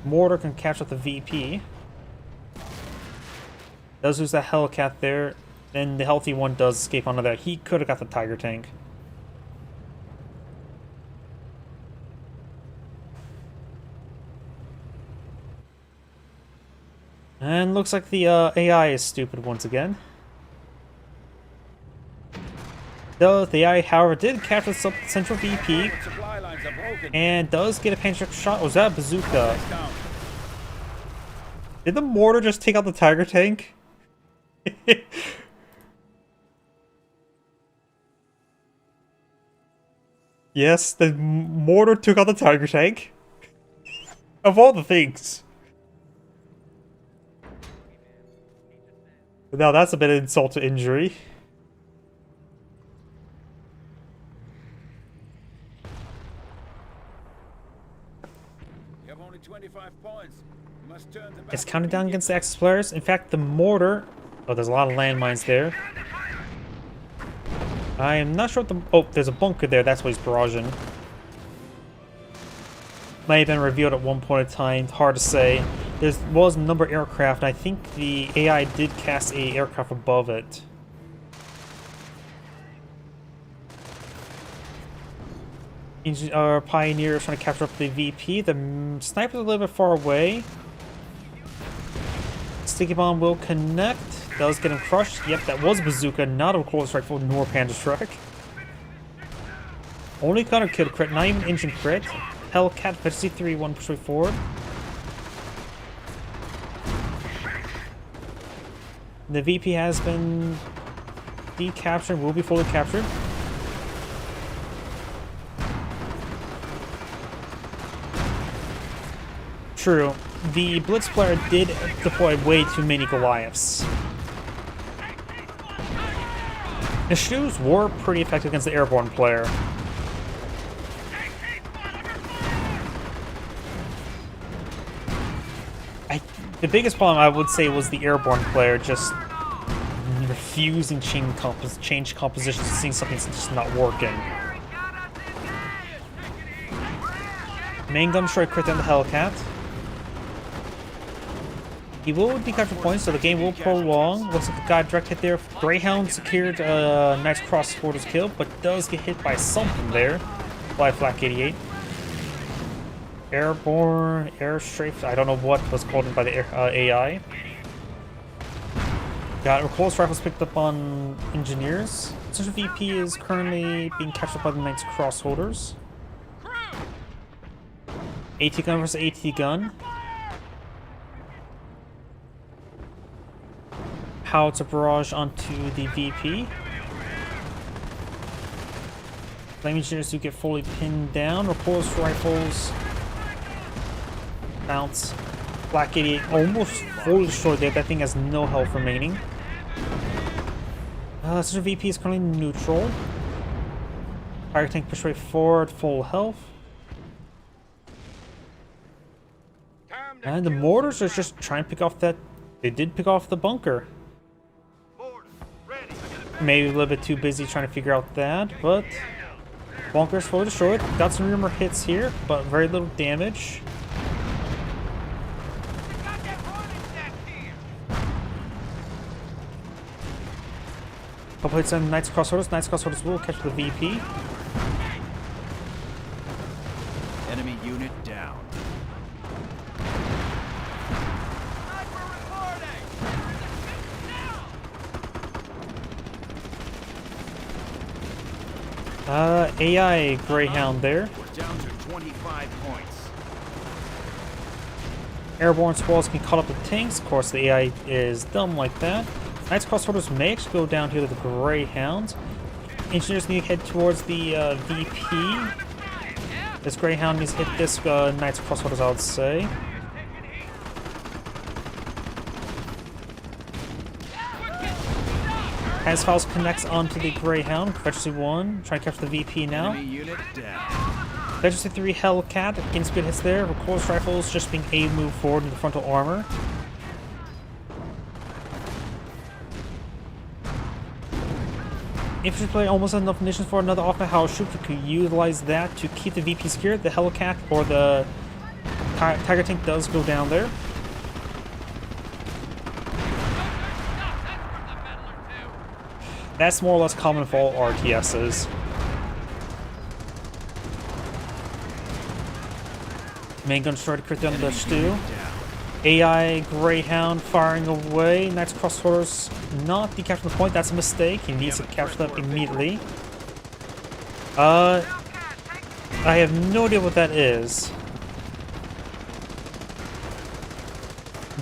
Mortar can capture the VP. Does lose that Hellcat there. Then the healthy one does escape onto that. He could have got the Tiger tank. And looks like the AI is stupid once again. Though the AI, however, did capture the central VP and does get a pancake shot. Was that a bazooka? Did the mortar just take out the Tiger tank? Yes, the mortar took out the Tiger tank. Of all the things. Now that's a bit of insult to injury. You have only 25 points. You must turn the It's counting down against the Axis players. In fact, the mortar... Oh, there's a lot of landmines there. I am not sure what the... Oh, there's a bunker there. That's what he's barraging. Might have been revealed at one point in time. Hard to say. There was a number of aircraft. I think the AI did cast a aircraft above it. Our Pioneer is trying to capture up the VP. The sniper's a little bit far away. Sticky Bomb will connect. Does get him crushed. Yep, that was a bazooka, not a close strike nor Panda strike. Only gunner kill crit, not even engine crit. Hellcat, Veterancy 3, 1 push forward. The VP has been decaptured, will be fully captured. True. The Blitz player did deploy way too many Goliaths. The Shoes were pretty effective against the airborne player. The biggest problem I would say was the airborne player just refusing change compositions and seeing something's just not working. Main gun destroy crit down the Hellcat. He will decapture points, so the game will prolong. Looks like the guy direct hit there. Greyhound secured a nice cross-quarters kill, but does get hit by something there. By Flak 88. Airborne, airstrafe, I don't know what was called in by the AI. Got recoilless rifles picked up on engineers. Central VP is currently being captured by the Knight's Crossholders. AT gun versus AT gun. Howitzer barrage onto the VP. Flame engineers do get fully pinned down. Recoilless rifles bounce. Black 88 almost fully destroyed there. That thing has no health remaining. Central VP is currently neutral. Fire tank push right forward, full health. And the mortars are just trying to pick off that. They did pick off the bunker. Maybe a little bit too busy trying to figure out that, but bunker is fully destroyed. Got some rumor hits here, but very little damage. Couple hits on Knight's Crossholders. Knight's Crossholders will catch the VP. Enemy unit down. AI Greyhound there. We're down to 25 points. Airborne squads can cut up the tanks. Of course, the AI is dumb like that. Knight's Crossholders may actually go down here to the Greyhounds. Engineers need to head towards the VP. This Greyhound needs to hit this Knight's Crossholders, I would say. As Files connects onto the Greyhound. Veteran 1 trying to capture the VP now. Enemy unit down. Veteran 3 Hellcat against good hits there. Recoilless rifles just being able to move forward in the frontal armor. Infantry player almost had enough munitions for another off-map house shoot. You could utilize that to keep the VP secured. The Hellcat or the Tiger tank does go down there. That's more or less common for all RTSs. Main gun started to crit down the stew. AI Greyhound firing away. Knight's Crossholders not decapturing the point. That's a mistake. He needs to capture them immediately. I have no idea what that is.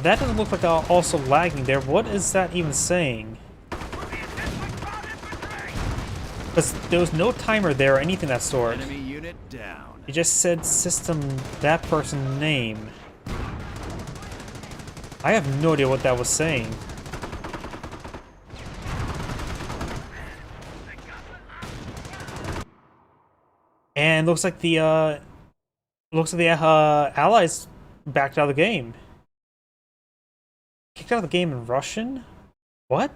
That doesn't look like also lagging there. What is that even saying? Because there was no timer there or anything of that sort. Enemy unit down. It just said system that person's name. I have no idea what that was saying. And looks like the allies backed out of the game. Kicked out of the game in Russian? What?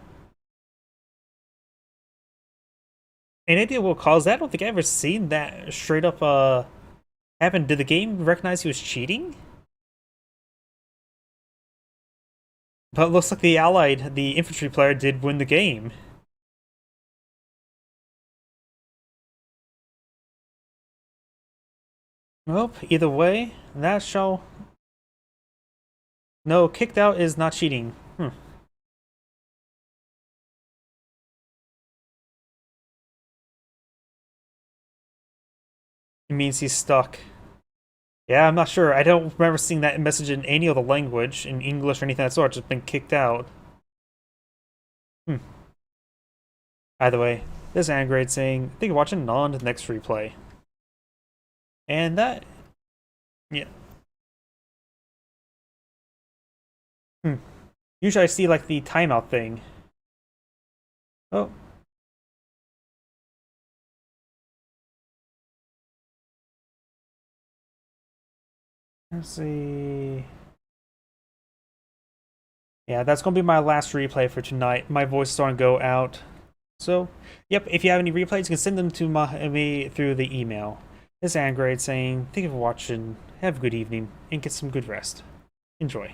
Any idea what caused that? I don't think I've ever seen that straight up happen. Did the game recognize he was cheating? But it looks like the infantry player did win the game. Nope, either way, that shall... No, kicked out is not cheating. It means he's stuck. Yeah, I'm not sure. I don't remember seeing that message in any other language, in English or anything of that sort. Just been kicked out. Either way, this is Angrade saying, thank you for watching, on to the next replay. And that... yeah. Usually I see, like, the timeout thing. Oh. Let's see. Yeah, that's going to be my last replay for tonight. My voice is starting to go out. So, yep, if you have any replays, you can send them to me through the email. This is Angrade saying, thank you for watching, have a good evening, and get some good rest. Enjoy.